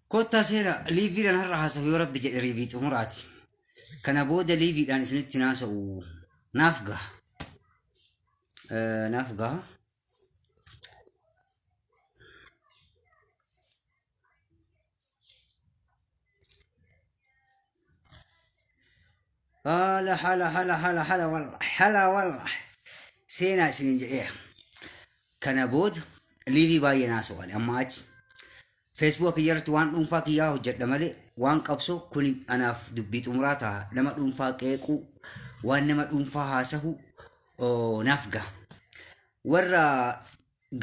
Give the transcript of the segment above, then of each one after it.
كوتا سينا ليفي لان هرها سوي ربي ريفي أموراتي كان أبودا ليفي لان سنت ناس ونافقة نافقة حلا والله حلا والله سينا سنين إيه كان أبود ليفي باي ناس وان أما أجي فيسبوك يرت وان أنفاق ياهو جد مالي وان قبسو كوني أنا في دبيت أمراتها لما أنفاق إيكو وان لما أنفاقها سهو نافقة ورا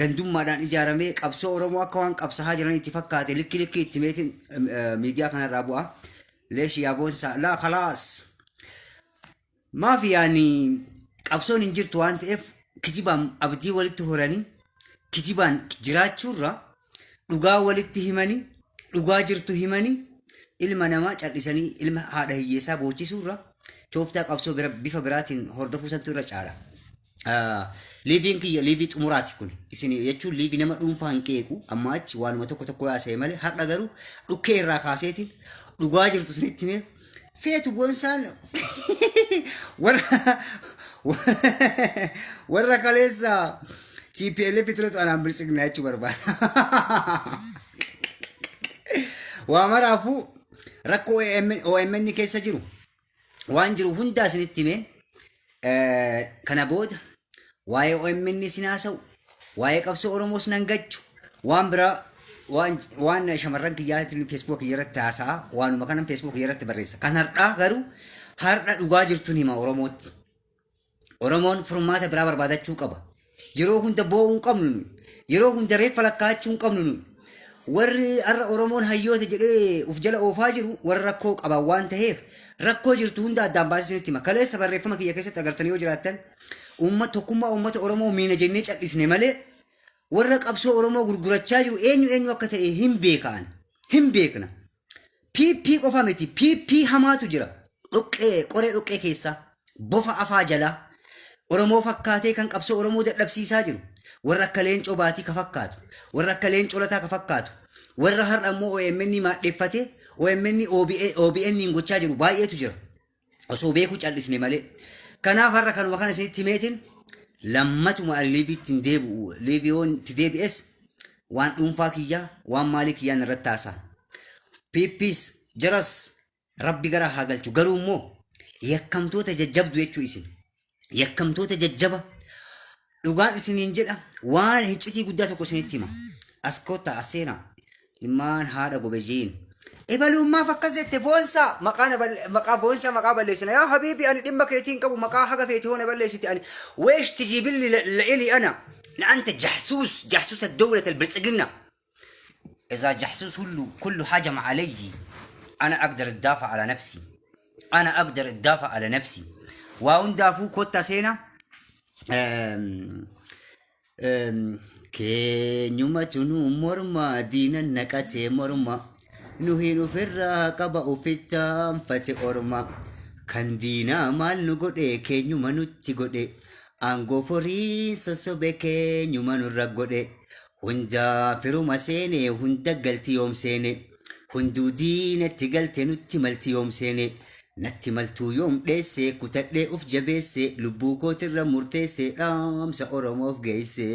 gandum madan ijarame qabso oromo akka waan qabsaha jiran itti fakkaate likki itti meetin media kana rabu'a leesh yaabon sa la khalas ma fi yani qabsoon injirtu waan ta'eef kijibaan abdii walitti horani kijibaan jiraachurra dhugaa walitti himani dhugaa jirtu himani ilma namaa callisanii ilma haadha hiyyeessaa boochisuurra tooftaa qabsoo bifa biraatiin hordofuu santu irra caala living ki livi umurati kun isini yechu livi nama dhuunfaa hanqeequ amma achi waanuma tokko yaasee malee har'a garuu dhukkee irraa kaaseetiin dhugaa jirtu sunitti mee feetu boonsaan warra kaleessa TPLF fitratu anaan bilisignaa jechuu barbaada waa maraafu rakkoo OMN keessa jiru waan jiru hundaa sinitti mee kana booda waa'ee OMN sinaasaw waa'ee qabsoo Oromoos nan gachu waan bira waan shamarran kiyyaatiin Facebook irratti haasaa waanuma kanan Facebook irratti barreessa kan har'aa garuu har'a dhugaa jirtuun hima Oromootti Oromoon furmaata biraa barbaadachuu qaba yeroo hunda boo'uu qabnu yeroo hunda reeffa lakkaachuu qabnu warri har'a Oromoon hayyoota jedhee uf jala oofaa jiru warra rakkoo qaba waan ta'eef rakkoo jirtu hunda addaan baasisanitti hima kaleessa barreeffama kiyya keessatti agartanii yoo jiraattan tokkummaa uummata Oromoo miina jennee callisne malee warra qabsoo Oromoo gurgurachaa jiru eenyu akka ta'e hin beekna PP qofa miti PP hamaatu jira qoree dhoqqee keessa bofa afaa jala Oromoo fakkaatee kan qabsoo Oromoo dadhabsiisaa jiru warra akka leencoo baatii ka fakkaatu warra akka leencoo lataa ka fakkaatu warra har'a immoo OMN maadheeffate OMN OBN gochaa jiru baay'eetu jira osoo beekuu callisne malee kanaaf har'a kanuma kana isinitti meetin lammatuma liiviitti deebi'u liiviyoon itti deebi'es waan dhuunfaa kiyyaa waan maalii kiyyaan irratti haasaa PPs jaras rabbi gara haa galchu garuu immoo yakkamtoota jajjabdu jechuu isin yakkamtoota jajjaba dhugaan isiniin jedha waan hiccitii guddaa tokko isinitti hima askoota aseenaa ilmaan haadha gobejiin إبلو ما فكزت بونسا مقا بونسا مقا بلشنا يا حبيبي أنا دم كيتين كبو مقا حاجة فيتي هون بلشتي أنا ويش تجيب لي لإلي أنا أنت جحسوس الدولة البلسجنة إذا جحسوس كل حاجة مع علي أنا أقدر أدافع على نفسي وأن دافو كوتا سينا كي نيوما تنو مرما دينا نكاتي مرما nuhinu firra qaba uficha fate orma kandina mal nu gode keenyuma nutti gode angoo forii sosobe keenyuma nurra gode hunda firuma seene hunda galti yoom seene hunduu diinatti galte nutti malti yoom seene natti maltuu yoom dheesse kutadhee uf jabeesse lubbuu kootirra murteesse dhaamsa Oromoof geesse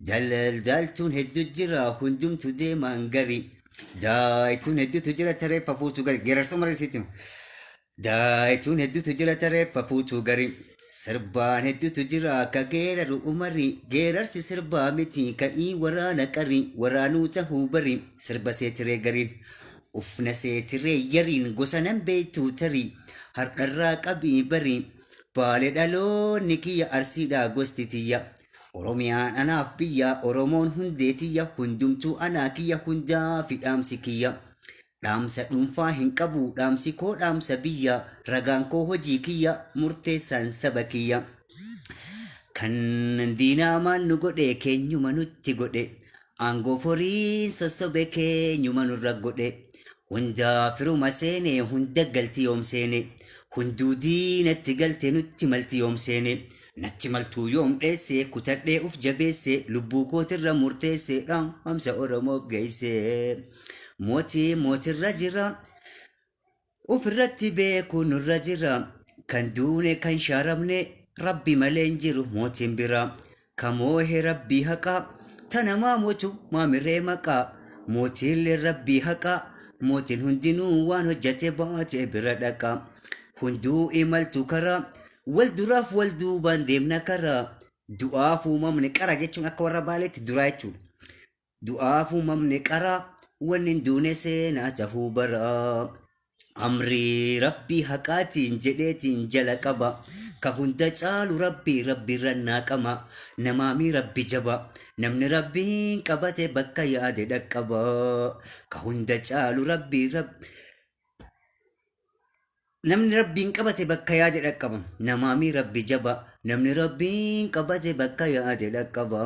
daldaltuun hedduu jira hundumtu deemaan gari daayituun hedduutu jira tareeffa fuutuu gari geerarsoo marisiitima daayituun hedduutu jira tareeffa fuutuu gari sirbaan hedduutu jira akka geeraru umari geerarsi sirbaa miti ka'ii waraana qari waraanuu tahuu bari sirba seetiree gariin ufna seetiree yariin gosa nan beektuu tarii har'arraa qabii bari baalee dhaloonni kiyya arsiidhaa gosti tiyya Oromiyaan anaaf biyya Oromoon hundeetiyya hundumtuu anaa kiyya hundaa fi dhaamsi kiyya dhaamsa dhuunfaa hin qabu dhaamsi koo dhaamsa biyya ragaan koo hojii kiyya murteessaan saba kiyya kan diinaamaan nu godhe keenyuma nutti godhe aangoo forii sosobe keenyuma nurra godhe hundaa firuma seene hunda galti yoom seene hunduu diinatti galte nutti malti yoom seene natti maltuu yoom dheesse kutadhee uf jabeesse lubbuu kootirra murteesse dhaamsa oromoof geesse mootii mootirra jira ofirratti beeku nurra jira kan duune kan shaaramne rabbi malee hin jiru mootiin bira kamoohe rabbii haqaa tanamaa mootu maamirree maqaa mootiillee rabbii haqaa mootiin hundinuu waan hojjate baate bira dhaqa hunduu imaltu karaa wal duraaf wal duubaan deemna karaa du'aaf uumamne qara jechuun akka warra baaleetti duraa jechuudha. Du'aaf uumamne qara wanni hin duune seenaa tahuu bara amrii rabbii haqaatiin jedheetiin jala qaba ka hunda caalu rabbii rannaa qama namaamii rabbi jaba namni rabbiin qabate bakka yaade dhaqqaba ka hunda caalu namni rabbiin qabate bakka yaade dhaqqaba namaamii rabbi jaba namni rabbiin qabate bakka yaade dhaqqaba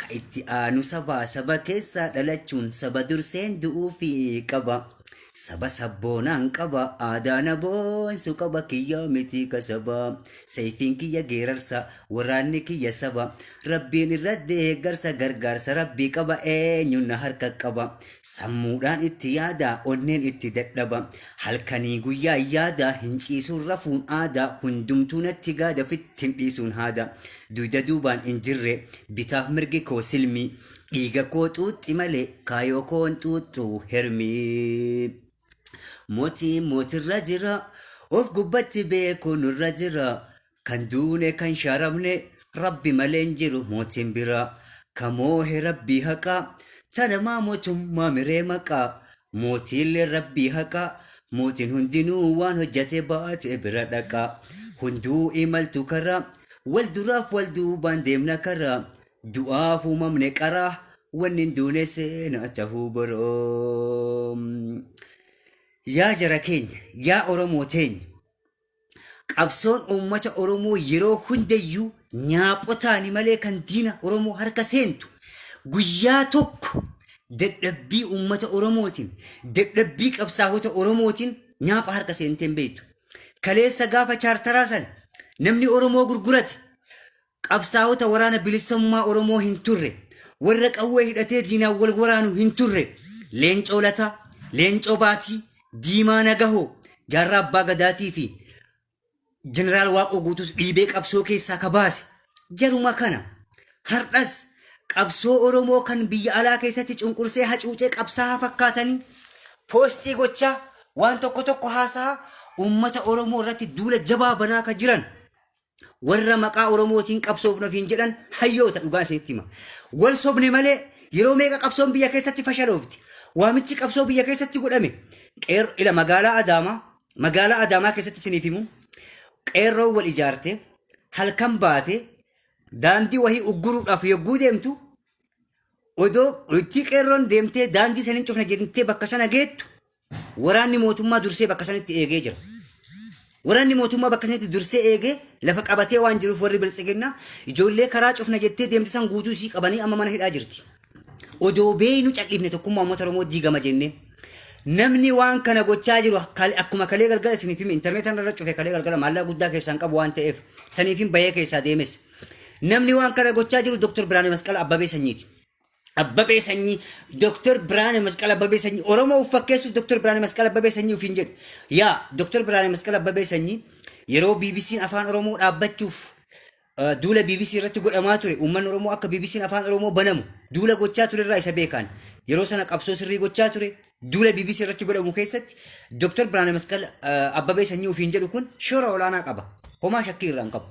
ka itti aanu saba keessaa dhalachuun saba durseen du'uufi qaba saba sabboonaan qaba aadaana boonsu qaba kiyya miti kasaba sayfiin kiyya geerarsa waraanni kiyya saba rabbiin irra deeggarsa gargaarsa rabbii qaba eenyuun na harka qaba sammuudhaan itti yaada onneen itti dadhaba halkanii guyyaa yaada hin ciisuun rafuun aadaa hundumtuu natti gaada fittin dhiisuun haada duyda duubaan hin jirre bitaaf mirgi koo silmi dhiiga koo xuuxxi malee kaayoo koon xuuxxu hermii. Mootii mootirra jira of gubbatti beeku nurra jira kan duune kan shaaramne rabbi malee hin jiru mootiin bira kamoohe rabbii haqaa tanamaa mootummaa miree maqaa mootiillee rabbii haqaa mootiin hundinuu waan hojjate baate bira dhaqa hunduu imaltu karaa wal duraaf wal duubaan deemna karaa du'aaf uumamne qaraa wanni hin duune seenaa tahuu baroo. Yaa jara keenya, yaa Oromoo teenya, qabsoon uummata Oromoo yeroo hundayyuu nyaaphotaani malee kan diina Oromoo harka seentu guyyaa tokko dadhabbii uummata Oromootiin, dadhabbii qabsaa'ota Oromootiin nyaapha harka seenteen beektu. Kaleessa gaafa chaartaraa sana namni Oromoo gurgurate qabsaa'ota waraana bilisummaa Oromoo hin turre, warra qawwee hidhatee diinaan wal waraanu hin turre, leencoo lataa, leencoo baatii, diimaa nagahoo jaarraa abbaa gadaatii fi jeneraal waaqoo guutuus dhiibee qabsoo keessaa kabaase jaruma kana hardhas qabsoo Oromoo kan biyya alaa keessatti cunqursee hacuucee qabsaa fakkaatanii poostii gochaa waan tokko haasaa uummata Oromoo irratti duula jabaa banaa ka jiran warra maqaa Oromootiin qabsoofna fiin jedhan hayyoota dhugaa isheetti hima wal sobne malee yeroo meeqa qabsoon biyya keessatti fashaloofti waamichi qabsoo biyya keessatti godhame ila magaalaa Adaamaa keessatti isiniif himu qeerroo wal ijaarte halkan baate daandii wahii ugguruudhaaf yogguu deemtu odoo itti qeerroon deemtee daandii sanin cufna jedhamtee bakka sana geettu waraanni mootummaa dursee bakka sanatti eegee jira. Waraanni mootummaa bakka sanatti dursee eegee lafa qabatee waan jiruuf warri biltsiginnaa ijoollee karaa cufna jettee deemte san guutuu isii qabanii amma mana hidhaa jirti. Odoo beeynu cal'ifne tokkummaa uummata Oromoo diigama jennee namni waan kana gochaa jiru akkuma kalee galgala isiniif hime intarneetaan irra cufe kalee galgala maallaa guddaa keessaan qabu waan ta'eef saniif hin bahee keessaa deemes namni waan kana gochaa jiru Dr. Biraanee Masqala Abbabee Sanyiiti. Abbabee Sanyii Dr. Biraanee Masqala Abbabee Sanyii Oromoo uffakkeessuuf Dr. Biraanee Masqala Abbabee Sanyii ufiin jedhu yaa Dr. Biraanee Masqala Abbabee Sanyii yeroo BBC'n afaan Oromoo dhaabbachuuf duula BBC irratti godhamaa ture uummanni Oromoo akka BBC'n afaan Oromoo banamu duula gochaa ture irraa isa beekan yeroo sana qabsoo sirrii gochaa ture duula BBC irratti godhamu keessatti Dr. Biraanee Masqala Abbabee Sanyii ufiin jedhu kun shoora olaanaa qaba homaa shakkii irraa hin qabu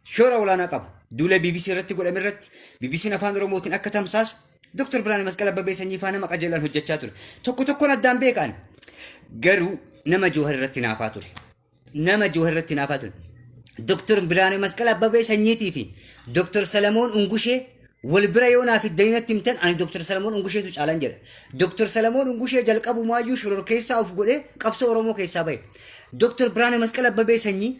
shoora olaanaa qaba duula BBC irratti godhame irratti BBC'n afaan Oromootiin akka tamsaasu Dr. Biraanee Masqala Abbabee Sanyii faana maqaa jalaan hojjechaa ture tokkoon addaan beekan garuu nama Joohar irratti naafaa ture Dr. Biraanee Masqala Abbabee Sanyiitii fi Dr. Salamoon Ungushee wal bira yoo naaf iddaniinatti himtan ani Dr. Salamoon Ungusheetu caalan jedha. Dr. Salamoon Ungushee jalqabumaayyuu shoror keessaa of godhee qabsoo Oromoo keessaa bahe. Dr. Biraanee Masqala Abbabee Sanyii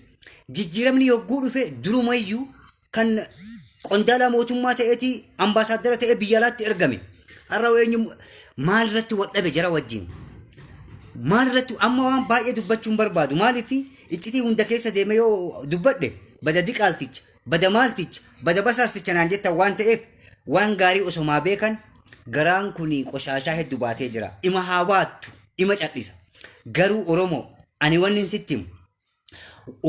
jijjiiramni yogguu dhufe durumayyuu kan qondaala mootummaa ta'eetii ambaasaaddara ta'ee biyya alaatti ergame. Har'a eenyu maal irratti wadhabe jara wajjin. Maal irratti amma waan baay'ee dubbachuun barbaadu maaliif iccitii hunda keessa deeme yoo dubbadhe badadi qaalticha bada maalticha bada basaasticha naan jettan waan ta'eef waan gaarii osomaa beekan garaan kuni qoshaashaa hedduu baatee jira ima haa baattu ima cadhisa garuu oromoo ani wanni sitti himu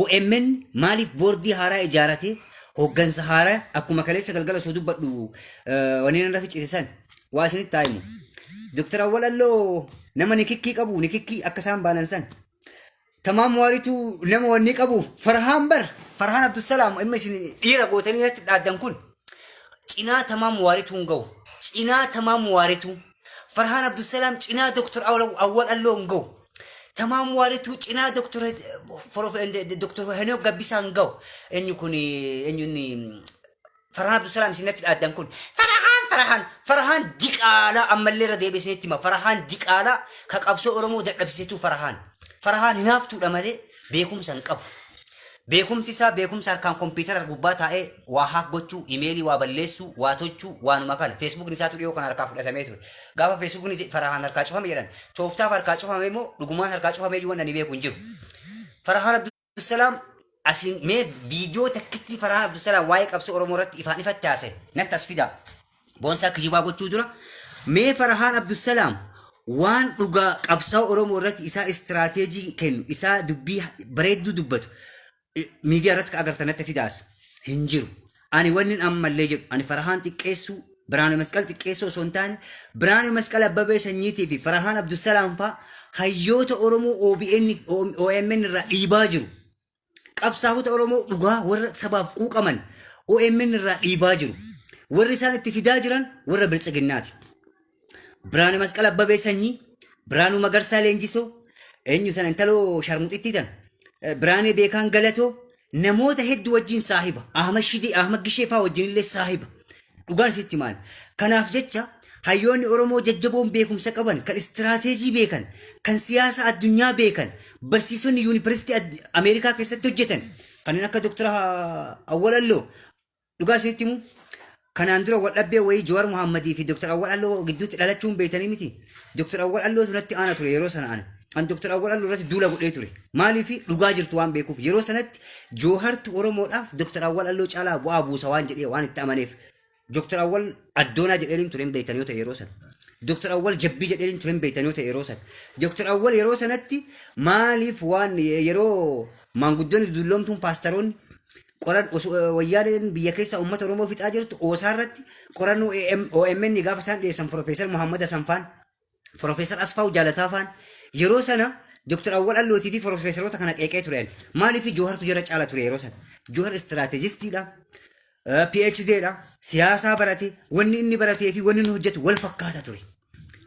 OMN maaliif boordii haaraa ijaarate hooggansa haaraa akkuma kaleessa galgala soo dubbadhu waniin irratti citisan waa isinitti taa'imu Dr. Awwal Alloo nama nikikkii qabu nikikkii akka isaan baanan san tamaam waaritu nama wanni qabu Farhaan Abdusalaam amma isin dhiira gootanii irratti dhaaddan kun cinaa tamaam waaritu hin ga'u cinaa tamaam waaritu Farhaan Abdusalaam cinaa Dr. Awwal Alloo hin ga'u tamaam waaritu cinaa Dr. Henok Gabbisaan hin ga'u eenyu kun eenyunni Farhaan Abdusalaam isinatti dhaaddan kun Farhaan diqaalaa ammallee irra deebisneetti hima Farhaan diqaalaa ka qabsoo Oromoo dadhabsiisetu Farhaan hinaaftuudha malee beekumsa hin qabu. Beekumsi isaa beekumsa harkaan kompiitara gubbaa taa'ee waa haak gochuu, imeelii waa balleessuu, waa tochuu, waanuma kana. Feesbuukni isaatu dhiyoo kan harkaa fudhatamee ture. Gaafa Feesbuukni Farhaan harkaa cufame jedhan. Tooftaaf harkaa cufame immoo dhugumaan harkaa cufame iyyuu wanna ni beeku hin jiru. Farhaan Abdusalaam asiin mee viidiyoo takkitti Farhaan Abdusalaam waa'ee qabsoo Oromoo irratti ifaan ifatti haasa'e. Natti as fidaa. Boonsaa kijibaa gochuu dura. Mee Farhaan Abdusalaam waan dhugaa qabsoo Oromoo irratti isaa istiraateejii kennu isaa dubbii bareedduu dubbatu miidiyaa irratti agartanatti fidaas hin jiru. Ani wanni ammallee jedhu ani Farhaan xiqqeessuu Biraanuu Masqal xiqqeessuu osoo hin taane Biraanuu Masqal Abbabee Sanyiitii fi Farhaan Abdusalaam fa'aa hayyoota Oromoo OMN irraa dhiibaa jiru. Qabsaa'ota Oromoo dhugaa warra sabaaf quuqaman OMN irraa dhiibaa jiru. Warri isaan itti fidaa jiran warra biltsiginnaati. Biraanuu Masqal Abbabee Sanyii, Biraanuu Magarsaa Leenjisoo, eenyu tan intaloo sharmuxittii tan, Biraanee Beekaan Galatoo, namoota hedduu wajjin saahiba. Ahmad Shidii, Ahmad Gishee fa'aa wajjin illee saahiba. Dhugaan sitti maali? Kanaaf jecha hayyoonni Oromoo jajjaboon beekumsa qaban, kan istiraateejii beekan, kan siyaasa addunyaa beekan, barsiisonni yuunivarsiitii Ameerikaa keessatti hojjetan, kanneen akka Dr. Awwal Alloo dhugaa sitti himu kanaan dura waldhabbee wayii Jawaar Muhammadii fi Dr. Awwal Alloo gidduutti dhalachuun beekanii miti. Dr. Awwal Alloo tunatti aana ture yeroo sana ana. An Dr. Awwal Alloo irratti duula godhee ture. Maaliif dhugaa jirtu waan beekuuf yeroo sanatti Joohartu Oromoodhaaf Dr. Awwal Alloo caalaa bu'aa buusa waan jedhee waan itti amaneef. Dr. Awwal Addoonaa jedheen ture hin beektan yoo ta'e yeroo sana. Dr. Awwal Jabbii jedheen ture hin beektan yoo ta'e yeroo sana. Dr. Awwal yeroo sanatti maaliif waan yeroo maanguddoonni dulloomtuun paastaroonni qoran wayyaaneen biyya keessa uummata Oromoo fixaa jirtu oosaarratti qorannoo OMN gaafa isaan dhiyeessan Profeesar Muhammad Asanfaan, Profeesar Asfaaw Jaalataafaan yeroo sana Dr. Awwal Allootii fi Profeesaroota kana qeeqee tureen maaliif Joohartu jara caala ture yeroo sana. Joohar istiraateejistiidha, PhDdha, siyaasaa barate, wanni inni baratee fi wanni inni hojjetu wal fakkaata ture.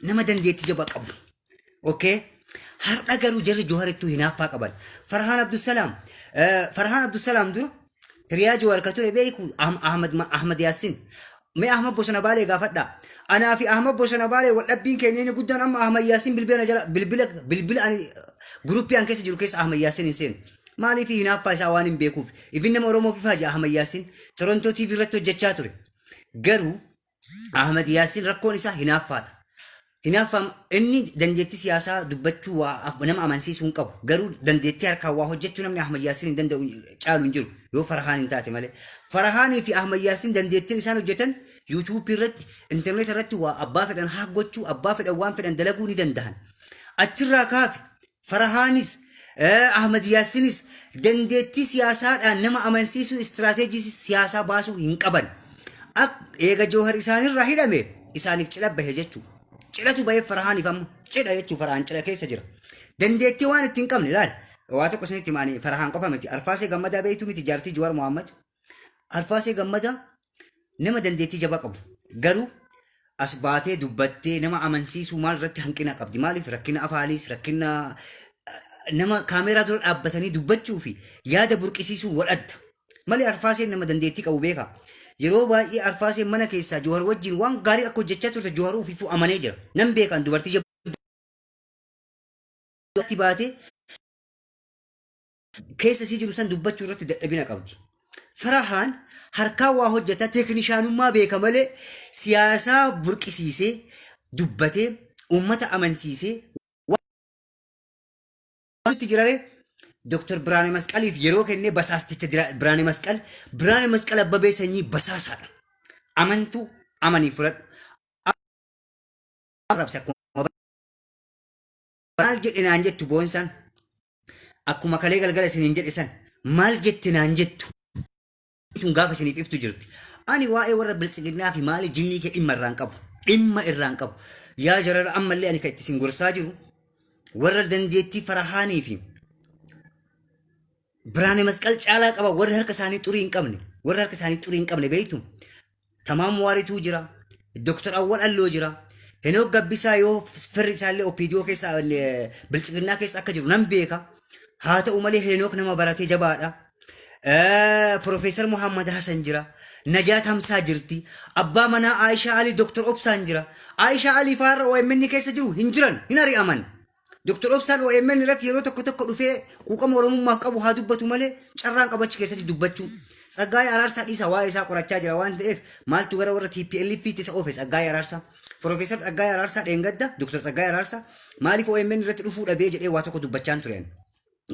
Nama dandeettii jabaa qabu. Okay? Har'a garuu jarri Jooharittuu hinaaffaa qaban. Farhaan Abdusalaam dura Hiriyaa Jawaar ka ture beeku Ahmad Yaasin. Mee Ahmad Bosona Baalee gaafadha. Anaa fi Ahmad Bosona Baalee wal dhabbiin keenya inni guddaan amma Ahmad Yaasin bilbila ani guruppii an keessa jiru keessa Ahmad Yaasin hin seenu. Maaliif hinaaffaa isaa waan hin beekuuf. Ifin nama Oromoo fifaa jira Ahmad Yaasin Torontoo TV irratti hojjechaa ture. Garuu Ahmad Yaasin rakkoon isaa hinaaffaadha. Hinaaffaa inni dandeettii siyaasaa dubbachuu nama amansiisuu hin qabu. Garuu dandeettii harkaan waa hojjechuu namni Ahmad Yaasin hin danda'u caalu hin jiru. Yoo Farhaan hin taate malee. Farhaanii fi Ahmad Yaasin dandeettiin isaan hojjetan YouTube irratti, internet irratti waa abbaa fedhan haa gochuu, abbaa fedhan waan fedhan dalaguu ni danda'an. Achirraa kaafi Farhaanis Ahmad Yaasinis dandeettii siyaasaadhaan nama amansiisuu istiraateejii siyaasaa baasuu hin qaban. Eega Joohar isaanirraa hidhame isaaniif cidha bahe jechuudha. Cidhatu bahee Farhaaniif amma cidha jechuudha. Farhaan cidha keessa jira. Dandeettii waan ittiin qabne ilaali. Waa tokko isinitti maanii Farhaan qofa miti. Arfaasee Gammadaa beektu miti jaartii Jawaar Muhammad. Arfaasee Gammadaa nama dandeettii jabaa qabu. Garuu as baatee dubbattee nama amansiisuu maal irratti hanqina qabdi. Maaliif rakkina afaaniis rakkina nama kaameeraa dura dhaabbatanii dubbachuu fi yaada burqisiisuu wadhatta. Malee Arfaaseen nama dandeettii qabu beeka. Yeroo baay'ee Arfaaseen mana keessaa Jawar wajjin waan gaarii akka hojjechaa turte Jawar ufiifuu amanee jira. Nam beekan dubartii jabatti baatee keessa si jiru san dubbachuu irratti dadhabina qabdi. Farhaan harkaa waa hojjeta teeknishaanummaa beeka malee siyaasaa burqisiisee dubbatee uummata amansiisee waanti jirare Dr. Biraanee Masqaliif yeroo kennee basaasticha Biraanee Masqal Abbabee Sanyii basaasaadha. Amantuu amanii fudhadhu. Arrabsa akkuma maal jedhe naan jettu boonsaan akkuma kalee galgala isiniin jedhe san maal jette naan jettu tun gaafa isiniif iftu jirti. Ani waa'ee warra biltsiginnaa fi maali jinnii kee dhimma irraan qabu. Yaa jarara ammallee ani kan itti isin gorsaa jiru warra dandeettii Farahaanii fi Biraanee Masqal caalaa qaba warra harka isaanii xurii hin qabne beeytu. Tamaam Waarituu jira, Dr. Awwal Alloo jira, Henook Gabbisaa yoo firri isaallee OPDO keessa biltsiginnaa keessa akka jiru nan beeka. Haa ta'u malee Henook nama baratee jabaadha. Profeesar Muhammad Hassan jira, Najaat Hamsaa jirti, abbaa manaa Aayishaa Ali Dr. Obsaan jira. Aayishaa Ali faarra OMN keessa jiru hin jiran hin ari'aman. Dr. Obsaan OMN irratti yeroo tokko dhufee quuqama Oromummaaf qabu haa dubbatu malee carraan qabachi keessatti dubbachuu. Tsaggaayee Araarsaa dhiisa waa'ee isaa qorachaa jira waan ta'eef maaltu gara warra TPLF isa oofe Tsaggaayee Araarsaa. Profeesar Tsaggaayee Araarsaa dheengadda Dr. Tsaggaayee Araarsaa maaliif OMN irratti dhufuu dhabee jedhee waa tokko dubbachaan tureen.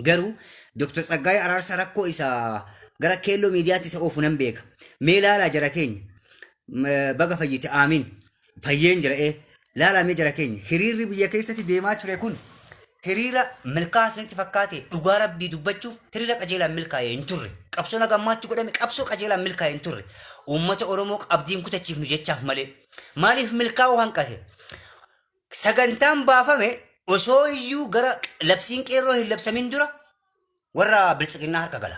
Garuu Dr. Tsaggaayee Araarsaa rakkoo isaa gara keelloo miidiyaatti isa oofu nan beeka. Mee laalaa jara keenya baga fayyite aamiin fayyeen jira laalaa jara keenya hiriirri biyya keessatti deemaa ture kun hiriira milkaa'aa isinitti fakkaate dhugaa rabbii dubbachuuf hiriira qajeelaan milkaa'ee hin turre. Qabsoo nagammaatti godhame qabsoo qajeelaan milkaa'ee hin turre. Uummata Oromoo abdiin kutachiifnu jechaaf malee. Maaliif milkaa'uu hanqate? Sagantaan baafame osoo iyyuu gara labsiin qeerroo hin labsamin dura warra biltsiginnaa harka gala.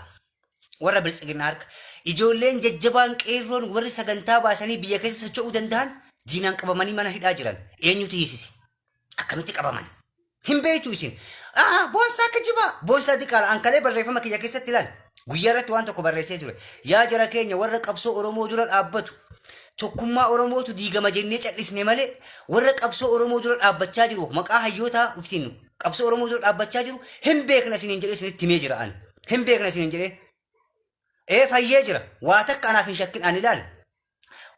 Warra biltsiginnaa harka. Ijoolleen jajjabaan qeerroon warri sagantaa baasanii biyya keessa socho'uu danda'an diinaan qabamanii mana hidhaa jiran. Eenyutu hiisise? Akkamitti qabaman? Hin beektu isin. Boonsaa kijibaa. Boonsaa diqaala ankalee barreeffama kiyya keessatti ilaali. Guyyaa irratti waan tokko barreessee ture. Yaa jara keenya warra qabsoo Oromoo dura dhaabbatu. Tokkummaa Oromootu diigama jennee callisne malee warra qabsoo Oromoo dura dhaabbachaa jiru maqaa hayyootaa uftiin qabsoo Oromoo dura dhaabbachaa jiru hin beekna isiniin jedhee isinitti himee jira ani. Hin beekna isiniin jedhee. Fayyee jira. Waa takka anaaf hin shakkin ani ilaali.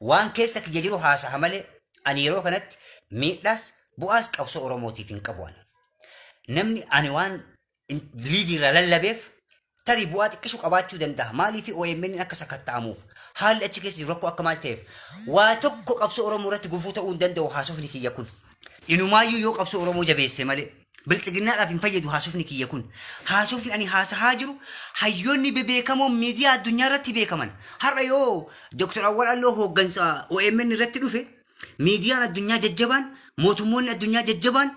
Waan keessa kiyya jiru haasa'a malee ani yeroo kanatti miidhaas bu'aas qabsoo Oromootiif hin qabu ani. Namni ani waan liiviirra lallabeef tarii bu'aa xiqqishu qabaachuu danda'a. Maaliif OMN akka sakatta'amuuf haalli achi keessa jiru rakkoo akka maal ta'eef waa tokko qabsoo Oromoo irratti gufuu ta'uu hin danda'u haasofni kiyya kun. Inumaayyuu yoo qabsoo Oromoo jabeesse malee biltsiginnaadhaaf hin fayyadu haasofni kiyya kun. Haasofni ani haasahaa jiru hayyoonni bebeekamoo miidiyaa addunyaa irratti beekaman. Har'a yoo Dr. Awwal Alloo hooggansa OMN irratti dhufe miidiyaan addunyaa jajjabaan mootummoonni addunyaa jajjabaan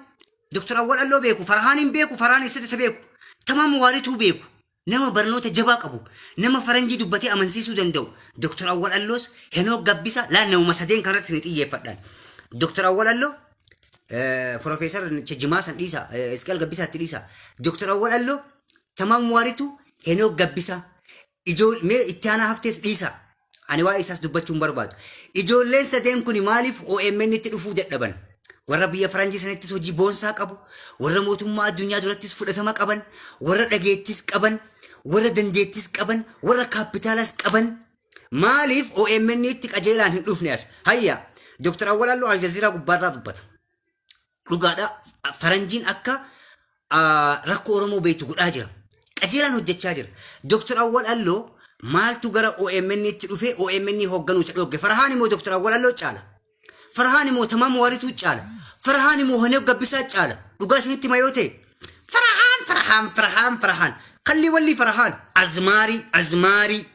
Dr. Awwal Alloo beeku, Farahaan hin beeku, Farahaan eessatti isa beeku. Tamaam Waarituu beeku. Nama barnoota jabaa qabu, nama faranjii dubbatee amansiisuu danda'u. Dr. Awwal Alloos Henook Gabbisaa laannawuma sadeen kanarratti ni xiyyeeffadhaan. Dr. Awwal Alloo Profeesar Jimaa san dhiisa, Isqeel Gabbisaatti dhiisa. Dr. Awwal Alloo Tamaam Waarituu Henook Gabbisaa mee itti aanaa haftees dhiisa. Ani waa'ee isaas dubbachuu hin barbaadu. Ijoolleen sadeen kun maaliif OMN itti dhufuu dadhaban? Warra biyya faranjii sanattis hojii boonsaa qabu, warra mootummaa addunyaa durattis fudhatama qaban, warra dhageettis qaban, warra dandeettis qaban, warra kaapitaalas qaban. Maaliif OMN itti qajeelaan hin dhufne as? Hayya, Dr. Awwal Alloo Aljazeeraa gubbaarraa dubbata. Dhugaadha faranjiin akka rakkoo Oromoo beektu godhaa jira. Qajeelaan hojjechaa jira. Dr. Awwal Alloo maaltu gara OMN itti dhufe OMN hoogganuu isa dhogge? Farahaan immoo Dr. Awwal Alloo caala. Farahaan immoo Tamaam Waarituu caala. Farahaan immoo Henook Gabbisaa caala. Dhugaa isinitti mayoo ta'e Farahaan kalli walli Farahaan azmaarii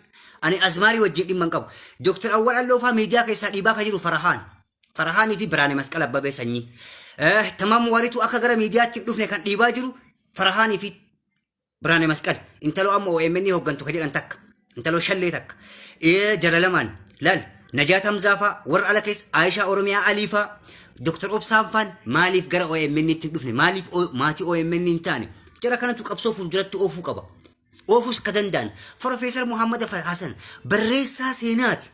ani azmaarii wajjin dhimma hin qabu. Dr. Awwal Alloo faa miidiyaa keessaa dhiibaa kan jiru Farahaanii fi Biraanee Masqal Abbabee Sanyii. Tamaam Waarituu akka gara miidiyaatti hin dhufne kan dhiibaa jiru Farahaanii fi Biraanee Masqal. Intaloo amma OMN hooggantu kan jedhan takka. Intaloo shallee takka. Jara lamaan laal. Najaat Hamzaafaa warra ala keessa Aayishaa Oromiyaa Aliifaa Dr. Obsaan faan maaliif gara OMN itti dhufne maaliif maatii OMN hin taane jara kanatu qabsoo fuulduratti oofuu qaba. Oofus ka danda'an Profeesar Muhammad Hassan barreessaa seenaati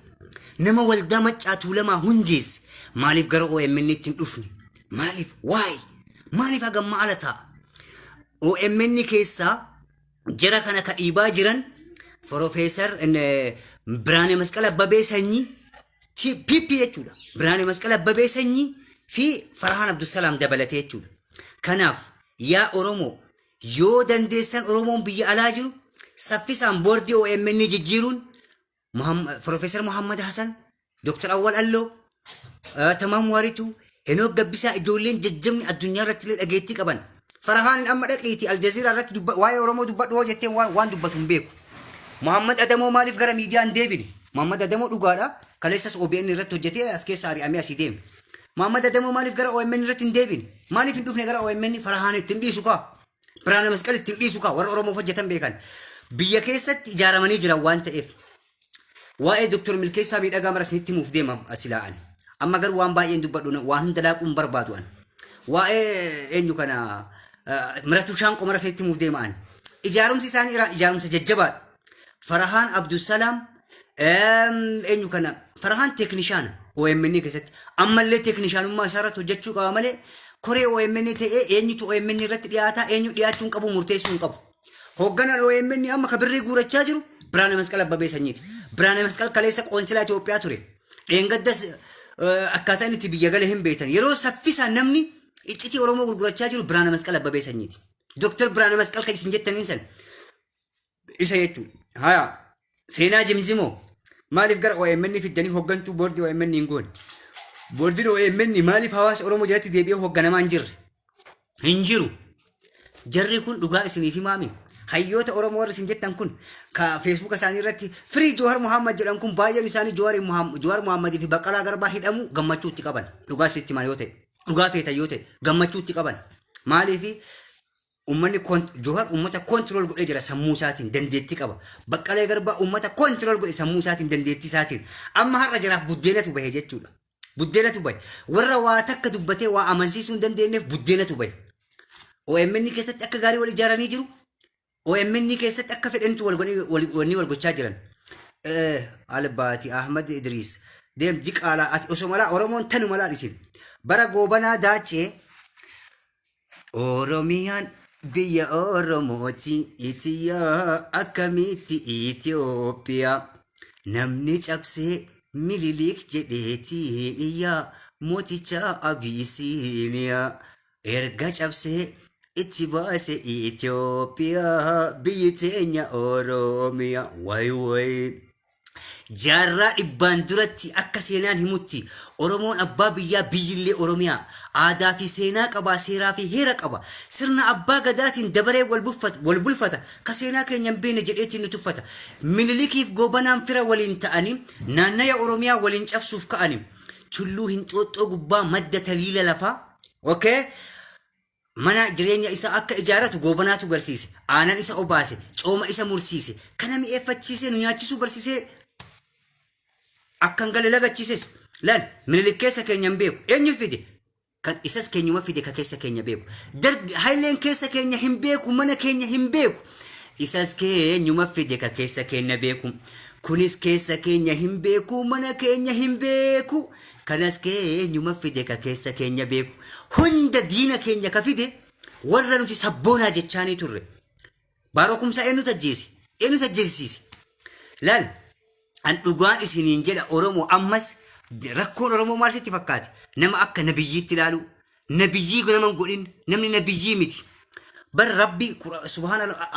nama waldaa Maccaa Tuulamaa hundeesse maaliif gara OMN itti dhufne maaliif maaliif hagamma ala ta'a OMN keessaa jara kana ka dhiibaa jiran Profeesar Biraanee Masqal Abbabee Sanyii PP jechuudha. Biraanee Masqal Abbabee Sanyii fi Farahaan Abdusalaam dabalatee jechuudha. Kanaaf yaa Oromoo yoo dandeessan Oromoon biyya alaa jiru saffisaan boordii OMN jijjiiruun Profeesar Muhammad Hassan, Dr. Awwal Alloo, Tamaam Waarituu, Henook Gabbisaa ijoolleen jajjabni addunyaa irratti illee dhageettii qaban. Farahaan amma dhaqiiti Aljazeeraa irratti waa'ee Oromoo dubbadhu hoo jettee waan dubbatu hin beeku. Muhammad Adamoo maaliif gara miidiyaa hin deebine? Muhammad Adamoo dhugaadha. Kaleessas OBN irratti hojjetee as keessa ari'amee asii deeme. Muhammad Adamoo maaliif gara OMN irratti hin deebine? Maaliif hin dhufne gara OMN? Farahaan ittiin dhiisu kaa. Biraana Masqal ittiin dhiisu kaa. Warra Oromoof hojjetan beekan. Biyya keessatti ijaaramanii jiran waan ta'eef. Waa'ee Dr. Milkeessaa miidhagaa marasnitti muuf deema asilaa'an. Amma garuu waan baay'een dubbadhu waan hunda laaquun barbaadu an. Waa'ee eenyu kana Miratuu Shaanqoo marasnitti muuf deemaan. Ijaarumsi isaanii ijaarumsa jajjabaadha. Farahaan Abdusalaam eenyu kana Farahaan teeknishaana OMN keessatti ammallee teeknishaanummaa isaarratti hojjechuu qaba malee koree OMN ta'ee eenyutu OMN irratti dhiyaataa eenyu dhiyaachuun qabu murteessuun qabu. Hoogganaan OMN amma kabirrii guurachaa jiru Biraana Masqal Abbabee Sanyiiti. Biraana Masqal kaleessa qoonsilaa Itoophiyaa ture. Dheengaddas akkaataa inni itti biyya gale hin beektan. Yeroo saffisaan namni iccitii Oromoo gurgurachaa jiru Biraana Masqal Abbabee Sanyiiti. Dr. Biraana Masqal kan isin jettaniin san isa jechuudha. Haya seenaa Jimzimoo maaliif gara OMN fiddanii hooggantuu boordii OMN hin goone? Boordiin OMN maaliif hawaasa Oromoo jalatti deebi'ee hoogganamaa hin jirre? Hin jiru. Jarri kun dhugaa isiniif himaami. Hayyoota Oromoo warra isin jettan kun ka Facebook isaanii irratti Free Jawhar Muhammad jedhan kun baay'een isaanii Jawhar Muhammad fi Baqqalaa Garbaa hidhamu gammachuutti qaban. Dhugaa sitti maal yoo ta'e, dhugaa feetan yoo ta'e gammachuutti qaban. Maaliif ummanni Jawhar ummata control godhee jira sammuu isaatiin dandeettii qaba. Baqqalaa Garbaa ummata control godhe sammuu isaatiin dandeettii isaatiin. Amma har'a jiraaf buddeenatu bahe jechuudha. Buddeenatu bahe. Warra waa takka dubbatee waa amansiisuu hin dandeenyeef buddeenatu bahe. OMN keessatti akka gaarii wal ijaaranii jiru. OMN keessatti akka fedhantu wal gochaa jiran. Albaati Ahmad Idris deem diqaalaa ati osoo malaa Oromoon tanu malaa dhisin. Bara goobanaa daachee Oromiyaan biyya Oromooti itiyaa akkamitti Itoophiyaa namni cabsee Mililik jedheetiin iyyaa mooticha Abisiiniyaa erga cabsee itti baase Itoophiyaa biyyi teenya Oromiyaa way jaarraa dhibbaan duratti akka seenaan himutti Oromoon abbaa biyyaa biyyillee Oromiyaa aadaa fi seenaa qaba seeraa fi heera qaba sirna abbaa gadaatiin dabaree wal bulfata ka seenaa keenya hin beekne jedheetiin nu tuffata Minilikiif goobanaan fira waliin ta'anii naannaya Oromiyaa waliin cabsuuf ka'anii tulluu Hinxooxxoo gubbaa madda taliila lafaa okay mana jireenya isa akka ijaaratu goobanaatu barsiise aanan isa obaase cooma isa mursiise kana mi'eeffachiisee nu nyaachisuu barsiisee akkan gale lagachiises laal Minilik keessa keenya hin beeku eenyu fide kan isas keenyuma fide ka keessa keenya beeku Haileen keessa keenya hin beeku mana keenya hin beeku isas keenyuma fide ka keessa keenya beeku kunis keessa keenya hin beeku mana keenya hin beeku kanas keenyuma fide ka keessa keenya beeku hunda diina keenya ka fide warra nuti sabboonaa jechaanii turre baarokumsaa eenyu tajjeesisiise laal an dhugaan isiniin jedha Oromoo ammas rakkoon Oromoo maal sitti fakkaate nama akka nabiyyiitti ilaalu nabiyyii nama godhin namni nabiyyii miti bar rabbi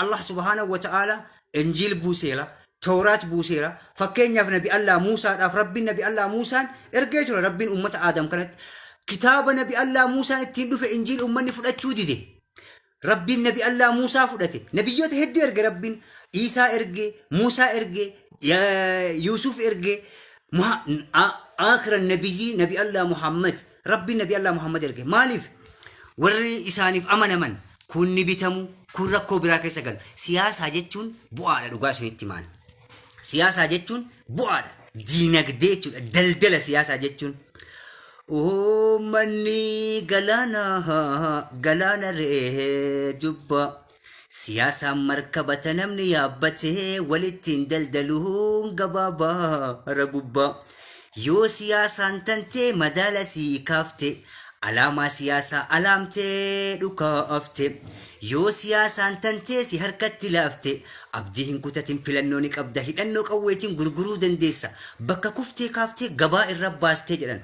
Allah subhanahu wa ta'ala injiil buuseera Tawraat buuseera fakkeenyaaf nabi Allah Muusaadhaaf rabbiin nabi Allah Muusaan ergee jira rabbiin ummata Aadam kanatti kitaaba nabi Allah Muusaan ittiin dhufe injiil ummanni fudhachuu dide rabbiin nabi Allah Muusaa fudhate nabiyyoota hedduu erge rabbiin Isaa erge Muusaa erge Yusuf erge آخر النبي نبي الله محمد ربي نبي الله محمد erge maaliif warri isaaniif amanaman kun ni bitamu kun rakkoo biraa keessa galu siyaasaa jechuun bu'aadha dhugaa isinitti maan siyaasaa jechuun bu'aadha diinagdee jechuudha daldala siyaasaa jechuun uummanni galaana ree jubba siyaasaan markabata namni yaabbatee walittiin daldaluun gabaabaa ragubbaa yoo siyaasaan tantee madaala sii kaafte Alaamaa siyaasaa alaamtee dhukaafte yoo siyaasaan tantee si harkatti laafte abdii hin kutatin filannoo ni qabda hidhannoo qawweetiin gurguruu dandeessa bakka kuftee kaaftee gabaa irra baastee jedhan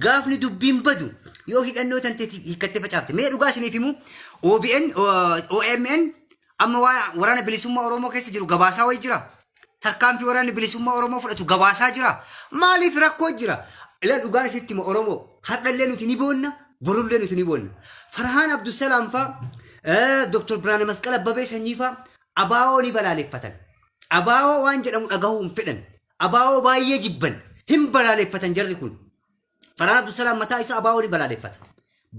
gaafni dubbiin badu yoo hidhannoo tantee hiikkattee facaafte mee dhugaa isiniif himu OMN amma waraana bilisummaa Oromoo keessa jiru gabaasaa wayi jira tarkaanfii waraanni bilisummaa Oromoo fudhatu gabaasaa jira maaliif rakkoo jira ila dhugaan isitti ma Oromoo hadhallee nuti ni boonna borullee nuti ni boonna Farhaan Abdusalaam fa Dr. Birhaane Masqal Abbabee Sanyii fa abaa'oo ni balaaleffatan abaa'oo waan jedhamu dhagahuu hin fedhan abaa'oo baay'ee jibban hin balaaleffatan jarri kun Farhaan Abdusalaam mataa isaa abaa'oo ni balaaleffata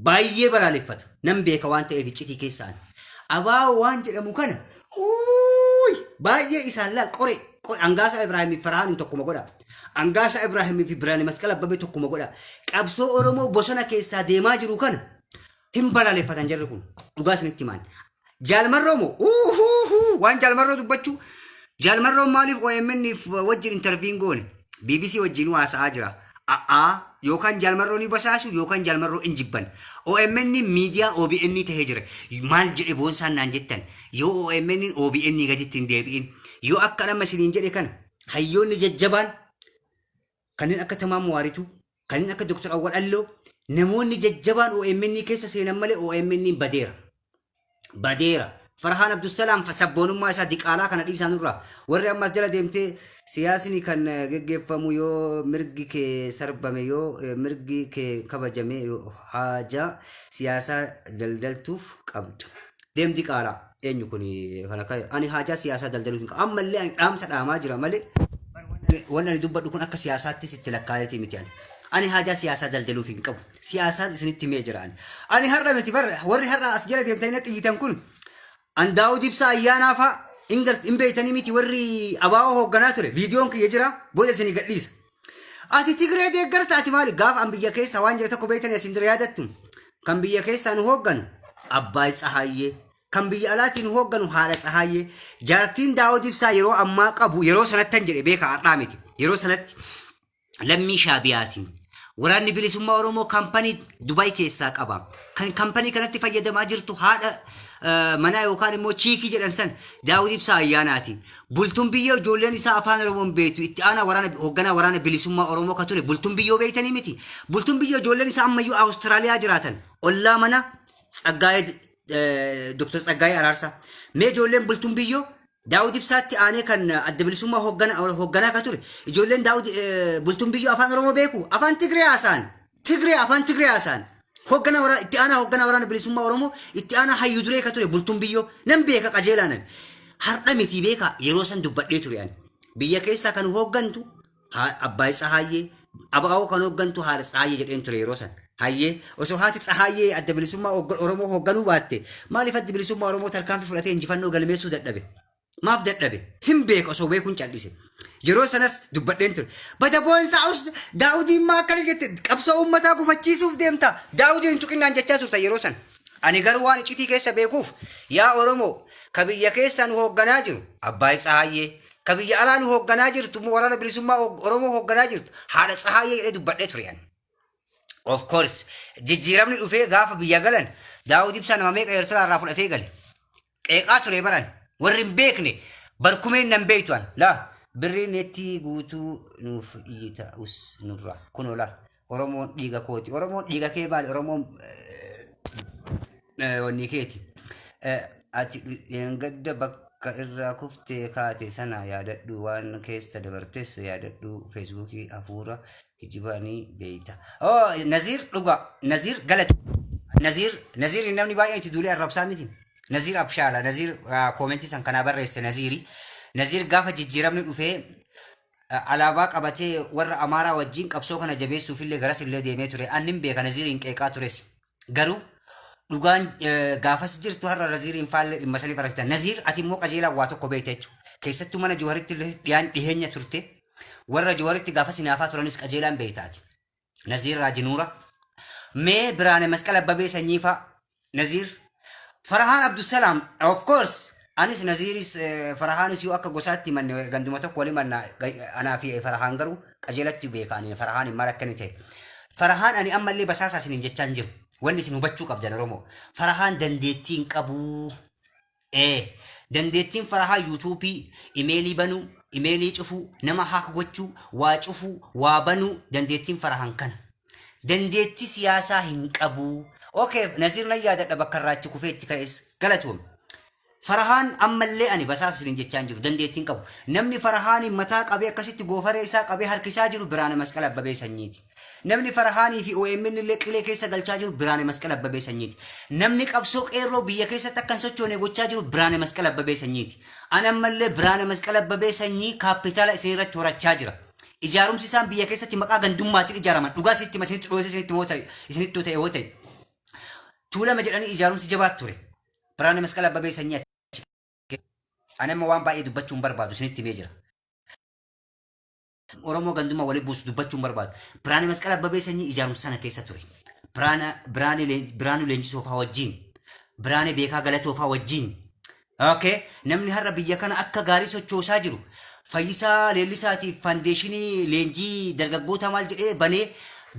baay'ee balaaleffata nan beeka waan ta'eef iccitii keessaan abaa'oo waan jedhamu kana baay'ee isaan laal qore Angaasa Ibrahim Farhaan tokkuma godha Angaasa Ibrahim fi Birhaane Masqal Abbabee tokkuma godha qabsoo Oromoo bosona keessaa deemaa jiru kana hin balaaleffatan jarri kun dhugaa isinitti himaan jaalmarroo waan jaalmarroo dubbachuu jaalmarroo maaliif OMN wajjin interviin goone BBC wajjin haasa'aa jira yookaan jaalmarroo ni basaasu yookaan jaalmarroo hin jibban OMN miidiyaa OBN tahee jira maal jedhe boonsaan naan jettan yoo OMN OBN gaditti hin deebi'in yoo akka nama isiniin jedhe kana hayyoonni jajjabaan kanneen akka Tamaam Waarituu kanneen akka Dr. Awwal Alloo namoonni jajjabaan OMN keessa seenan malee OMN badeera Farhaan Abdusalaam sabboonummaa isaa diqaalaa kana dhiisaanurraa warri ammas jala deemtee siyaasni kan geggeeffamu yoo mirgi kee sarbame yoo mirgi kee kabajame yoo haajaa siyaasaa daldaltuuf qabda deem diqaalaa eenyu kun kana kay ani haajaa siyaasaa daldaluuf ammallee ani dhaamsa dhaamaa jira malee wanni ani dubbadhu kun akka siyaasaatti sitti lakkaayetii miti ani haajaa siyaasaa daldaluuf hin qabu siyaasaan isinitti mee jiraan ani har'a miti warri har'a as jala deemtanii natti iyyitan kun an Daawud Ibsaa ayyaanaa fa hin beeytanii miti warri abaa'oo hoogganaa ture viidiyoon kiyya jira booda isinii gadhiisa ati Tigree deeggartaati maali gaafa an biyya keessa waan jira tokko beeytanii asin dura yaadattu kan biyya keessaa nu hoogganu Abbaay Tsahaayyee kan biyya alaatiin hoogganu haadha Tsahaayyee jaartiin Daawud Ibsaa yeroo ammaa qabu yeroo sanatti han jedhe beeka har'aa miti yeroo sanatti lammii shaabiyaatiin waraanni bilisummaa Oromoo kaampanii Dubaay keessaa qaba kan kaampanii kanatti fayyadamaa jirtu haadha mana yookaan immoo chiikii jedhan san Daawud Ibsaa ayyaanaati bultuun biyyoo ijoolleen isaa afaan Oromoon beektu itti aanaa hoogganaa waraana bilisummaa Oromoo ka ture bultuun biyyoo beektanii miti bultuun biyyoo ijoolleen isaa ammayyuu Awustiraaliyaa jiraatan ollaa mana Tsaggaayee Dr. Tsaggaayee Araarsaa mee ijoolleen bultuun biyyoo Daawud Ibsaatti aanee kan adda bilisummaa hoogganaa ka ture ijoolleen Daawud bultuun biyyoo afaan Oromoo beeku afaan Tigree haasaan hoggana wara itti aanaa hoggana waraana bilisummaa Oromoo itti aanaa hayyuu duree ka ture bultuun biyyoo nan beeka qajeelaanan har'a miti beeka yeroo san dubbadhee ture ani biyya keessaa kan hooggantu Abbaay Tsahaayyee abaa'oo kan hooggantu haadha Tsahaayyee jedheen ture yeroo san hayyee osoo haati Tsahaayyee adda bilisummaa Oromoo hoogganuu baatte maaliif adda bilisummaa Oromoo tarkaanfii fudhatee injifannoo galmeessuu dadhabe maaf dadhabe hin beeka osoo beekuun callise yeroo sanas dubbadheen ture bada boonsaa Daawudiin maa akkana jette qabsoo uummataa gufachiisuuf deemta Daawudiin tuqinnaan jechaa turta yeroo san ani garuu waan iccitii keessa beekuuf yaa Oromoo ka biyya keessaa nu hoogganaa jiru Abbaay Tsahaayyee ka biyya alaa nu hoogganaa jirtu waraana bilisummaa Oromoo hoogganaa jirtu haadha Tsahaayyee jedhee dubbadhee ture ani of course jijjiiramni dhufee gaafa biyya galan Daawud Ibsaa nama meeqa Eertiraa irraa fudhatee gale qeeqaa ture baran warri hin beekne barkumeen nan beektuan laa birri netti guutuu nuuf iyyita us nurra kunola Oromoon dhiiga kooti Oromoon dhiiga kee baali Oromoon wanni keeti ati gadda bakka irraa kuftee kaate sana yaadadhu waan keessa dabartes yaadadhu Facebookii hafuura kijibanii beeyta Naziir dhuga Naziir galata Naziir namni baay'ee itti duulee arrabsaa miti Naziir Abshaala Naziir koomentii san kanaa barreesse Naziir gaafa jijjiiramni dhufee alaabaa qabatee warra Amaaraa wajjin qabsoo kana jabeessuuf illee garas illee deemee ture annin beeka Naziiriin qeeqaa tures garuu dhugaan gaafas jirtu har'a Naziiriin faallee dhimma sanii barreessitan Naziir ati immoo qajeelaa waa tokko beekte jechuudha keessattuu mana Jawaharitti dhiheenya turte warra Jawaharitti gaafas hinaafaa turanis qajeelaan beektaati Naziir Raajinuura mee Birhaane Masqal Abbabee Sanyii fa'a Naziir Farhaan Abdusalaam of course anis Naziiris Farhaanis yoo akka gosaatti manne ganduma tokko wali manna anaa fi Farhaan garuu qajeelatti beekaani Farhaan maal akkani ta'e Farhaan ani ammallee basaasaa isiniin jechaan jiru wanni isin hubachuu qabdan Oromoo. Farahaan dandeettiin qabu. Dandeettiin Farahaa yuutuubii, imeelii banuu, imeelii cufuu, nama haaka gochuu, waa cufuu, waa banuu dandeettiin Farahaan kana. Dandeettii siyaasaa hin qabu. Okay, Naziir na yaadadha bakka irraatti kufeetti ka'es galatoom. Farahaan ammallee ani basaasuun jechaan jiru dandeettiin qabu. Namni Farahaan mataa qabee akkasitti goofaree isaa qabee harkisaa jiru Biraane Masqal Abbabee Sanyiiti. Namni Farahaanii fi OMN illee qilee keessa galchaa jiru Biraane Masqal Abbabee Sanyiiti. Namni qabsoo qeerroo biyya keessatti akkan sochoone gochaa jiru Biraane Masqal Abbabee Sanyiiti. Ani ammallee Biraane Masqal Abbabee Sanyii kaapitaala isin irratti horachaa jira. Ijaarumsi isaan biyya keessatti maqaa gandummaatiin ijaaraman dhugaa sitti masinitti dhoose isinitti ta'e yoo ta'e. Tuulama jedhanii ijaarumsi jabaat ture. Biraane Masqal Abbabee Sanyii ani amma waan baay'ee dubbachuun barbaadu isinitti himee jira. Oromoo gandummaa walii buusu dubbachuun barbaadu. Biraane Masqal Abbabee Sanyii ijaarumsa sana keessa ture. Biraanuu Leenjisoo fa'aa wajjin. Biraane Beekaa Galatoo fa'aa wajjin. Okay, namni har'a biyya kana akka gaarii sochoosaa jiru. Fayyisaa Leellisaatiif faandeeshinii leenjii dargaggoota maal jedhee banee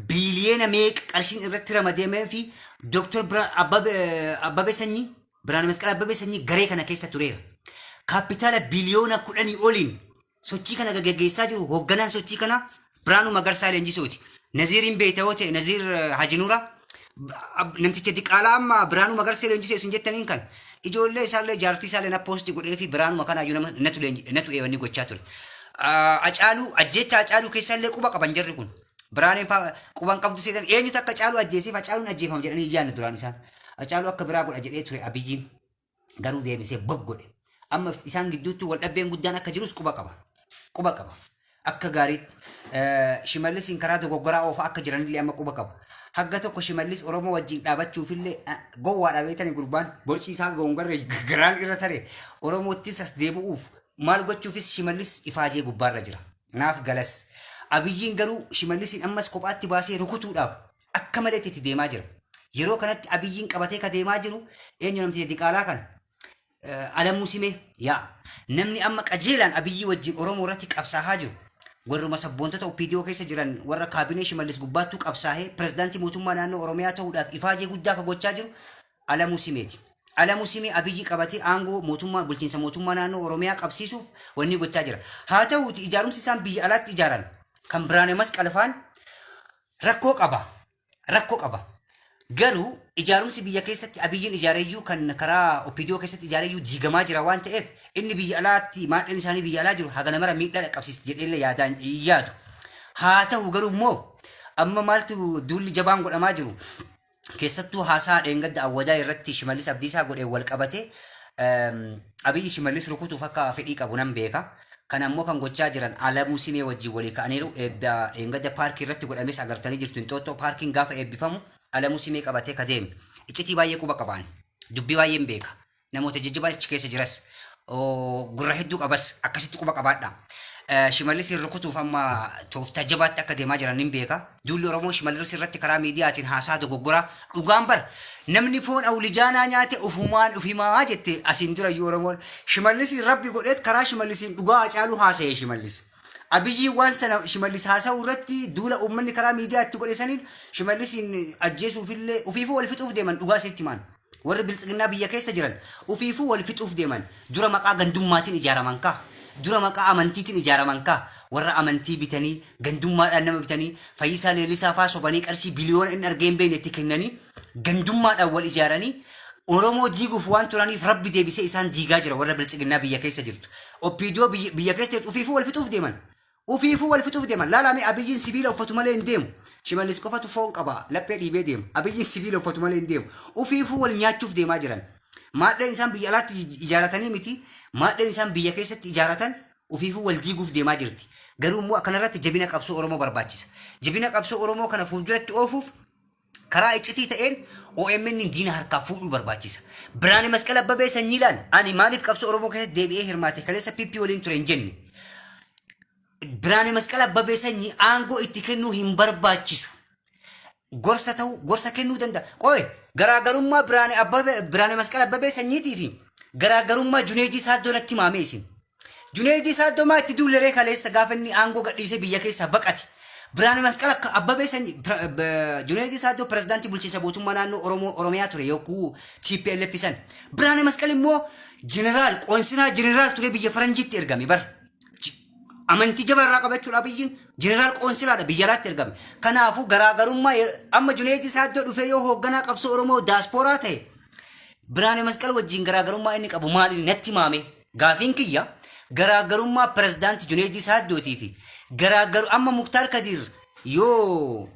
biiliyeena meeqa qarshiin irratti ramadamee fi Dr. Abbabee Sanyii Biraane Masqal Abbabee Sanyii garee kana keessa tureera. Kaapitaala biliyoona 10 oliin sochii kana gaggeessaa jiru hoogganaan sochii kana Biraanuu Magarsaa Leenjisooti. Naziiriin beeyta yoo ta'e Naziir Hajinuura namticha diqaalaa amma Biraanuu Magarsaa Leenjisee isin jettaniin kan ijoollee isaallee jaartii isaallee na poosti godhee fi Biraanuma kanaayyuu natu eewwanni gochaa ture. Ajjecha Acaaluu keessallee quba qaban jarri kun. Biraaneen quban qabdu seetan eenyutu akka Acaaluu ajjeeseef Acaaluun ajjeefama jedhanii iyyaanne duraan isaan. Acaaluu akka biraa godha jedhee ture Abiyyiin garuu deebisee boggodhe. Amma isaan gidduutti wal dhabbeen guddaan akka jirus quba qaba. Akka gaariitti Shimallis karaa dogoggoraa oofaa akka jiranillee amma quba qaba. Hagga tokko Shimallis Oromoo wajjin dhaabachuufillee gowwaadha beetanii gurbaan borcii isaa gongarree garaan irra tare Oromoottis as deebi'uuf maal gochuufis Shimallis ifaajee gubbaarra jira. Naaf galas. Abiyyiin garuu Shimallisin ammas kophaatti baasee rukutuudhaaf akka malee itti deemaa jira. Yeroo kanatti Abiyyiin qabatee ka deemaa jiru eenyu namticha diqaalaa kana. Alamuu Simee namni amma qajeelaan Abiyyii wajjin Oromoo irratti qabsaa'aa jiru. Warruma sabboontota OPDO keessa jiran warra kaabinee Shimallis gubbaattuu qabsaa'ee pirezidaantii mootummaa naannoo Oromiyaa ta'uudhaaf ifaajee guddaa ka gochaa jiru Alamuu Simeeti. Alamuu Simee Abiyyii qabatee aangoo mootummaa bulchiinsa mootummaa naannoo Oromiyaa qabsiisuuf wanni gochaa jira. Haa ta'uuti ijaarumsi isaan biyya alaatti ijaaran kan Biraane Masqal faan rakkoo qaba. Garuu ijaarumsi biyya keessatti Abiyyiin ijaareeyyuu kan karaa OPDO keessatti ijaareeyyuu diigamaa jira waan ta'eef inni biyya alaatti maadhaan isaanii biyya alaa jiru hagana mara miidhaa dhaqqabsiisa jedheellee yaadu. Haa ta'u garuu immoo amma maaltu duulli jabaan godhamaa jiru keessattuu haasaa dheengadda awwadaa irratti Shimallis Abdiisaa godhee wal qabate Abiyyi Shimallis rukutuuf akka fedhii qabu nan beeka. Kan ammoo kan gochaa jiran Alamuu Simee wajjin walii ka'aniiru dheengadda paarkii irratti godhames agartanii jirtu. Inxooxxoo paarkiin gaafa eebbifamu Alamuu Simee qabatee ka deeme. Iccitii baay'ee quba qabaan. Dubbii baay'een beeka. Namoota jajjabaa achi keessa jiras gurra hedduu qabas akkasitti quba qabaadha. Shimallis rukutuuf amma tooftaa jabaatti akka deemaa jiran hin beeka. Duulli Oromoo Shimallis irratti karaa miidiyaatiin haasaa dogoggoraa dhugaan bara. Namni foon awlijaanaa nyaate ufimaa jette asiin dura Oromoon Shimallis rabbi godheet karaa Shimallisiin dhugaa Acaaluu haasa'e Shimallis. Abiyyi waan sana Shimallis haasa'u irratti duula uummanni karaa miidiyaatti godhesaniin Shimallisiin ajjeesuufillee ufiifuu wal fixuuf deeman dhugaa seetti maan. Warri biltsiginnaa biyya keessa jiran ufiifuu wal fixuuf deeman dura maqaa gandummaatiin ijaaraman kaa. Dura maqaa amantiitiin ijaaraman kaa. Warra amantii bitanii gandummaadhaan nama bitanii Fayyisaa Leellisaa fa'aa sobanii qarshii biliyoona inni argee hin beekne itti kennanii gandummaadhaan wal ijaaranii Oromoo diiguuf waan turaniif rabbi deebisee isaan diigaa jira warra biltsiginnaa biyya keessa jirtu. OPDO biyya keessa ufiifuu wal fixuuf deeman. Laalame Abiyyiin sibiila uffatu malee hin deemu. Shimallis qofatu foon qaba laphee dhiibee deema. Abiyyiin sibiila uffatu malee hin deemu. Ufiifuu wal nyaachuuf deemaa jiran. Maadhaan isaan biyya alaatti ijaaratanii miti. Maadhaan isaan biyya keessatti ijaaratan ufiifuu wal diiguuf deemaa jirti. Garuu immoo kanarratti jabina qabsoo Oromoo barbaachisa. Jabina qabsoo Oromoo kana fuulduratti oofuuf karaa iccitii ta'een OMN diina harkaa fuudhuu barbaachisa. Biraane Masqal Abbabee Sanyiilaan ani maaliif qabsoo Oromoo keessatti deebi'ee hirmaate kaleessa PP waliin ture hin jenne. Biraane Masqal Abbabee Sanyii aangoo itti kennuu hin barbaachisu. Gorsa ta'uu gorsa kennuu danda'a. Qo'e garaagarummaa Biraane Masqal Abbabee Sanyiitii fi garaagarummaa Juneedii Saaddoo natti maamee isin. Juneedii Saaddoo maa itti duulleree kaleessa gaafa inni aangoo gadhiisee biyya keessaa baqate. Birhaane Masqala Abbabee Sanyii Junaayid Saadoo pirezidaantii bulchiinsa mootummaa naannoo Oromiyaa ture yookuu TPLF san. Birhaane Masqala immoo jeneraal qoonsinaa jeneraal ture biyya Faranjiitti ergame bar. Amantii jabaa irraa qabachuudhaaf biyyiin jeneraal qoonsilaadha biyya alaatti ergame. Kanaafuu garaagarummaa amma Junaayid Saadoo dhufee yoo hoogganaa qabsoo Oromoo daaspooraa ta'e Birhaane Masqala wajjin garaagarummaa inni qabu maali natti himame gaafiin kiyya garaagarummaa pirezidaantii Junaayid Saadootii fi garagaru amma Muktaar Kadir yoo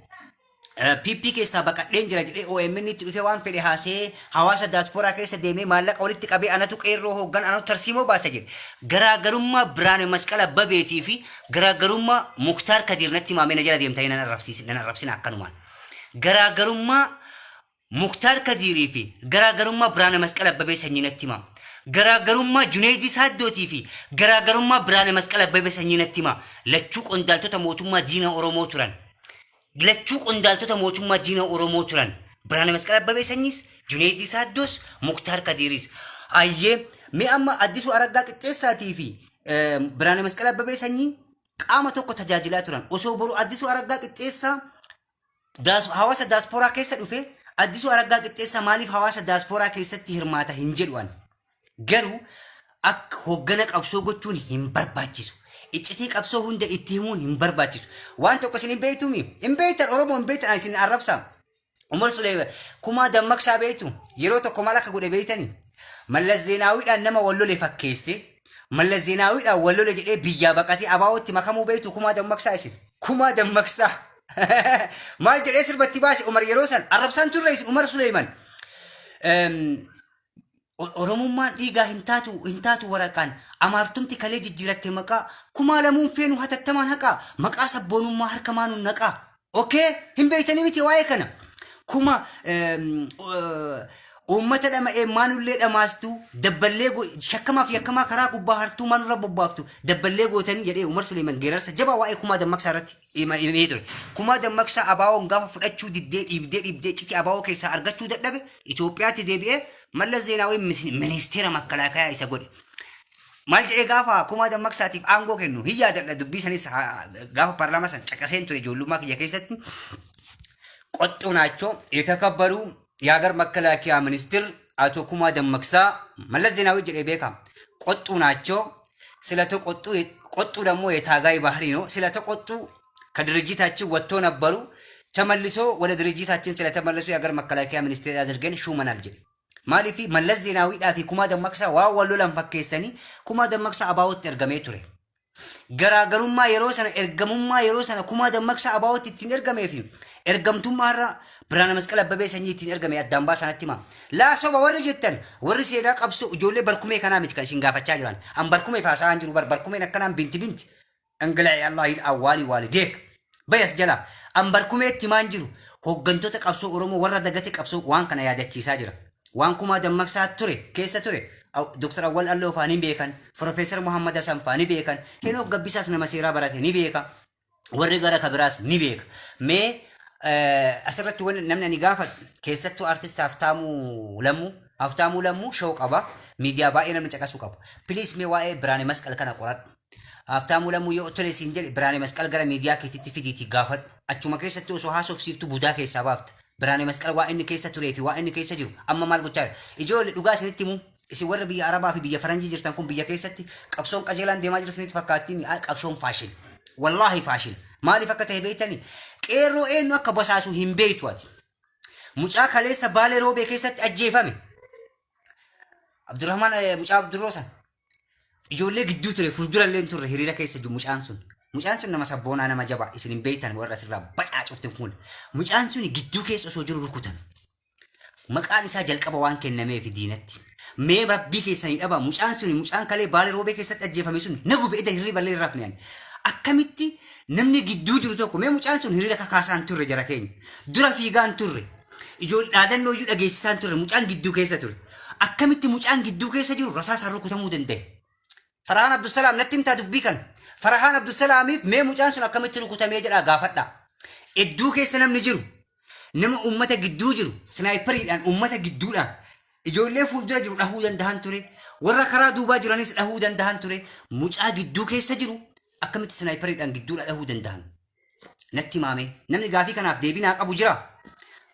PP keessa baqadheen jira jedhee OMN itti dhufe waan fedhe haasee hawaasa daaspooraa keessa deemee maallaqa walitti qabee anatu qeerroo hooggan anatu tarsiimoo baasa jedhe garaagarummaa Birhaane Masqala Abbabeetii fi garaagarummaa Muktaar Kadir natti himame na jala deemtanii nan arrabsina akkanumaan garaagarummaa Muktaar Kadirii fi garaagarummaa Birhaane Masqala Abbabee sanyii natti himame garaagarummaa Junaayid Saadootii fi garaagarummaa Birhaane Masqala Abbabee sanyii natti hima lachuu qondaaltota mootummaa diina Oromoo turan lachuu qondaaltota mootummaa diina Oromoo turan Birhaane Masqala Abbabee sanyiis Junaayid Saadoos Muktaar Kadiris ayyee mee amma Addisuu Araggaa Qixxeessaatii fi Birhaane Masqala Abbabee sanyii qaama tokko tajaajilaa turan osoo boru Addisuu Araggaa Qixxeessaa hawaasa daaspooraa keessa dhufe Addisuu Araggaa Qixxeessaa maaliif hawaasa daaspooraa keessatti hirmaata hin jedhuan garuu akka hoggana qabsoo gochuun hin barbaachisu. Iccitii qabsoo hunda itti himuun hin barbaachisu. Waan tokko isin hin beeytumi. Hin beeytan Oromoo hin beeytan isin arrabsa. Umar Suleeman kumaa dammaqsaa beeytu yeroo tokko maal akka godhe beeytani. Mallas Zeenaawiidhaan nama wallole fakkeesse. Mallas Zeenaawiidhaan wallole jedhee biyyaa baqatee abaawootti makamuu beeytu kumaa dammaqsaa isin. Kumaa dammaqsaa. Maal jedhee sirbatti baase Umar yeroo san arrabsaan turre isin Umar Suleeman. Oromummaan dhiigaa hin taatu waraqaan amaartumti kalee jijjiiratte maqaa kumaa lamuun feenu hatattamaan haqaa maqaa sabboonummaa harka maanuun naqaa okay hin beeytanii miti waa'ee kana kuma uummata dhama'ee maanullee dhamaastu dabballee shakkamaaf yakkamaa karaa gubbaa hartuu maanurra bobbaaftu dabballee gootanii jedhee Umar Suleeman geerarsa jabaa waa'ee kumaa dammaqsaa irratti himee ture kumaa dammaqsaa abaawoon gaafa fudhachuu dhiibdee citi abaawoo keessaa argachuu dadhabe Itoophiyaatti deebi'ee Mallas Zeenaawi ministeera makalaakaa isa godhe. Maal jedhee gaafa kumaa dammaqsaatiif aangoo kennu hin yaadadha dubbii sanis gaafa paarlaamaa san caqaseen ture ijoollummaa kiyya keessatti qoxxuu naachoo የተከበሩ የሀገር መከላከያ ሚኒስትር አቶ ኩማ ደመቅሳ መለስ ዜናዊ jedhee beekama qoxxuu ናቸው ስለተቆጡ ቆጡ ደግሞ የታጋይ ባህሪ ነው ስለተቆጡ ከድርጅታችን ወጥቶ ነበሩ ተመልሶ ወደ ድርጅታችን ስለተመለሱ የሀገር መከላከያ ሚኒስትር አድርገን ሹመናል ጀለ ማሊፊ መለስ ዜናዊidhaa fi kumaa dammaqsaa waa wallolan fakkeessanii kumaa dammaqsaa abaawootti ergamee ture garaagarummaa yeroo sana ergamummaa yeroo sana kumaa dammaqsaa abaawootti ittiin ergamee fi ergamtummaa irra Birhaane Masqala Abbabee sanyii ittiin ergame addaan baasanatti hima laasoba warri jettan warri seedaa qabsoo ijoollee barkumee kanaa miti kan isin gaafachaa jiran an barkumee faasaan jiru barkumeen akkanaan binti angalaa Allah awwaali waalideek bayas jala an barkumeetti maan jiru hooggantoota qabsoo Oromoo warra dagate qabsoo waan kana yaadachiisaa jira waan kumaa dammaqsaa ture keessa ture Dr. Awwal Alloo faani beekan Professor Muhammad Hassan faani beekan Henook Gabbisaas nama seeraa barate ni beeka warri gara kabiraas ni beeka mee asirratti waan namni ni gaafa keessattuu artist Haftaamuu Lammuu show qaba miidiyaa baay'ee namni caqasuu qaba please mee waa'ee Birhaane Masqala kana qoradhu Haftaamuu Lammuu yoo tole siin jedhe Birhaane Masqala gara miidiyaa keessatti fidiitii gaafadhu achuma keessatti osoo haasofsiiftu budaa keessaa baafta Birhaane Masqala waa inni keessa turee fi waa inni keessa jiru amma maal gochaa ijoollee dhugaa isinitti himu isin warra biyya Arabaa fi biyya Faranjii jirtan kun biyya keessatti qabsoon qajeelaan deemaa jira isinitti fakkaatti qabsoon faashin wallahi faashin maaliif akka ta'e beeytanii qeerroo eenyu akka basaasuu hin beeytu ati mucaa kaleessa Baalee Roobee keessatti ajjeefame Abdurrahman mucaa Abdurroosan ijoollee gidduu ture fuuldurallee turre hiriira keessa jiru mucaan sun nama sabboonaa nama jabaa isin hin beeytan warra sirraa bacaa cufte kun mucaan sun gidduu keessa osoo jiru rukutan maqaan isaa jalqaba waan kennameef diinatti mee rabbii keessanii dhaba mucaan kalee Baalee Roobee keessatti ajjeefame sun nagu beeda hirriballee rafneen akkamitti namni gidduu jiru tokko mee mucaan sun hiriira kakaasaan turre jara keenya dura fiigaan turre ijoollee dhaadannoo iyyuu dhageessisaan turre mucaan gidduu keessa ture akkamitti mucaan gidduu keessa jiru rasaasaan rukutamuu danda'e Farahaan Abdusalaam natti himtaa dubbii kana Farahaan Abdusalaamiif mee mucaan sun akkamitti rukutamee jedhaa gaafadha idduu keessa namni jiru nama ummata gidduu jiru snaayiperiidhaan ummata gidduudhaan ijoollee fuuldura jiru dhahuu danda'an ture warra karaa duubaa jiranis dhahuu danda'an ture mucaa gidduu keessa jiru akkamitti snaayiperiidhaan gidduudha dhahuu danda'an natti maame namni gaafii kanaaf deebinaa qabu jira.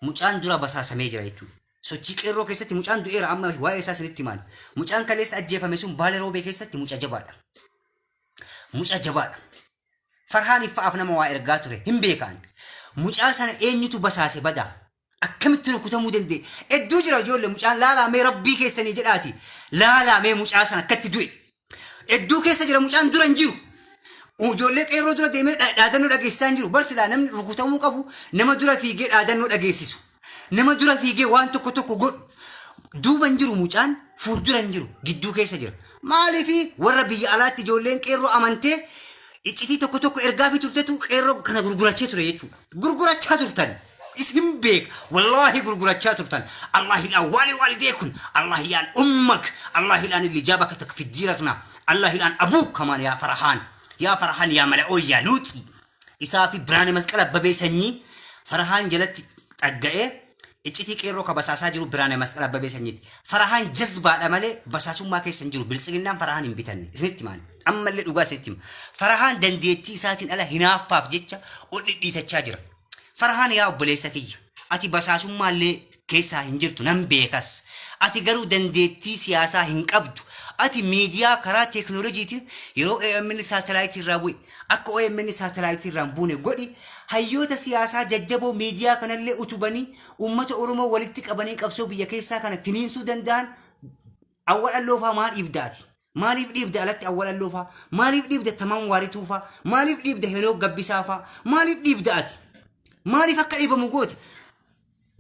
Mucaan dura basaasamee jira jechuudha. Sochii qeerroo keessatti mucaan du'eera amma waa'ee isaa sinitti himaan. Mucaan kaleessa ajjeefame sun Baalee Roobee keessatti mucaa jabaadha. Mucaa jabaadha. Farhaan iffaaf nama waa ergaa ture hin beekaan. Mucaa sana eenyutu basaase badaa? Akkamitti rukutamuu danda'e? Hedduu jira ijoollee mucaan laalaamee rabbii keessanii jedhaati. Laalaamee mucaa sana akkatti du'e. Hedduu keessa jira mucaan dura hin jiru. Ijoollee qeerroo dura deemee dhaadannoo dhageessisaa hin jiru. Barsilaa namni rukutamuu qabu nama dura fiigee dhaadannoo dhageessisu. Nama dura fiigee waan tokko tokko godhu. Duuba hin jiru mucaan fuuldura hin jiru gidduu keessa jira. Maaliifi warra biyya alaatti ijoolleen qeerroo amantee iccitii tokko tokko ergaa fi turtetu qeerroo kana gurgurachee ture jechuudha. Gurgurachaa turtan. Isin beek wallahi gurgurachaa turtan. Allah ilaan waalideekun Allah ilaan ummak Allah ilaan illi jaabaka takfiddiiratuna Allah ilaan abuuk kamaan yaa Farhaan. Yaa Farhaan yaa mala'oo yaa Luuxi isaa fi Biraane Masqala Abbabee sanyii Farhaan jalatti dhagga'ee iccitii qeerroo ka basaasaa jiru Biraane Masqala Abbabee sanyiiti. Farhaan jazbaadha malee basaasummaa keessa hin jiru. Biltsiginnaan Farhaan hin bitanne isinitti maali ammallee dhugaa isinitti hima. Farhaan dandeettii isaatiin ala hinaaffaaf jecha ol dhidhiitachaa jira. Farhaan yaa obboleessa kiyya ati basaasummaallee keessaa hin jirtu nan beekas. Ati garuu dandeettii siyaasaa hin qabdu. Ati miidiyaa karaa teeknooloojiitiin yeroo OMN saatalaayitii irraa bu'e akka OMN saatalaayitii irraa buune godhi hayyoota siyaasaa jajjaboo miidiyaa kanallee utubanii uummata Oromoo walitti qabanii qabsoo biyya keessaa kana finiinsuu danda'an awwal alloofaa maal dhiibdaati? Maaliif dhiibda alatti awwal alloofaa? Maaliif dhiibda Tamaan Waarituufaa? Maaliif dhiibda Henook Gabbisaafaa? Maaliif dhiibda ati? Maaliif akka dhiibamu gooti?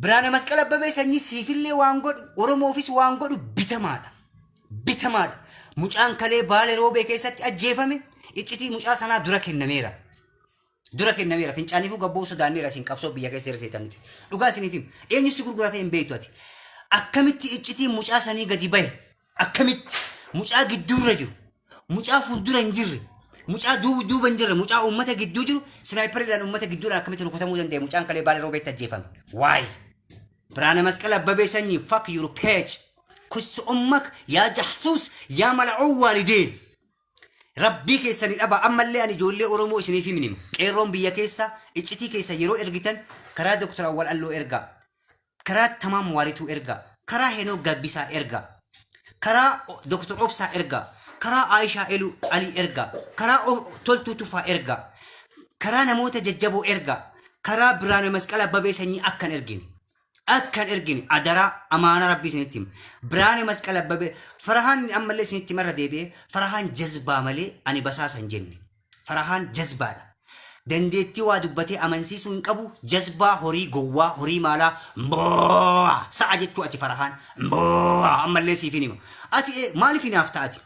Biraane Masqala Abbabee sanyii siifillee waan godhu Oromoofis waan godhu bitamaadha. Bitamaadha. Mucaan kalee Baalee Roobee keessatti ajjeefame iccitii mucaa sanaa dura kennameera. Dura kennameera. Fincaaniifuu gabboo sodaanneera isin qabsoo biyya keessa hirseetan nuti. Dhugaa isiniif himu. Eenyu si gurgurata hin beektu ati. Akkamitti iccitii mucaa sanii gadi bahe? Akkamitti mucaa gidduurra jiru? Mucaa fuuldura hin jirre. Mucaa duuba hin jirre. Mucaa uummata gidduu jiru. Sinaayiperiidhaan uummata gidduudhaan akkamitti rukutamuu danda'e? Mucaan kalee Baalee Roobeetti ajjeefame. Waay. Biraane Masqala Abbabee sanyii fuck your page. كس أمك يا جحسوس يا ملعون والدين ربي كيسا نبا أما اللي أنا جولي أورمو إسني في منهم إيرون بيا كيسا إجتي كيسا يرو إرجتن كرا دكتور أول قال له إرجع كرا تمام وارثو إرجع كرا هنو جابيسا إرجع كرا دكتور أوبسا إرجع كرا عائشة إلو علي إرجع كرا تلتو تفا إرجع كرا نموت ججبو إرجع كرا Biraane Masqala Abbabee sanyii akkan ergini adara amaana rabbii isinitti Biraane Masqala Abbabee Farhaan ammallee isinitti marra deebi'ee Farhaan jazbaa malee ani basaasa hin jenne. Farhaan jazbaadha. Dandeettii waa dubbatee amansiisuu hin qabu. Jazbaa horii gowwaa horii maalaa mboo sa'a jechuu ati Farhaan mboo ammallee siif hima. Ati maaliif hinaaf taati?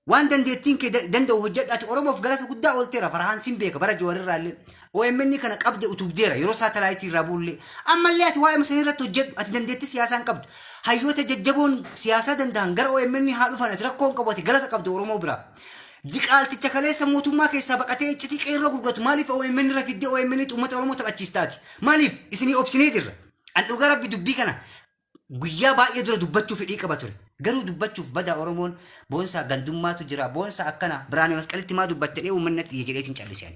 Waan dandeettiin kee danda'u hojjedhu ati Oromoof galata guddaa oolteera. Farhaan sin beeka bara Jawaarirraallee OMN kana qabde utubdeera yeroo saatalaayitii irraa buullee ammallee ati waa'ee masan irratti hojjedhu ati dandeettii siyaasaan qabdu. Hayyoota jajjaboon siyaasaa danda'an gara OMN haa dhufan ati rakkoon qabu ati galata qabdu Oromoo bira. Diqaalticha kaleessa mootummaa keessaa baqatee iccitii qeerroo gurguratu maaliif OMN irra fiddee OMN uummata Oromoo taphachiistaati? Maaliif isinii obsinee jirra? An dhugaa rabbi dubbii kana guyyaa baay'ee dura dubbachuuf fedhii qaba ture. Garuu dubbachuuf bada Oromoon boonsaa gandummaatu jira. Boonsaa akkana Biraane Masqalitti maa dubbattee uummanni jedheetiin calliseen.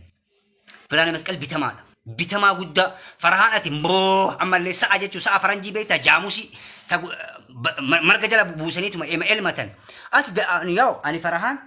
Biraane Masqal bitamaadha. Bitamaa guddaa Farhaan ati mboo ammallee sa'a jechuun sa'a faranjii beektaa jaamusii marga jala buusaniituma elmatan. Ati yaa'u ani Farhaan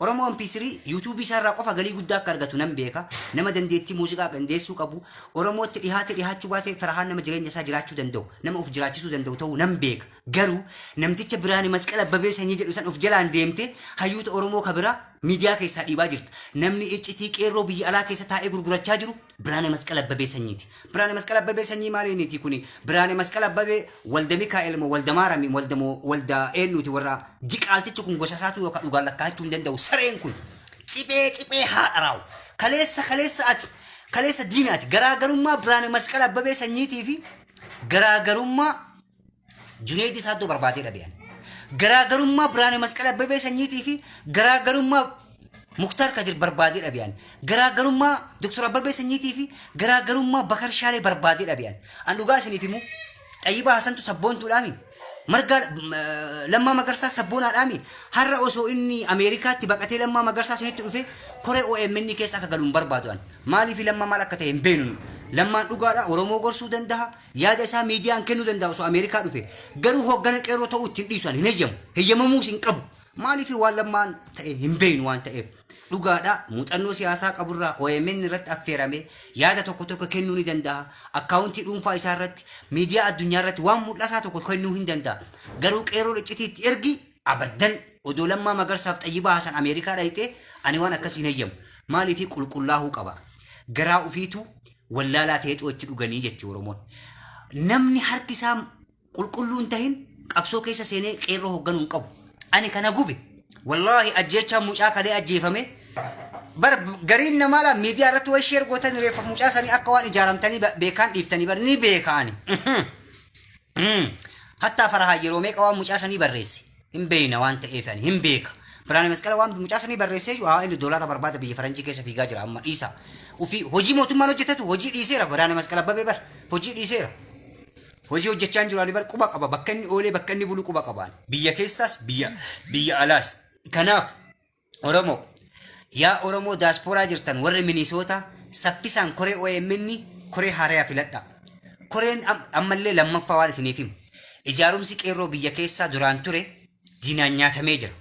Oromoo MP3 YouTube isaarraa qofa galii guddaa akka argatu nan beeka. Nama dandeettii muuziqaa qindeessuu qabu. Oromootti dhihaachuu baatee Farhaan nama jireenya isaa jiraachuu danda'u. Nama of jiraachisuu danda'u ta'uu nan beeka. Garuu namticha Biraane Masqala Abbabee sanyii jedhu san of jalaan deemte hayyoota Oromoo kabira miidiyaa keessaa dhiibaa jirti. Namni iccitii qeerroo biyya alaa keessa taa'ee gurgurachaa jiru Biraane Masqala Abbabee sanyiiti. Biraane Masqala Abbabee sanyii maaliiniiti kuni? Biraane Masqala Abbabee walda Mikaa'el moo walda Maarami walda eenyuti warra diqaaltichi kun gosa isaatu yookaan dhugaan lakkaa'achuu hin danda'u. Sareen kun ciphee haadharaawu kaleessa diinaati. Garaagarummaa Biraane Masqala Abbabee sanyiitii fi garaagarummaa Junayd Saddoo barbaadee dhabeeyyan. Garaagarummaa Biraane Masqala Abbabee sanyiitii fi garaagarummaa Muktaar Kadir barbaadee dhabeeyyan. Garaagarummaa Dr. Abbabee sanyiitii fi garaagarummaa Bakar Shaalee barbaadee dhabeeyyan. An dhugaa isiniif himu Xayyibaa Hasantu sabboontuudhaami. مرقال لما مقرصا سبونا الامي هر اوسو اني امريكا تبقتي لما مقرصا سنتو في كوري او امني كيس اكا قالون بربادوان مالي في لما مالكته بينن لما دغادا اورومو غرسو دندا يادا سا ميديان كنو دندا سو امريكا دو في غرو هوغن قيرو تو تنديسوان هنيجم هي مموسين قب مالي في والما بين وان تاف دغادا موطنو سياسا قبرا او امن رت افيرامي يادا تو كتو كنوني دندا اكاونتي دون فايسارت ميديا الدنيا رت وان مدلسا تو كنو هندندا غرو قيرو لچتي ارغي ابدن ودو لما مغرسا طيبا حسن امريكا دايته اني وانا كسي نيم مالي في قلقلاه قبا غراو فيتو ولا لا تيتوچ دغني جتي ورمون نمني حركسام قلقلو انتهين قبسو كيسا سيني قيرو هوغنون قب اني كان غوبي والله اجيچا موچا كدي اجيفمه بر غرين مالا ميديا رت وي شير غوتن ريف موچا سني اكوان اجارمتني بيكان ديفتني بر ني بيكاني حتى فرها يرومي قوام موچا سني بريسي هم بينا وانت ايفاني هم بيك براني مسكلا وام موچا سني بريسي ها ان دولار برباد بي فرنجي كيس في غاجرا اما عيسى وفي هوجي موتما نوجتت هوجي ديسيرا براني مسكلا ببر هوجي ديسيرا هوجي وجچان جرا لبر قبا قبا بكني اولي بكني بلو قبا قبان بيا كيساس بيا الاس كناف اورومو يا اورومو داسبورا جرتن ور مينيسوتا سفيسان كوري او يمني كوري هاريا فيلدا كورين امله لما فوال سنيفيم اجاروم سيقيرو بيا كيسا دوران توري دينانيا تميجر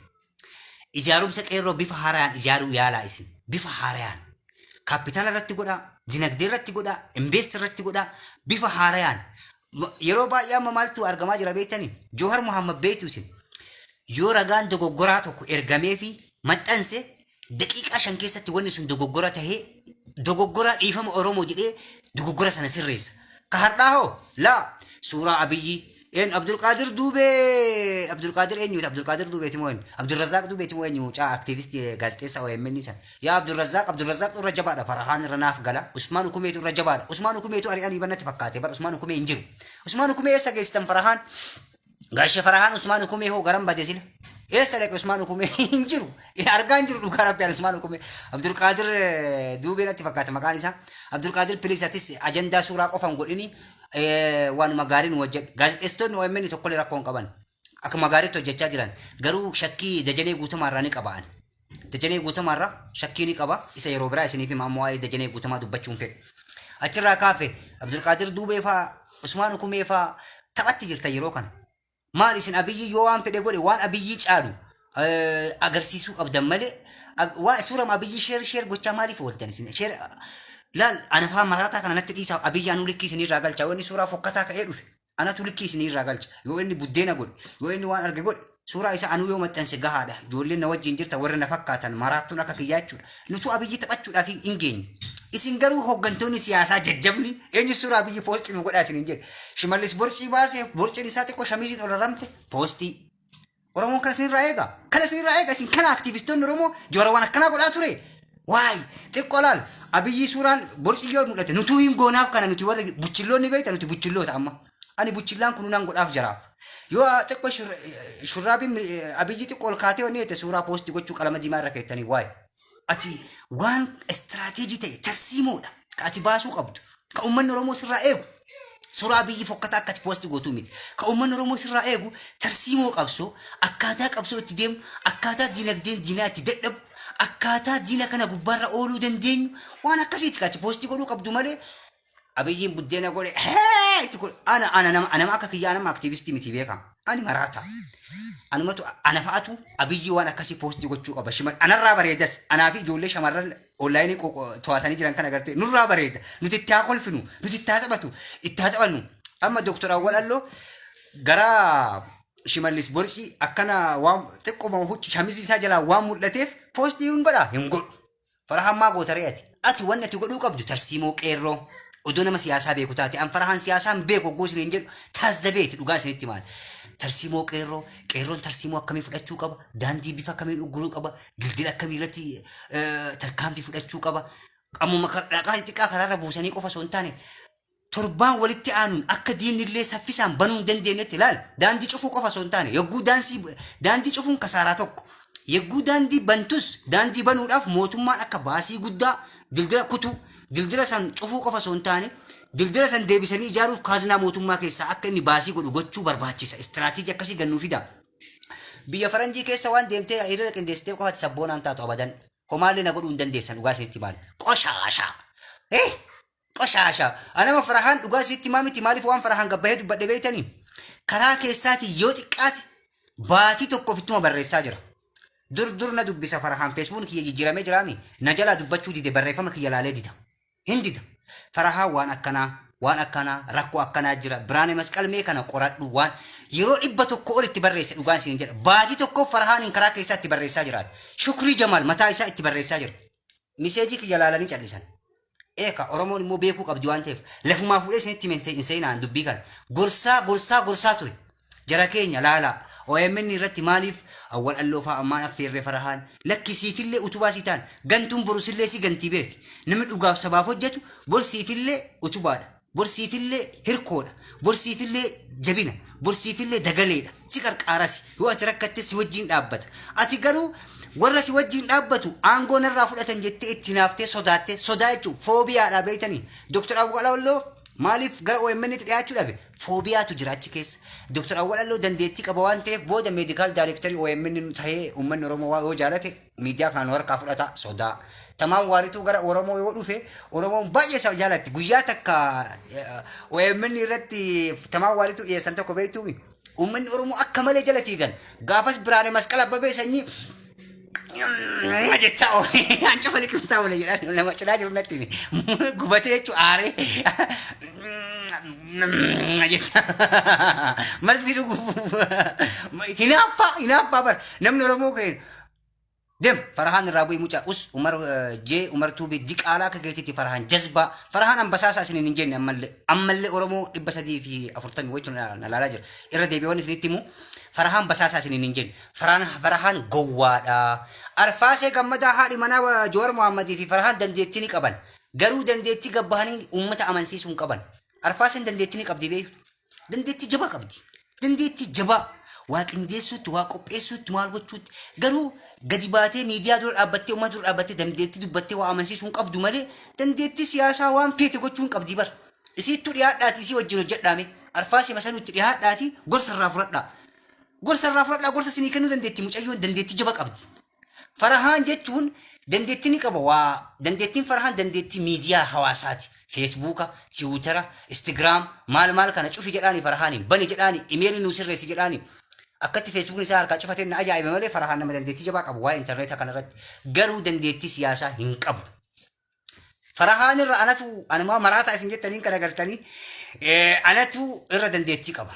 اجاروم سيقيرو بفهاران اجارو يالا اسين بفهاران كابيتال رتي غدا دينغدي رتي غدا انفست رتي غدا بفهاران يروبا يا ممالتو ارغما جرا بيتني جوهر محمد بيتوسين يورغان دوغوراتو ارغامي في متنسه دقيقه شن كيسه ونسون دوغورا تهي دوغورا ايفم اورومو جدي دوغورا سنه سريس كهرداهو لا سوره ابي ان عبد القادر دوبي عبد القادر اني عبد القادر دوبي تموين عبد الرزاق دوبي تموين وچا اكتيفيست غازتيسا او يمنيسا يا عبد الرزاق رجبا فرحان رناف غلا عثمان كوميتو رجبا عثمان كوميتو ارياني بنت فكاتي بر عثمان كومي انجو عثمان كومي سغيستم فرحان غاش فرحان عثمان كومي هو غرام بديسيل يسلك عثمان كومي انجو ارغان جرو غراب يا عثمان كومي عبد القادر دوبي نت فكات مكانيسا عبد القادر بليساتيس اجندا سورا قفن غدني وان مغارين وجد غازتستون ويمني توكل راكون قبان اك مغاري تو جچا جيران غرو شكي دجني غوتما راني قبان دجني غوتما را شكيني قبا اسا يروبرا اسني في مامواي دجني غوتما دبچون في اچرا كافي عبد القادر دوبي فا عثمان كومي فا تبت جرتا يرو كان مال اسن ابي يوام فدي غوري وان ابي چالو اگرسيسو قبدمله وا سوره ما ابي شير غوچا ماري فولتن سن شير لا انا فاهم مراتا كان نتديسا ابي انو لكي سني راغال چاوني سوره فوكتا كايدوف انا تولكي سني راغال يو اني بودينا غود يو اني وان ارغ غود سوره ايسا انو يوم تنس غهادا جولنا وجين جرتا ورنا فكاتن مراتو نكا كياچو نتو ابي تبچو دافي انجين اسنغرو هوغنتوني سياسا ججبني اني سوره ابي بوست ني غدا سنين شمالس بورچي باسي بورچي نساتي كو شميزين اورامت بوستي ورمون كرسين رايغا سين كان اكتيفيستون رومو جورا وانا كنا غدا توري واي تقولال ابي سوران بورچي يو ملت نتو يم غوناف كان نتو ور بوچلو ني بيت نتو بوچلو تاما اني بوچلان كنونان غداف جراف يو تقو شرابي ابي تقول كاتي وني تسورا بوست غچو قلم دي ماركتني واي اتي وان استراتيجي ترسيمو كاتي باسو قبط كأمن رومو سرايغو سورا بي فوكتا كات بوست غوتوميت كأمن رومو سرايغو ترسيمو قبسو اكاتا قبسو تديم اكاتا دينك ديناتي ددب اكاتا دينا كنا غبار اولو دندين وانا كسيت كات بوست غلو قبدو مالي ابي بدينا غوري هي تقول انا ما كيا انا ما اكتيفيست ميتي بيكا اني مراتا انا متو انا فاتو ابي وانا كسي بوست غوچو قبشمل انا رابريدس انا في جولي شمرل اونلاين كو تواتاني جيران كنا غرتي نور رابريد نتتاكل فينو نتتاتبتو اتاتبنو اما دكتور اول قال له غرا شمالس بورشي اكنا وام تقوم هو شميزي ساجلا وام مدلتف بوست ينغدا فرحان ما غوترياتي اتي ونتي غدو قبدو ترسيمو قيرو ودون ما سياسه بيكوتاتي ام فرحان سياسه بيكو غوس لينجل تازبيت دوغاس نتيمال ترسيمو قيرون ترسيمو كمي فدچو قبا داندي بيفا كمي غرو قبا جلدلا كمي رتي تركام بي فدچو قبا امو مكرقا تيكا كرار بوسني قفا سونتاني تربان ولتي انون اك دين اللي سفيسان بنون دندينت لال داندي چفو قفا سونتاني يغو داندي چفون كساراتك يغو داندي بنتوس داندي بنو داف موتومان اك باسي غدا دلدلا كتو دلدلا سان چفو قفا سونتاني dildira san deebisanii ijaaruuf kaaznaa mootummaa keessaa akka inni baasii godhu gochuu barbaachisa. Istiraateejii akkasii gannuufidha. Biyya faranjii keessa waan deemtee hiriira qindeessitee qofaatti sabboonaan taatu abadan homaallee na godhuu hin dandeessan dhugaa isinitti maali? Qoshaashaa. Qoshaashaa. Anama Farahaan dhugaa isinitti maamiti maaliif waan Farahaan gabbahee dubbadhe beeytanii? Karaa keessaati yoo xiqqaati baatii tokko ofittuma barreessaa jira. Dur na dubbisa Farahaan feesbuun kiyya jijjiiramee jiraami. Na jalaa dubbachuu dide barreeffama kiyya laalee dida. Hindida. Farahaan waan akkanaa rakkoo akkanaa jira. Biraane masqalmee kana qoradhu waan yeroo 100 olitti barreesse dhugaan isin jedha. Baatii tokko Farahaan karaa keessaatti barreessaa jira. Shukrii Jamaal mataa isaa itti barreessaa jira. Miseejii kiyya laalanii callisan. Eka Oromoon immoo beekuu qabdi waan ta'eef lafumaa fuudhee isinitti mente inseenaan dubbii kana. Gorsaa ture. Jara keenya laala. OMN irratti maaliif awwal alloofa ammaan affeerree Farahaan lakkisiifillee utubaa sitaan gantuun borusillee si gantii beek. Namni dhugaaf sabaaf hojjetu borsiifillee utubaadha. Borsiifillee hirkoodha. Borsiifillee jabina. Borsiifillee dagaleedha. Si qarqaarasi. Yoo ati rakkatte si wajjin dhaabbata. Ati garuu warra si wajjin dhaabbatu aangoo narraa fudhatan jettee itti naaftee sodaattee sodaa jechuun foobiyaadhaa beeytanii. Dr. Awwal Alloo maaliif gara OMN itti dhiyaachuu dhabe? Foobiyaatu jira achi keessa. Dr. Awwal Alloo dandeettii qaba waan ta'eef booda meedikaal daayirektarii OMN ta'ee uummanni Oromoo yoo jaalate miidiyaa kana harkaa fudhata sodaa. Tamaan waarituu gara Oromoo yoo dhufe Oromoon baay'ee isa jaalatti. Guyyaa takka OMN irratti tamaan waarituu dhiyeessan tokko beektuumi. Uummanni Oromoo akka malee jala fiigan. Gaafas Biraane Masqal Abbabee sanyii jecha ancufa liqimsaa wala jedhan nama cinaa jiru natti gubatee jechuun aaree jecha marsi dhugu hinaaffaa bar namni Oromoo ka'een dem Farahaan irraa bu'ii mucaa Umar Tuubii diqaalaa akka keetitti Farahaan jazbaa Farahaan ambasaasaa isiniin hin jenne ammallee Oromoo 340 wachuun na laalaa jira irra deebi'oon isinitti himu Farahaan basaasaa isiniin hin jenne Farahaan gowwaadha. Arfaasee Gammadaa haadhi manaa Jowaar Mohammadii fi Farahaan dandeettii ni qaban. Garuu dandeettii gabbahanii uummata amansiisuu hin qaban. Arfaaseen dandeettii ni qabdi beeku. Dandeettii jabaa qabdi. Dandeettii jabaa waa qindeessuutti waa qopheessuutti maal gochuutti garuu gadi baatee miidiyaa dura dhaabbattee uummata dura dhaabbattee dandeettii dubbattee waa amansiisuu hin qabdu malee dandeettii siyaasaa waan feete gochuu hin qabdi bar. Isiittuu dhiyaadhaati isii wajjin hojjedhaame. Arfaasee masanuutti dhiyaadhaati gorsa irraa fudhadhaa. Gorsa sinii kennuu dandeettii mucayyoon dandeettii jaba qabdi. Farahaan jechuun dandeettii ni qaba waa dandeettiin Farahaan dandeettii miidiyaa hawaasaati. Feesbuuka, Tiwutara, Instagram maal kana cufi jedhaani Farahaaniin bani jedhaani imeelii nuu sirreessi jedhaani akkatti Feesbuukni isaa harkaa cufatee na ajaa'iba malee Farahaan nama dandeettii jabaa qabu waa'ee intarneetaa kanarratti garuu dandeettii siyaasaa hin qabu. Farahaan irra anuma maraataa isin jettaniin kana gartanii anatu irra dandeettii qaba.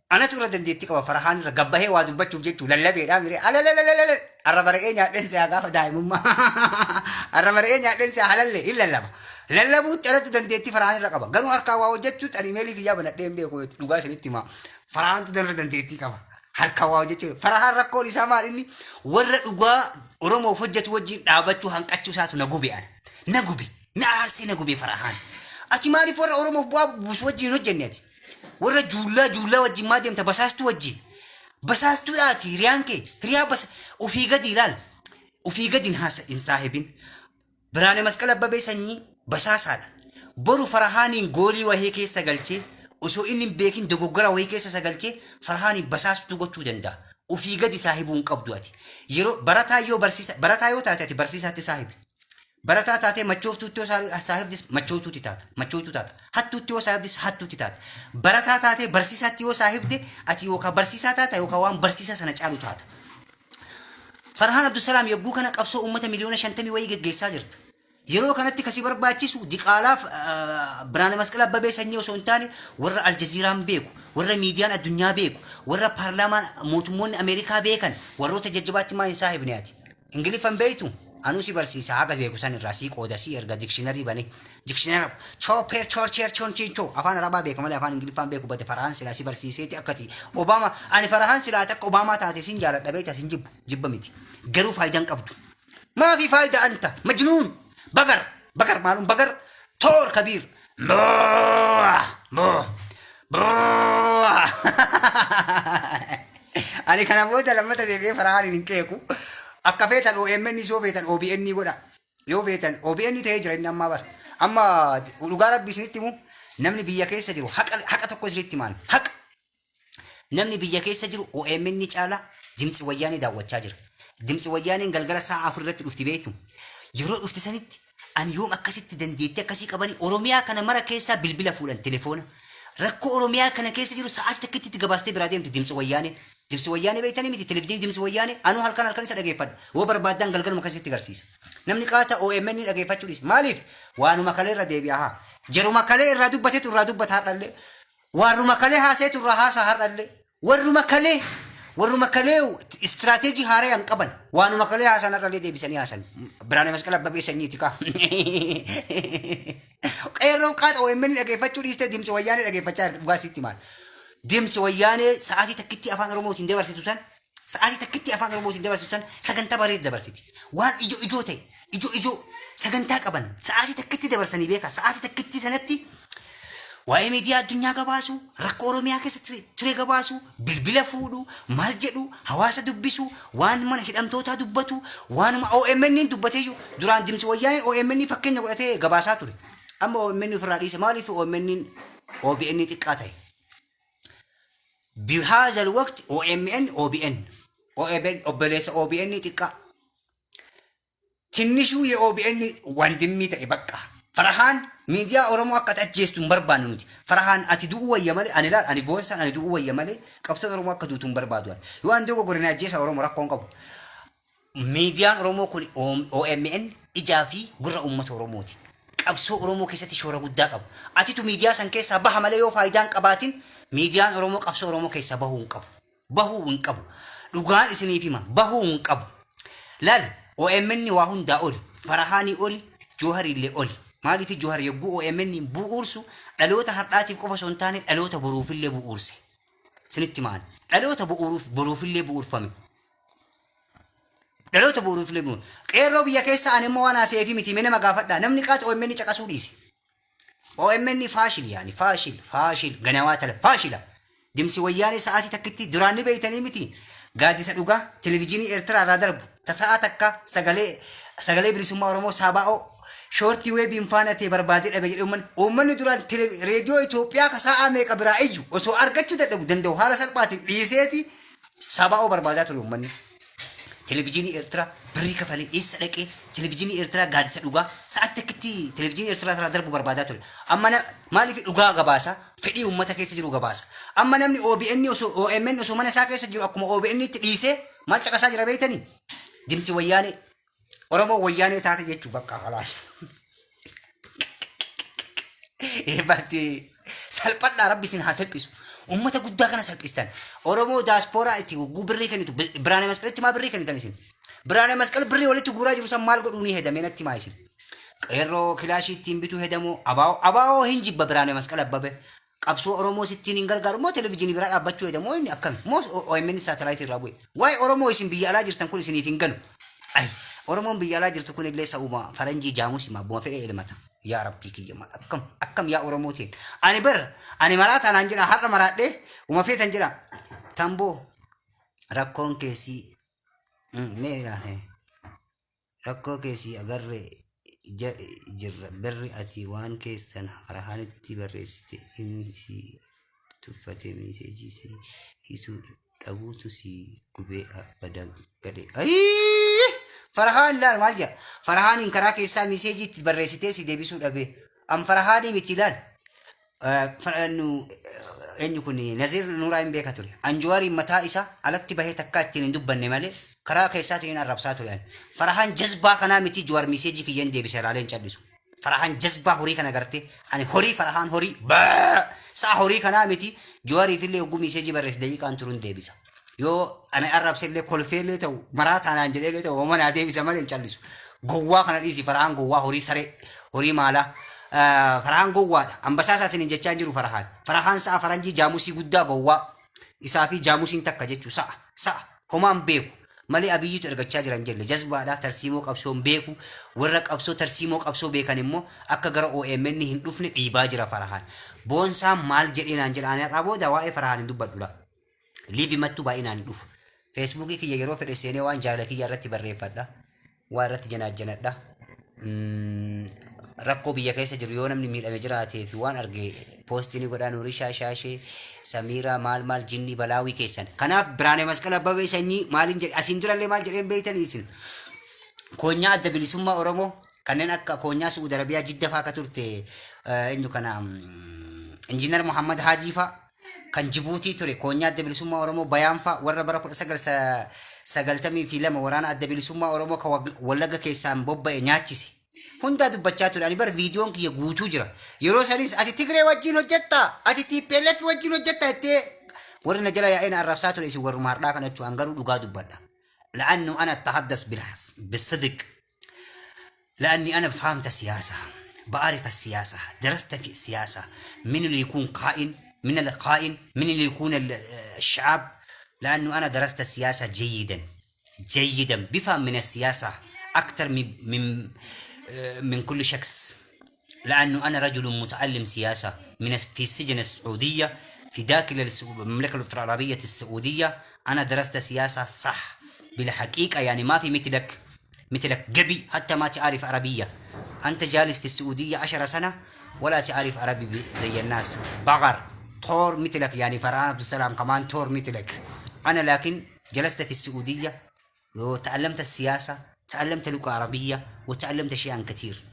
Anatu irra dandeettii qaba Farahaan irra gabbahee waa dubbachuuf jechuu lallabeedhaa miree alalalalalalal arra bara'ee nyaadheen siyaa gaafa daa'imummaa arra bara'ee nyaadheen siyaa halalle hin lallaba. Lallabuutti alatti dandeettii Farahaan irra qaba. Garuu harkaa waa hojjechuutti ani imeelii kiyyaa banadhee hin beeku dhugaa isinitti himaa. Farahaantu irra dandeettii qaba. Harkaa waa hojjechuu. Farahaan rakkoon isaa maal inni warra dhugaa Oromoof hojjetu wajjin dhaabachuu hanqachuu isaatu na gube ana. Na gube. Na aarsee na gube Farahaan. Ati maaliif warra Oromoof bu'aa buusu wajjin hojjenne ati? Warra juullaa wajjin maa deemta basaastuu wajjin. Basaastuudhaati hiriyaan kee hiriyaa ofii gadi ilaal. Ofii gadi hin saahibin. Biraane Masqal Abbabee sanyii basaasaadha. Boru Farahaaniin goolii wahee keessa galchee osoo inni hin beekin dogoggora wahee keessa galchee Farahaaniin basaastuu gochuu danda'a. Ofii gadi saahibuu hin qabdu ati. Yeroo barataa yoo taate ati barsiisaatti saahibi. Barataa taatee machooftuutti yoo saahibdis machooftuutti taata. Machooftuu taata. Hattuutti yoo saahibdis hattuutti taata. Barataa taatee barsiisaatti yoo saahibde ati yookaan barsiisaa taata yookaan waan barsiisaa sana caalu taata. Farahaan Abdusalaam yogguu kana qabsoo uummata miliyoona 50 wayii geggeessaa jirta. Yeroo kanatti kasii barbaachisu diqaalaaf Biraane Masqal Abbabee sanyii osoo hin taane warra Aljaziiraan beeku, warra miidiyaan addunyaa beeku, warra paarlaamaan mootummoonni Ameerikaa beekan, warroota jajjabaatti maa hin saahibne ati. Ingiliffan beeytu anuu si barsiisa haga beeku san irraa si qooda si erga dikshiinarii bane. Dikshiinarii chooper chonchiinchoo afaan Arabaa beeka malee afaan Ingiliffaan beeku bade Farahaan silaa si barsiiseeti akkati. Obama ani Farahaan silaa takka Obaamaa taate sin jaaladha beekta sin jibba miti. Garuu faayidaan qabdu. Maafi faayida anta majnuun. Bagar maalum bagar tor kabir ani kana booda lammata deebi'ee Farahaan hin keeku akka feetan OMN yoo feetan OBN godha yoo feetan OBN ta'ee jira inni amma dhugaa rabbi isinitti himu namni biyya keessa jiru haqa tokko isinitti himaan haqa namni biyya keessa jiru OMN ni caala dimtsi wayyaanii daawwachaa jira. Dimtsi wayyaaniin galgala sa'a 4 irratti dhufti beektu. Yeroo dhufti sanitti ani yoom akkasitti dandeetti akkasii qabani Oromiyaa kana mara keessaa bilbila fuudhan telefoona. Rakkoo Oromiyaa kana keessa jiru sa'aatii takkitti gabaastee biraa deemti dimtsi wayyaaniin. Dimtsi wayyaanii beektanii miti televiziyoonii dimtsi wayyaanii anu halkan isa dhageeffadha. Woo barbaadan galgaluma akkasitti garsiisa. Namni qaata OMN ni dhageeffachuu dhiisa. Maaliif? Waanuma kalee irra deebi'a haa. Jaruma kalee irraa dubbateetu irraa dubbata har'allee. Waaruma kalee haaseetu irraa haasaa har'allee. Warruma kalee istiraatejii haaraa hin qaban. Waanuma kalee haasan har'allee deebisanii haasan. Biraane masqala abbabee sanyiiti kaa. Qeerroon qaata OMN dhageeffachuu dhiiste dimtsi wayyaanii dhageeffachaa dhugaa sitti maal. Dimtsi wayyaanii sa'aatii takkitti afaan Oromootiin dabarsitu san sagantaa bareeda dabarsiti. Waan ijoo ta'e ijoo sagantaa qaban sa'aatii takkitti dabarsanii beeka. Sa'aatii takkitti sanatti waa'ee miidiyaa addunyaa gabaasu rakkoo Oromiyaa keessatti ture gabaasu bilbila fuudhu maal jedhu hawaasa dubbisu waan mana hidhamtootaa dubbatu waanuma OMN dubbateeyyuu duraan dimtsi wayyaanii OMN fakkeenya godhatee gabaasaa ture. Amma OMN ofirraa dhiise maaliif OMN OBN xiqqaa ta'e. بهذا الوقت OBN OBLS OBN تقع تنشو يا OBN واندمي تبقى فرحان ميديا أورمو أكتر أجهزتم بربان نودي فرحان أتدوه ويامله أنا لا أنا بونسان أنا دوه ويامله كابتن أورمو أكتر دوتم بربادوان يواندو قرنا أجهز أورمو ركون كابو ميديا أورمو كل OMN إجافي قرر أمة أورموتي كابسو أورمو كيسة شورا قدّا كابو أتيتو ميديا سانكي سبها ملايو فايدان كباتين ميديان أورمو قبسو أورمو كيسا bahuu hin qabu dhugaan isiniif hima bahuu hin qabu laal OMN waa hunda oli Farahaanii oli Joohar illee oli maaliif Joohar yagguu OMN bu'uursu dhaloota har'aatiif qofa osoo hin taane dhaloota boruufillee bu'uurse sinitti maan dhaloota boruufillee bu'uurfame dhaloota boruufillee bu'uurfame qeerroo biyya keessa ani immoo waan haasa'eefi miti nama gaafadha namni qaata OMN caqasuu dhiise OMN faashil yaani faashil ganamaa tala faashila dimsi wayyaanii sa'aatii takkitti duraanni beeytanii miti gaaddisa dhugaa televiziyoonii Eertiraa irraa darbu tasa'a takka sagalee bilisummaa Oromoo Saabaa'oo shoortii weebiin faana ta'e barbaadee dhabe jedhe uummanni duraan reediyoo Itoophiyaa ka sa'a meeqa biraa ijju osoo argachuu danda'u haala salphaatiin dhiiseeti Saabaa'oo barbaadaa ture uummanni televiziyoonii Eertiraa birrii kafalee eessa dhaqee televiziyoonii Eertiraa gaaddisa dhugaa sa'aatii takkitti televiziyoonii Eertiraa irraa darbu barbaadaa ture amma maaliif dhugaa gabaasa fedhii uummata keessa jiru gabaasa amma namni OMN osoo mana isaa keessa jiru akkuma OBN itti dhiisee maal caqasaa jira beeytanii dimsi wayyaanee Oromoo wayyaanee taate jechuu bakka halaas eebatti salphadhaa rabbi isin haa salphisu ummata guddaa kana salphistan Oromoo daaspooraa itti gugguu birrii kennitu Biraane Masqalitti maa birrii kennitan isin Biraane Masqal birrii walitti guuraa jiru san maal godhuu ni hedamee natti maa isin qeerroo kilaashii ittiin bituu hedamoo abaa'oo hin jibba Biraane Masqal abbabe qabsoo Oromoo sittiin hin gargaaru moo televiziyoonii biraa dhaabbachuu hedamoo inni akkami moo OMN saatalaayitii irraa bu'e waa'ee Oromoo isin biyya alaa jirtan kun isiniif hin galu ay Oromoon biyya alaa jirtu kun illee sa'uma faranjii jaamusi ma bu'aa fe'ee ilmata yaa rabbii kiyya akkam yaa Oromootiin ani maraata anaan jira har'a maraadhee uma feetan jira tamboo rakkoon keessii rakkoo keessii agarree jirra birri ati waan keessan Farahaanitti barreessite inni si tuffate meeseejii si isuu dhabuutu si gubee badan gade Farahaan laal maal jaa Farahaanin karaa keessaa meeseejii itti barreessitee si deebisuu dhabe am Farahaanii miti laal eenyu kun Naziir Nuuraa hin beeka ture Anjuwaariin mataa isaa alatti bahee takkaa ittiin hin dubbanne malee karaa keessaatiin arrabsaa ture Farahaan jazbaa kanaa miti Jawaar meeseejii kiyyan deebisee raaleen callisu Farahaan jazbaa horii kana gartee ani horii Farahaan horii saa horii kanaa miti Jawaariif illee hogguu meeseejii barreesse daqiiqaan turuun deebisa yoo ani arrabse illee kolfee illee ta'u maraataan jedhee illee ta'u homanaa deebisa malee hin callisu gowwaa kana dhiisi Farahaan gowwaa horii saree horii maalaa Farahaan gowwaadha ambasaasaatiin hin jechaa jiru Farahaan sa'a faranjii jaamusii guddaa gowwaa isaa fi jaamusiin takka jechuu sa'a homaan beeku malee abiyyiitu ergachaa jiran jelle jazbaadha tarsiimoo qabsoon beeku warra qabsoo tarsiimoo qabsoo beekan immoo akka gara OMN hin dhufne dhiibaa jira Farahaan boonsaan maal jedheenaan jedhaan irraa booda waa'ee Farahaan hin dubbadhudha liivi mattuu baay'inaan hin dhufu feesbuukii kiyya yeroo fedhe seenee waan jaalala kiyya irratti barreeffadha waa irratti janaajjanadha rakkoo biyya keessa jiru yoo namni miidhame jiraatee fi waan arge poostii godhaa Nuurii Shaashee Samiira maal jinni balaawii keessan kanaaf Biraanee Masqala Abbabee sanyii maaliin jedhe asiin durallee maal jedheen beeytanii isin koonyaa adda bilisummaa Oromoo kanneen akka koonyaa Suudi Arabiyaa Jidda fa'aa akka turte eenyu kana Injiinar Muhammad Haajii fa'aa kan Jibuutii ture koonyaa adda bilisummaa Oromoo Bayaan fa'aa warra bara 1992 waraana adda bilisummaa Oromoo ka Wallagga keessaan bobba'e nyaachise hunda dubbachaa ture ani bar viidiyoon kiyya guutuu jira yeroo sanis ati Tigree wajjin hojjetta ati TPLF wajjin hojjetta itti warri na jala yaa'een arrabsaa ture isin warruma hardhaa kanachuu hangaruu dhugaa dubbadha لأنه أنا أتحدث بالصدق لأني أنا فهمت السياسة بعرف السياسة درست في السياسة من اللي يكون قائن من القائن من اللي يكون الشعب لأنه أنا درست السياسة جيدا بفهم من السياسة أكثر من كل شخص لأنه أنا رجل متعلم سياسة في السجن السعودية في داخل المملكة العربية السعودية أنا درست سياسة صح بالحقيقة يعني ما في مثلك قبي حتى ما تعرف عربية أنت جالس في السعودية 10 سنة ولا تعرف عربي زي الناس بغر طور مثلك يعني فرحان عبد السلام كمان طور مثلك أنا لكن جلست في السعودية وتعلمت السياسة تعلمت لغة عربية وتعلمت أشياء كثير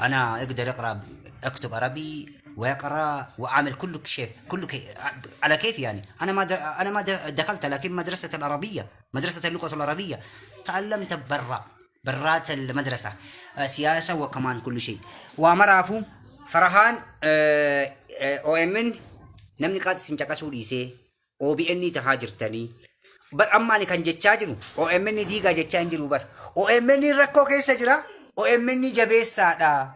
أنا أقدر أكتب عربي ويقرأ وأعمل كل شيء على كيف يعني أنا ما دخلت لكن مدرسة العربية مدرسة اللغة العربية تعلمت برات المدرسة سياسة وكمان كل شيء ومرافو فرحان OMN نمني قاد سنجاكا سوريسي OBN تهاجرتني بر أماني كان جتشاجرو OMN ديغا جتشانجرو بر OMN ركو كيسا جرا OMN جبيس سادا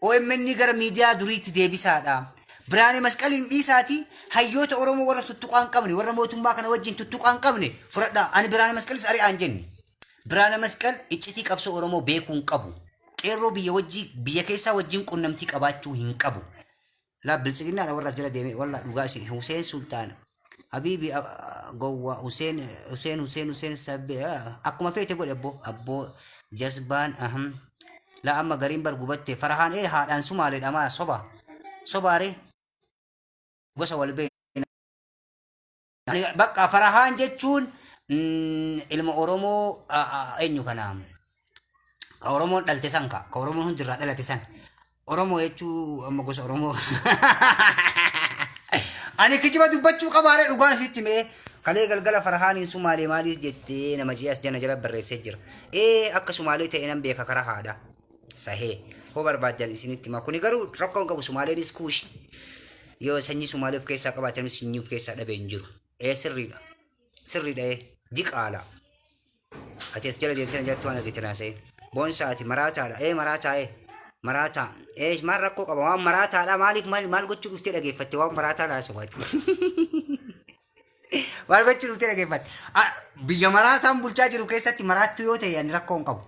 OMN غر ميديا دوريت ديبسادا Biraanee Masqaliin dhiisaati hayyoota Oromoo warra tuttuqaan qabne warra mootummaa kana wajjin tuttuqaan qabne fudhadha ani Biraanee Masqalis ari'aan jenne Biraanee Masqal iccitii qabsoo Oromoo beekuun qabu qeerroo biyya keessaa wajjin qunnamtii qabaachuu hin qabu la bilchiginaa warra jira deeme walla dhugaasi Hussein Sultan Habibi Gowwa Hussein sabbe akkuma feete godhe abbo Jazbaan la amma gariin bargubatte Farhaan haadhaan Sumaalee dhamaa sobaare gosa walbeen bakka Farhaan jechuun ilma Oromoo eenyu kana Oromoo dhalte san ka Oromoo hundirraa dhalate san Oromoo jechuu amma gosa Oromoo ani kijiba dubbachuu qabaare dhugaan sitti mee kalee galgala Farhaaniin Sumaalee maaliif jettee nama ji'as jana jala barreessee jira akka Sumaalee ta'e nan beeka karaa haadha sahee ho barbaadan isinitti ma kuni garuu rakkoon qabu Sumaaleenis kuushi yoo sanyii Sumaaleef keessaa qabaatanis sanyii keessaa dhabeen jiru sirriidha diqaala atis jala deemtee jirtu waan argitan asee boonsaati maraataadha maraataa maal rakkoo qaba waan maraataadha maaliif maal gochuu dhuftee dhageeffatte waan maraataadha sobaati maal gochuu dhuftee dhageeffatte biyya maraataan bulchaa jiru keessatti maraattuu yoo ta'e ani rakkoon qabu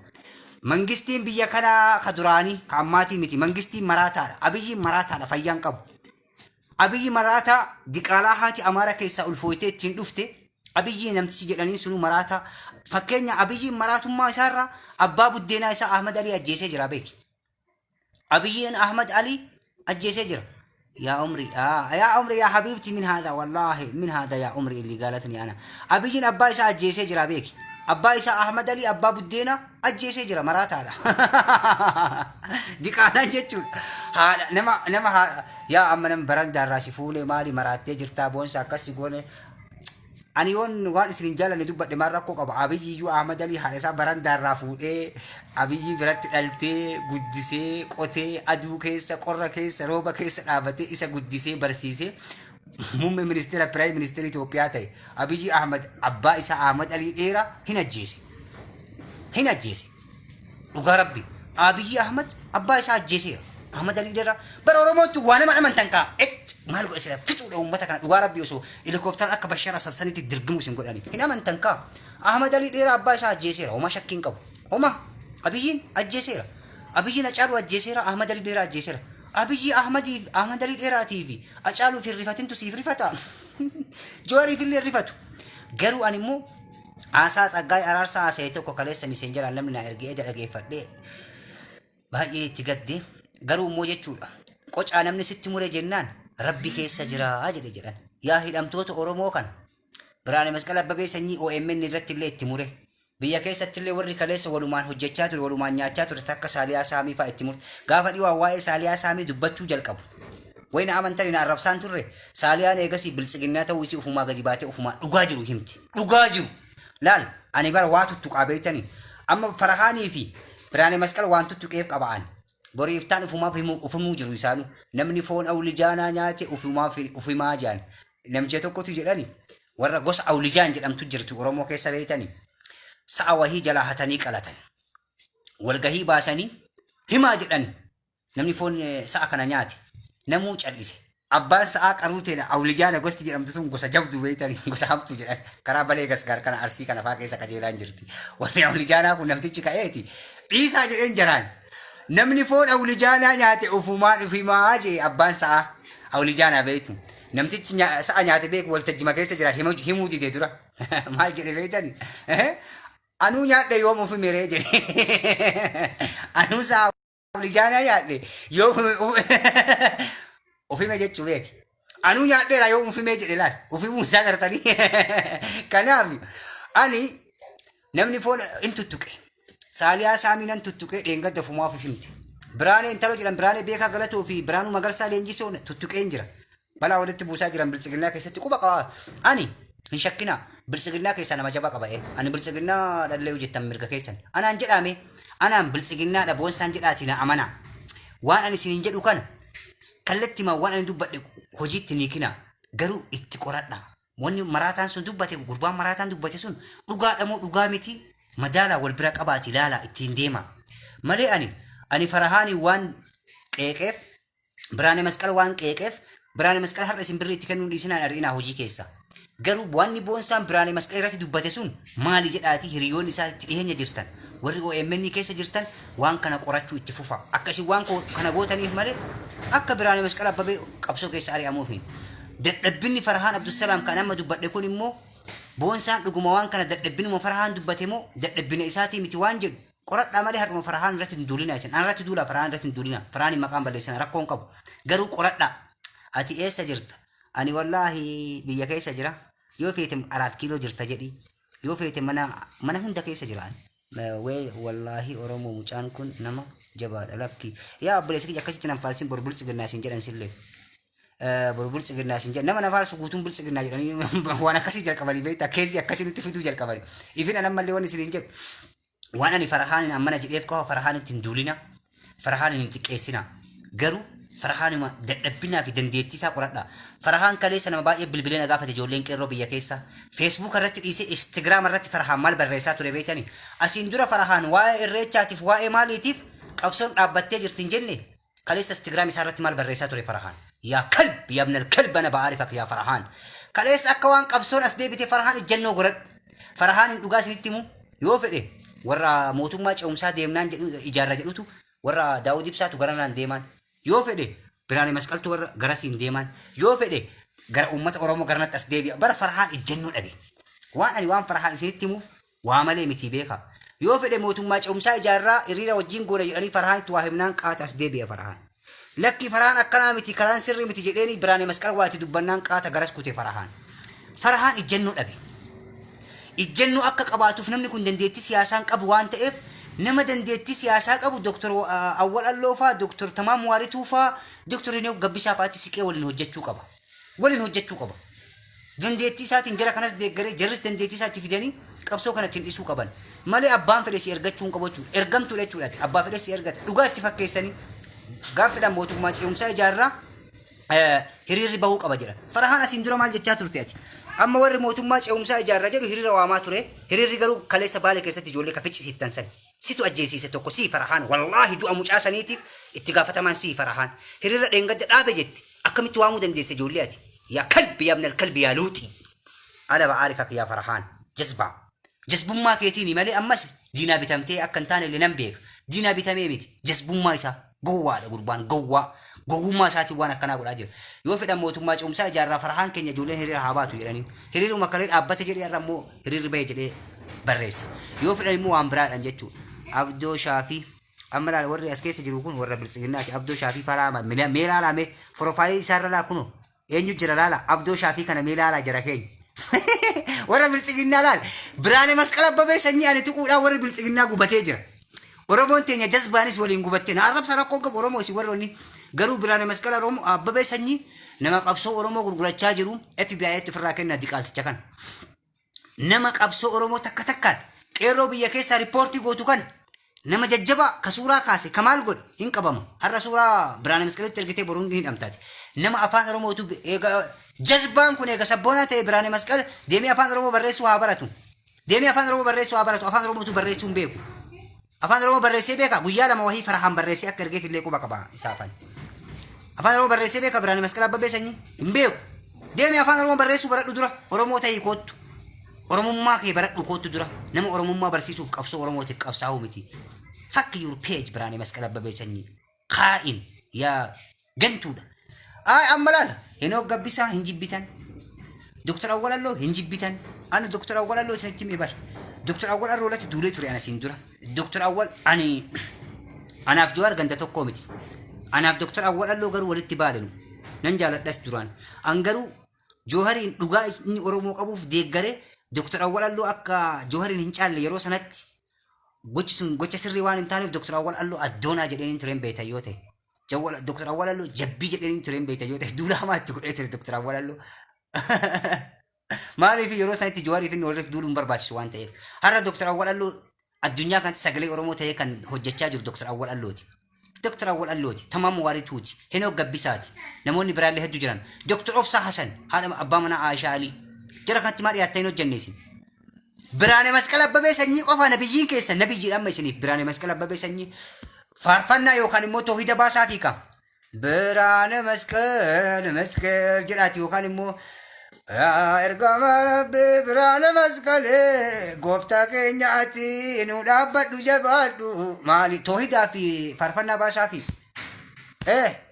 mangistiin biyya kana ka duraanii ka ammaatii miti mangistiin maraataadha abiyyiin maraataadha fayyaan qabu abiyyi maraataa diqaalaa haati Amaara keessaa ulfooytee ittiin dhufte abiyyi namtichi jedhanii sunu maraataa fakkeenya abiyyiin maraatummaa isaarraa abbaa buddeenaa isaa Ahmad Ali ajjeesee jira beeki abiyyiin Ahmad Ali ajjeesee jira يا عمري يا عمري يا حبيبتي من هذا والله من هذا يا عمري اللي قالتني أنا أبيين أبا إسا أجيسي جرا بيك أبا إسا أحمد علي أبا بدينا أجيسي جرا مرات هذا ديك أنا جتشول هذا نما يا أما نم بران دار راسي فولي مالي مرات تجرتا بون ساكس يقولي أنا يون وان إسرين جالا ندوب دمارا كوك أبي يو أحمد علي هذا بران دار رافولي أبي برات ألتي قدسي قوتي أدو كيس قرر كيس روبا كيس أبتي إسا قدسي برسيسي مم منستير برايم منستير إثيوبيا أبي أحمد أبا إسا أحمد علي إيرا هنا جيسي وقربي أبي أحمد أبا إسا جيسي أحمد علي إيرا برورموت وانا ما أمن تنكا مالك إسلا فتو لهم متى كانت وقربي يسو إلكوفتر أكبر شارع سلسانة الدرقمو سنقول أني هنا أمن تنكا أحمد علي إيرا أبا إسا جيسي وما شكين كو هما أبيين الجيسيرة أبيين أجعلوا الجيسيرة أحمد علي إيرا الجيسيرة أبيجي أحمد علي إيرا تيفي أجعلوا في الرفاتين تسيف رفاتا جواري في اللي رفاتو قالوا أنمو أساس أقاي أرارسا سيتوكو كاليسا مسنجر علمنا إرقي إدى لقي فردي baay'ee itti gadde garuu immoo jechuudha qocaa namni sitti mure jennaan rabbi keessa jiraa jedhan yaa hidhamtoota Oromoo kana Biraane Masqal Abbabee sanyii OMN irratti illee itti mure biyya keessatti illee warri kaleessa walumaan hojjechaa ture walumaan nyaachaa ture takka Saaliyaa Saamii fa'aa itti mure gaafa dhiyoo waa'ee Saaliyaa Saamii dubbachuu jalqabu wayna amantanii na arrabsaan turre Saaliyaan eegasii biltsiginnaa ta'uu isii ufumaa gadi baatee ufumaa dhugaa jiru himti dhugaa jiru laal ani bara waa tuttuqaa beeytanii amma Farahaanii fi Biraane Masqal waan tuttuqeef qaba'an boriiftaan ufumaaf ufumuu jiru isaanu namni foon awlijaanaa nyaate ufumaa jaan namjee tokkotu jedhani warra gosa awlijaan jedhamtu jirtu Oromoo keessa beeytanii sa'a wahii jalaa hatanii qalatan walgahii baasanii himaa jedhan namni foon sa'a kana nyaate namuu callise abbaan sa'a qaruuteena awlijaana gosti jedhamtu tun gosa jabdu beeytanii gosa hamtu jedhan karaa balee gasgaar kana arsii kana faa keessa qajeelaan jirti warri awlijaanaa kun namtichi ka'eeti dhiisaa jedheen jaraan namni foon awlijaanaa nyaate ufumaa jee abbaan sa'a awlijaanaa beeytu namtichi sa'a nyaate beeku waltajjima keessa jira himuu didee dura maal jedhe beeytanii anuu nyaadhe yoom ufimee jedhe anuu sa'a awlijaanaa nyaadhe yoom ufime jechuu beeki anuu nyaadheera yoom ufimee jedhe laal ufimuu isaa gartanii kanaaf ani namni foon in tuttuqe Saaliyaa Saamii nan tuttuqee dheengadda ufumaaf ifimte Biraane intalo jedhan Biraane beekaa galatoo fi Biraanuu Magarsaa leenjisoo tuttuqeen jira balaa walitti buusaa jiran biltsiginnaa keessatti quba qaba ani hin shakkina biltsiginnaa keessaa nama jabaa qaba ani biltsiginnaa dhallee hojjettan mirga keessan anaan jedhame anaan biltsiginnaa dhaboonsaan jedhaati na amana waan ani isiniin jedhu kana kallattii waan ani dubbadhe hojiitti ni kina garuu itti qoradha wanni maraataan sun dubbate gurbaan maraataan dubbate sun dhugaadha moo dhugaa miti madaala wal bira qabaati ilaala ittiin deema malee ani Farahaanii waan qeeqeef Biraane Masqal waan qeeqeef Biraane Masqal har'a isin birrii itti kennuu dhiisinaan ari'inaa hojii keessa garuu wanni boonsaan Biraane Masqal irratti dubbate sun maali jedhaati hiriyoonni isaa itti dhiyeenya jirtan warri OMN keessa jirtan waan kana qorachuu itti fufa akkasii waan kana gootaniif malee akka Biraane Masqal Abbabee qabsoo keessa ari'amuufi dadhabbinni Farahaan Abdusalaam kan amma dubbadhe kun immoo boonsaan dhuguma waan kana dadhabbinuma Farahaan dubbate moo dadhabbina isaatii miti waan jedhu qoradhaa malee har'uma Farahaan irratti hin duulina isin an irratti duula Farahaan irratti hin duulina Farahaan maqaan balleessan rakkoon qabu garuu qoradhaa ati eessa jirta ani wallaahi biyya keessa jira yoo feete 4 kiiloo jirta jedhi yoo feete mana hunda keessa jiraan wallaahi Oromoo mucaan kun nama jabaadha lakki yaa obboleessi akkasitti nan faalsin borbultsiginnaa isin jedhan sillee borbultsiginnaa isin jedhan nama nafaarsu guutuun bultsiginnaa jedhanii waan akkasii jalqabanii beektaa keessi akkasii nutti fiduu jalqabanii ifin anammallee waan isin jedhu waan ani Farahaanin ammana jedheef qabu Farahaanitti hin duulina Farahaanin hin xiqqeessina garuu Farahaanuma dadhabbinaa fi dandeettii isaa qoradha Farahaan kaleessa nama baay'ee bilbileena gaafate ijoolleen qeerroo biyya keessa Facebook irratti dhiisee Instagram irratti Farahaan maal barreessaa ture beektanii asiin dura Farahaan waa'ee irreechaatiif waa'ee maaliitiif qabsoon dhaabbattee jirti hin jenne kaleessa Instagram isaa irratti maal barreessaa ture Farahaan yaa kalb yaa ibnal kalb ana ba'aarifak yaa Farahaan kaleessa akka waan qabsoon as deebite Farahaan ijjannoo godhadhu Farahaan dhugaa isinitti himu yoo fedhe warra mootummaa ce'umsaa deemnaan ijaarra jedhutu warra Daawud Ibsaatu garanaan deeman yoo fedhe Biraane Masqaltu warra garasiin deeman yoo fedhe gara uummata Oromoo garanatti as deebi'a bara Farahaan ijjannoo dhabe waan ani waan Farahaan isinitti himuuf waa malee miti beeka yoo fedhe mootummaa ce'umsaa ijaarraa hiriira wajjin goona jedhanii Farahaanitti waa himnaan qaata as deebi'a Farahaan lakki Farahaan akkanaa miti karaan sirrii miti jedheeni Biraane Masqal waati dubbannaan qaata garas kute Farahaan ijjannoo dhabe ijjannoo akka qabaatuuf namni kun dandeettii siyaasaan qabu waan ta'eef nama dandeettii siyaasaa qabu Dr. Awwal Alloofaa Dr. Tamaam Waarituufaa Dr. Hinew Gabbisaa fa'aatti siqee waliin hojjechuu qaba dandeettii isaatiin jara kanas deeggaree jarris dandeettii isaatti fidanii qabsoo kanatti hin dhisuu qaban malee abbaan fedhe si ergachuu hin qabu jechuudha ergamtuu jechuudha abbaa fedhe si ergata dhugaa itti fakkeessanii gaaffiidhaan mootummaa ce'umsaa ijaarraa hiriirri bahuu qaba jedha Farahaan asiin dura maal jechaa turte ati amma warri mootummaa ce'umsaa ijaarraa jedhu hiriira waamaa ture hiriirri garuu kaleessa Baalee keessatti ijoollee kaficcisiiftan san situ ajjeesiise tokko sii Farahaan wallaahi du'a mucaa saniitiif itti gaafatamaan sii Farahaan hiriira dheengadda dhaabe jetti akkamitti waamuu dandeesse ijoollee ati yaa kalbi yaa ibnal kalbi yaa luuxi ana ba'aarifak yaa Farahaan jazbummaa keetiin malee ammas diinaa bitamtee akka hin taane illee nan beeka diinaa bitamee miti jazbummaa isaa gowwaadha gurbaan gowwummaa isaatiin waan akkanaa godhaa jira yoo fedhan mootummaa ce'umsaa ijaarraa Farahaan keenya ijoolleen hiriira haa baatu jedhanii hiriiruma kalee dhaabbate jedhee irra immoo hiriirri bahee jedhee barreessa yoo fedhan immoo waan biraadhaan jechuudha Abdoo Shaafii amma laal warri as keessa jiru kun warra bilisiginnaati Abdoo Shaafii Faraama meelaa laame profaayilii isaarra laa kuno eenyu jira laala Abdoo Shaafii kana meelaa jira keenya warra bilisiginnaa laal Biraanee Masqal Abbabee sanyii ani tuquudhaan warri bilisiginnaa gubatee jira Oromoon teenya jazbaanis waliin gubattee na arrabsa rakkoon qabu Oromoo si warroonni garuu Biraanee Masqal Abbabee sanyii nama qabsoo Oromoo gurgurachaa jiru FBI itti firraa kenna diqaalticha kana nama qabsoo Oromoo takka takkaan qeerroo biyya keessaa riippoortii gootu kana nama jajjaba ka suuraa kaase kamaal godhe hin qabama har'a suuraa Biraanee Masqalitti ergitee boruun hin dhamtaati nama afaan Oromootu eega jazbaan kun eega sabboonaa ta'e Biraanee Masqal deemee afaan Oromoo barreessuu haa baratu afaan Oromootu barreessuu hin beeku afaan Oromoo barreessee beeka guyyaa lama wahii Farahaan barreessee akka ergeef illee quba qaba isaa afaan Oromoo barreessee beeka Biraanee Masqal Abbabee sanyii hin beeku deemee afaan Oromoo barreessuu baradhu dura Oromoo ta'ii koottu Oromummaa kee baradhu koottu dura nama Oromummaa barsiisuuf qabsoo Oromootiif qabsaa'uu miti fuck your page Biraanee Masqal Abbabee sanyii kaa'in yaa gantuudha amma laala Henook Gabbisaa hin jibbitan Dr. Awwal Alloo hin jibbitan ana Dr. Awwal Alloo isinitti himee bara Dr. Awwal Alloo latti duulee ture ana siin dura Dr. Awwal anaaf Jawaar ganda tokkoo miti anaaf Dr. Awwal Alloo garuu walitti baadanu nan jaaladhas duraan an garuu Jawahariin dhugaa inni Oromoo qabuuf deeggaree Dr. Awwal Alloo akka Jawahariin hin caalle yeroo sanatti gochi sun gocha sirrii waan hin taaneef Dr. Awwal Alloo addoonaa jedhanii tureen beektan yoo ta'e Dr. Awwal Alloo jabbii jedhanii tureen beektan yoo ta'e duula hamaatti godhee ture Dr. Awwal Alloo maaliif yeroo sanatti Jawahariif inni walitti duuluun barbaachisu waan ta'eef har'a Dr. Awwal Alloo addunyaa kanatti sagalee Oromoo ta'ee kan hojjechaa jiru Dr. Awwal Allooti Dr. Awwal Allooti Tamaam Waarituuti Henook Gabbisaati namoonni biraallee hedduu jiran Dr. Obsaa Hasan haadha abbaa manaa Aishaa Alii jara kanatti maa dhiyaattanii hojjenneesin Biraanee Masqal Abbabee sanyii qofa nabiyyiin keessa nabiyyiidhaan amma isiniif Biraanee Masqal Abbabee sanyii faarfannaa yookaan immoo toohida baasaatii ka Biraanee Masqal jedhaati yookaan immoo ergama Rabbii Biraanee Masqal gooftaa keenyaati nu dhaabbadhu jabaadhu maali toohidaa fi faarfannaa baasaa fi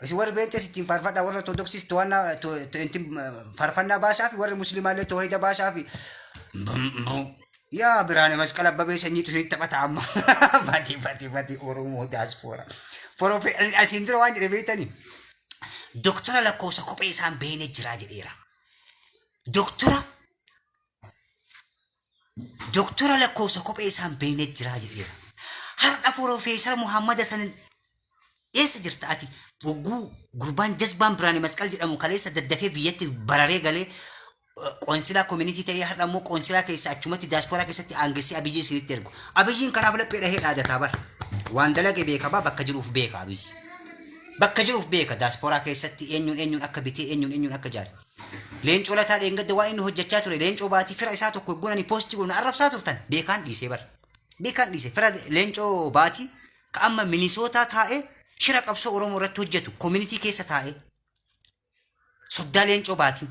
si warri beektes ittiin faarfannaa warra ortodoksis to'annaa faarfannaa baasaa fi warri muslimaallee toohida baasaa fi yaa Biraanee Masqal Abbabee sanyiitu isinitti taphata amma bati Oromoo diaspora asiin dura waan jedhe beektanii doktora lakkoofsa kophee isaan beeknee jiraa jedheera doktora lakkoofsa kophee isaan beeknee jiraa jedheera har'a Profeesar Muhammad Hasan eessa jirta ati wogguu gurbaan jazbaan Biraanee Masqal jedhamu kaleessa daddafee biyyatti bararee galee qoonsilaa community ta'ee har'a immoo qoonsilaa keessa achumatti diaspora keessatti aangessi Abiyyi isinitti ergu Abiyyiin kanaaf laphee dhahee dhaadataa bara waan dalage beeka bakka jiruuf beeka Abiyyi bakka jiruuf beeka diaspora keessatti eenyuun akka bitee eenyuun akka jaare leencoo lataa dheengadda waan inni hojjechaa ture leencoo baatii fira isaa tokko eeggonanii poostii godhuna arrabsaa turtan beekaan dhiisee bara beekaan dhiisee fira leencoo baatii ka amma Minisootaa taa'ee shira qabsoo Oromoo irratti hojjetu community keessa taa'ee soddaa leencoo baatii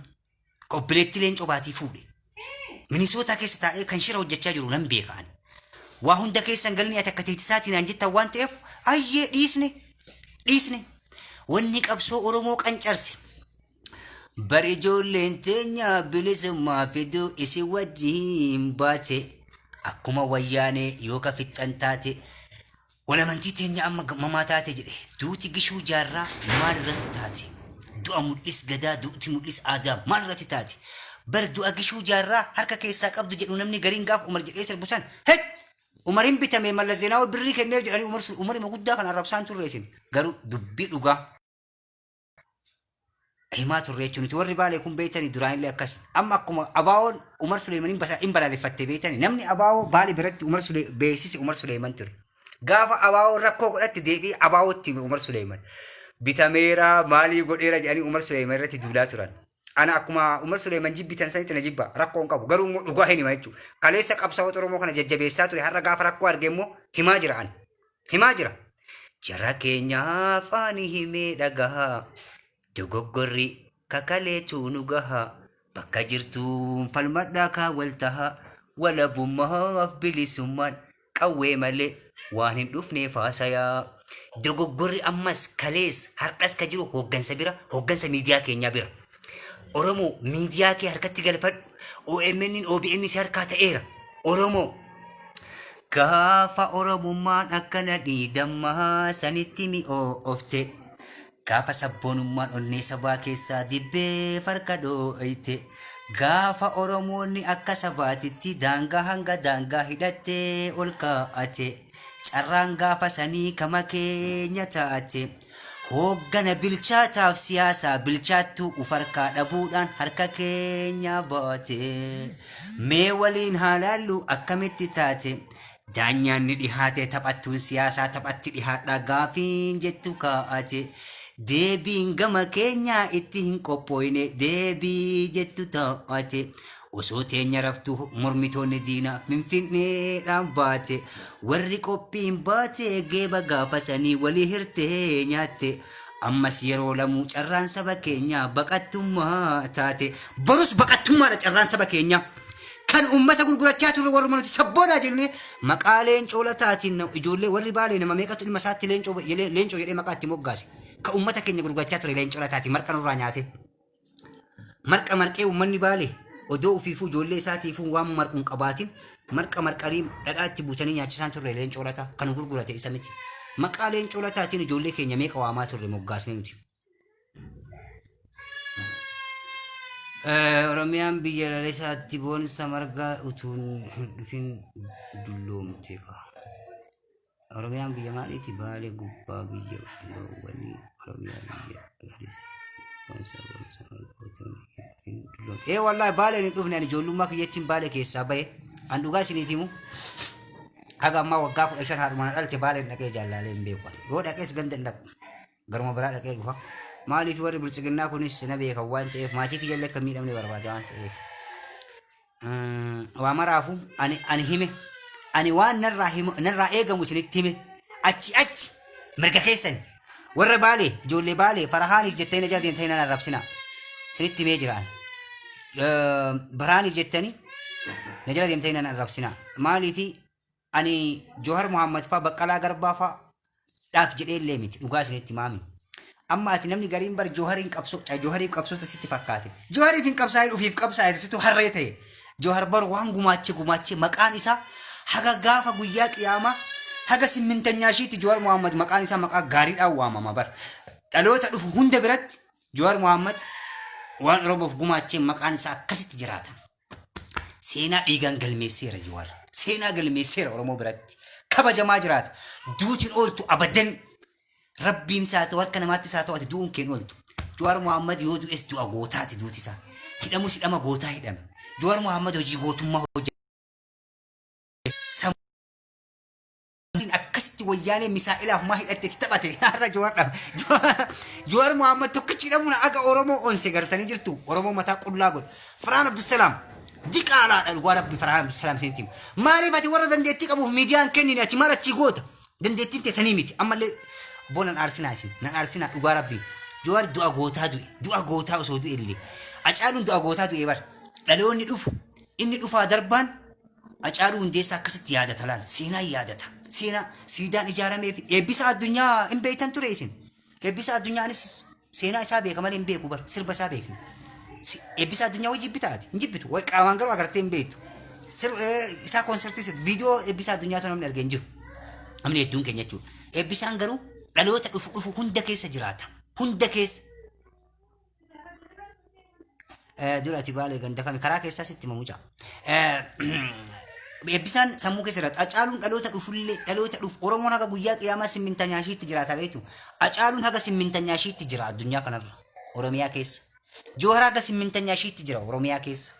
obboleetti leencoo baatii fuudhe Minisootaa keessa taa'ee kan shira hojjechaa jiru nan beekaan waa hunda keessan galni ati akka teetisaatiin aan jettan waan ta'eef ayyee dhiisne wanni qabsoo Oromoo qancarse bari ijoolleen teenya bilisummaa fiduu isin wajjin baate akkuma wayyaanee yoo ka fixxan taate walamantii teenya amma mamaa taate jedhe duuti gishuu jaarraa maal irratti taate du'a mul'is gadaa duuti mul'is aadaa maal irratti taate bar du'a gishuu jaarraa harka keessaa qabdu jedhu namni gariin gaaf Umar jedhee sirbusan Umariin bitame Mallas Zeenaawii birrii kenneef jedhanii Umarima guddaa kan arrabsaan turreessin garuu dubbii dhugaa himaa turre jechuun nuti warri baalee kun beeytanii duraanillee akkas amma akkuma abaawoon Umar Suleemaniin hin balaaleffattee beeytanii namni abaawoo baalee biratti beeksise Umar Suleeman ture gaafa abaawoo rakkoo godhatti deebii abaawootti Umar Suleeman bitameera maalii godheera jedhanii Umar Suleeman irratti duulaa turan ana akkuma Umar Suleeman jibbitan sanitti na jibba rakkoon qabu garuu dhugaa hin hima jechuudha kaleessa qabsaa'ota Oromoo kana jajjabeessaa ture har'a gaafa rakkoo arge immoo himaa jira jara keenya afaanii himee dhagahaa dogoggorri kakaleetu nu gahaa bakka jirtuun falmadhaa kaawwal tahaa walabummaaf bilisummaan qawwee malee waan hin dhufneef haasayaa dogoggorri ammas kalees har'as ka jiru hooggansa miidiyaa keenyaa bira Oromoo miidiyaa kee harkatti galfadhu OMN OBN si harkaa ta'eera Oromoo Gaafa Oromummaan akkana dhiidammaa sanitti mi'oofte. Gaafa sabboonummaan onnee sabaa keessaa dibbee farka dhoo'ite. Gaafa Oromoonni akka sabaatitti daangaa hanga daangaa hidhattee ol kaa'ate. Carraan gaafa sanii kama keenya taate. Hooggana bilchaataaf siyaasaa bilchaattuu ufarkaa dhabuudhaan harka keenya baate. Mee waliin haalaallu akkamitti taate. Daanyaan ni dhihaate taphattuun siyaasaa taphatti dhihaadhaa gaafiin jettu kaa'ate. Deebiin gama keenyaa itti hin qophooyne deebii jettu taa'ate. Osoo teenya raftu mormitoonni diinaa finfinneedhaan baate. Warri qophiin baate geeba gaafa sanii walii hirtee nyaatte. Ammas yeroo lamuu carraan saba keenyaa baqattummaa taate. Borus baqattummaadha carraan saba keenyaa. Kan ummata gurgurachaa turre warra manuti sabboonaa jenne maqaa leencoo lataatiin ijoollee warri baalee nama meeqatu dhimma isaatti leencoo jedhee maqaa itti moggaase. Ka ummata keenya gurgurachaa ture leencoo lataatiin marqa nurraa nyaate. Marqa marqee ummanni baalee odoo ufiifuu ijoollee isaatiifuu waan marquun qabaatiin marqa marqarii dhadhaa itti buusanii nyaachisaan turre leencoo lataa kan gurgurate isa miti. Maqaa leencoo lataatiin ijoollee keenya meeqa waamaa turre moggaasne nuti. Oromiyaan biyya lalisaatti boonsa margaa utuun dhufin dulloomte qaba. Oromiyaan biyya maaliiti baalee gubbaa biyya loowwanii Oromiyaan biyya lalisaatti boonsa margaa utuun dhufin dulloomte. Wallaahi baaleen hin dhufne ani ijoollummaa kiyyattiin baalee keessaa bahe an dhugaa isiniif himu. Haga ammaa waggaa 15 haadhumaan dhalte baaleen dhaqee jaalaalee hin beeku. Yoo dhaqees ganda hin dhaqu. Garuma biraa dhaqee dhufa. Maaliif warri bilchiginnaa kunis na beekan waan ta'eef maatii kiyyallee akka miidhamne barbaada waan ta'eef. Waa maraafu ani hime ani waan narraa eegamu isinitti hime achi mirga keessan warra baalee ijoollee baalee farahaaniif jettanii na jala deemtanii nan arrabsina isinitti himee jiraan. Baraaniif jettanii na jala deemtanii nan arrabsina maaliif ani Jawhar Muhammad faa Baqqalaa Garbaa faa dhaaf jedhee illee miti dhugaa isinitti maami. Amma ati namni gariin bar Jawhariin qabsoo Jawhariif qabsoota sitti fakkaate. Jawhariif hin qabsaa'in ufiif qabsaa'in situ harree ta'e. Jawhar bar waan gumaache maqaan isaa haga gaafa guyyaa qiyaamaa haga simmintanyaa shiitti Jawhar Muhammad maqaan isaa maqaa gaariidhaan waamama bar. Dhaloota dhufu hunda biratti Jawhar Muhammad waan Oromoof gumaachee maqaan isaa akkasitti jiraata. Seenaa dhiigaan galmeesseera Jawhar. Seenaa galmeesseera Oromoo biratti. Kabajamaa jiraata. Duutiin ooltu abadan. Rabbiin isaa ta'u harka namaatti isaa ta'u ati du'uun keen ooltu. Jawhar Muhammad yoo du'es du'a gootaati duuti isaa. Hidhamus hidhama gootaa hidhame. Jawhar Muhammad hojii gootummaa hojjete. Sammuun akkasitti wayyaanee misaa'ilaaf maa hidhatte taphate har'a Jawhar dhabe. Jawhar Muhammad tokkichi hidhamuun aga Oromoo onse gartanii jirtu. Oromoo mataa qullaa godhe. Farhaan Abdusalaam diqaalaadha dhugaa rabbi Farhaan Abdusalaam seentiin. Maaliif ati warra dandeettii qabuuf miidiyaan kennine achi maal achi goota? Dandeettiin teessanii miti. Ammallee bonan arsinaasin nan arsinaa dhugaa rabbii Jawhar du'a gootaa osoo du'e illee Acaaluun du'a gootaa du'e bar dhaloonni dhufu inni dhufaa darbaan Acaaluu Hundeessaa akkasitti yaadata laal seenaa yaadata seenaa siidaan ijaaramee fi eebbisa addunyaa hin beektan ture isin eebbisa addunyaanis seenaa isaa beeka malee hin beeku bar sirba isaa beekna eebbisa addunyaa hojii bitaati hin jibbitu way qaamaan garuu agartee hin beektu isaa konsertii viidiyoo eebbisa addunyaa namni argee hin jiru namni hedduun keenya jechuudha eebbisaan garuu dhaloota dhufu hunda keessa jiraata. Hunda keessa. Durati baalee ganda kami karaa keessaa sitti mamuuca. Eebbisaan sammuu keessa jiraata. Acaaluun dhaloota dhufu Oromoon haga guyyaa qiyaamaa simmintanyaashiitti jiraata beektu. Acaaluun haga simmintanyaashiitti jira addunyaa kanarra Oromiyaa keessa. Jawhar haga simmintanyaashiitti jira Oromiyaa keessa.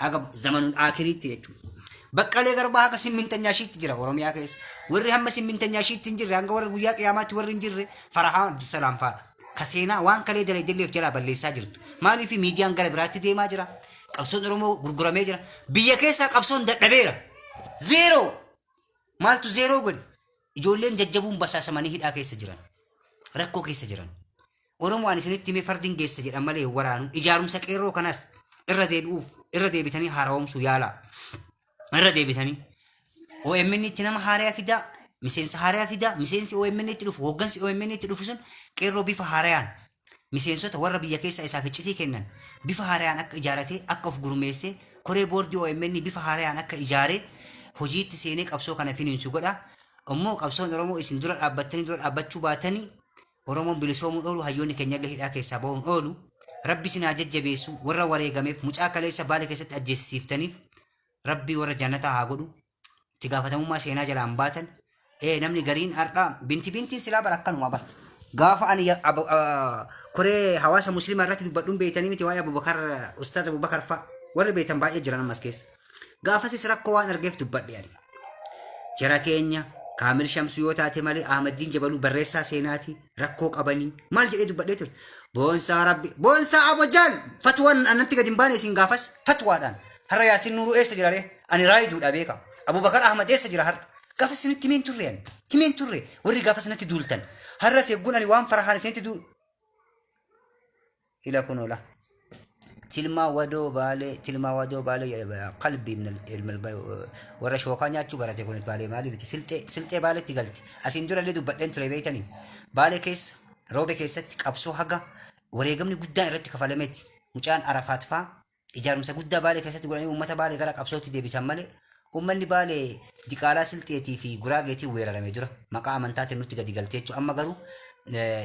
Haga zamanuun aakiriitti jechuudha. Baqqalee Garbaa haga simmintanyaashiitti jira Oromiyaa keessa. Warri hamma simmintanyaashiitti hin jirre hanga warra guyyaa qiyaamaatti warri hin jirre Farahaan Abdusalaam fa'aadha. Ka seenaa waan kalee daleedilleef jalaa balleessaa jirtu. Maaliif miidiyaan gara biraatti deemaa jira? Qabsoon Oromoo gurguramee jira. Biyya keessaa qabsoon dadhabeera. Zeeroo! Maaltu zeeroo godhe? Ijoolleen jajjabuun basaasamanii hidhaa keessa jiran. Rakkoo keessa jiran. Oromoo ani isinitti himee fardiin geessa jedhan malee waraanu. Ijaarumsa qeerroo kanas irra deebitanii haara'omsuu yaalaa. Irra deebitanii OMN itti nama haaraa fidaa miseensa haaraa fidaa miseensi OMN itti dhufu hooggansi OMN itti dhufu sun qeerroo bifa haaraan miseensota warra biyya keessa isaaf iccitii kennan bifa haaraan akka ijaaratee akka of gurmeessee koree boordii OMN bifa haaraan akka ijaaree hojiitti seenee qabsoo kana finiinsu godha. Ammoo qabsoon Oromoo isin dura dhaabbachuu baatanii Oromoon bilisoomuu oolu hayyoonni keenyallee hidhaa keessaa bahuun oolu. Rabbi sinaa jajjabeessu warra wareegameef mucaa kaleessa baale keessatti ajjeesiftaniif Rabbi warra jannataa haa godhu. Itti gaafatamummaa seenaa jalaan baatan. Namni gariin har'aa bintiin silaa bara akkanuma bara. Gaafa ani koree hawaasa musliimaa irratti dubbadhuun beeytanii miti waa'ee Ustaaz Abubakar fa'a warri beeytan baay'ee jiran ammas keessa. Gaafasis rakkoo waan argeef dubbadhe ani. Jara keenya Kaamil Shamsuu yoo taate malee Ahmadiin Jabaluu barreessaa seenaati rakkoo qabanii maal jedhee dubbadhee ture. Boonsaa Rabbi boonsaa Abojaan fatwaan annatti gadi hin baane isin gaafas fatwaadhaan har'a Yaasin Nuuruu eessa jira ree ani raayiduudha beeka Abubakar Ahmad eessa jira har'a gaafas isinitti himeen turre warri gaafas natti duultan har'a seegguun ani waan farahaan isinitti duul ila kunoola tilmaa wadoo baalee qalbii warra shookaa nyaachuu barate kun baalee maali miti silxee baaleetti galti asiin durallee dubbadheen ture beeytanii baalee keessa roobe keessatti qabsoo haga wareegamni guddaan irratti kafalameeti mucaan Arafaat faa ijaarumsa guddaa baalee keessatti godhanii uummata baalee gara qabsootti deebisan malee uummanni baalee diqaalaa silxeetii fi guraageetiin weerarame dura maqaa amantaatiin nutti gadi galtee jechuudha. Amma garuu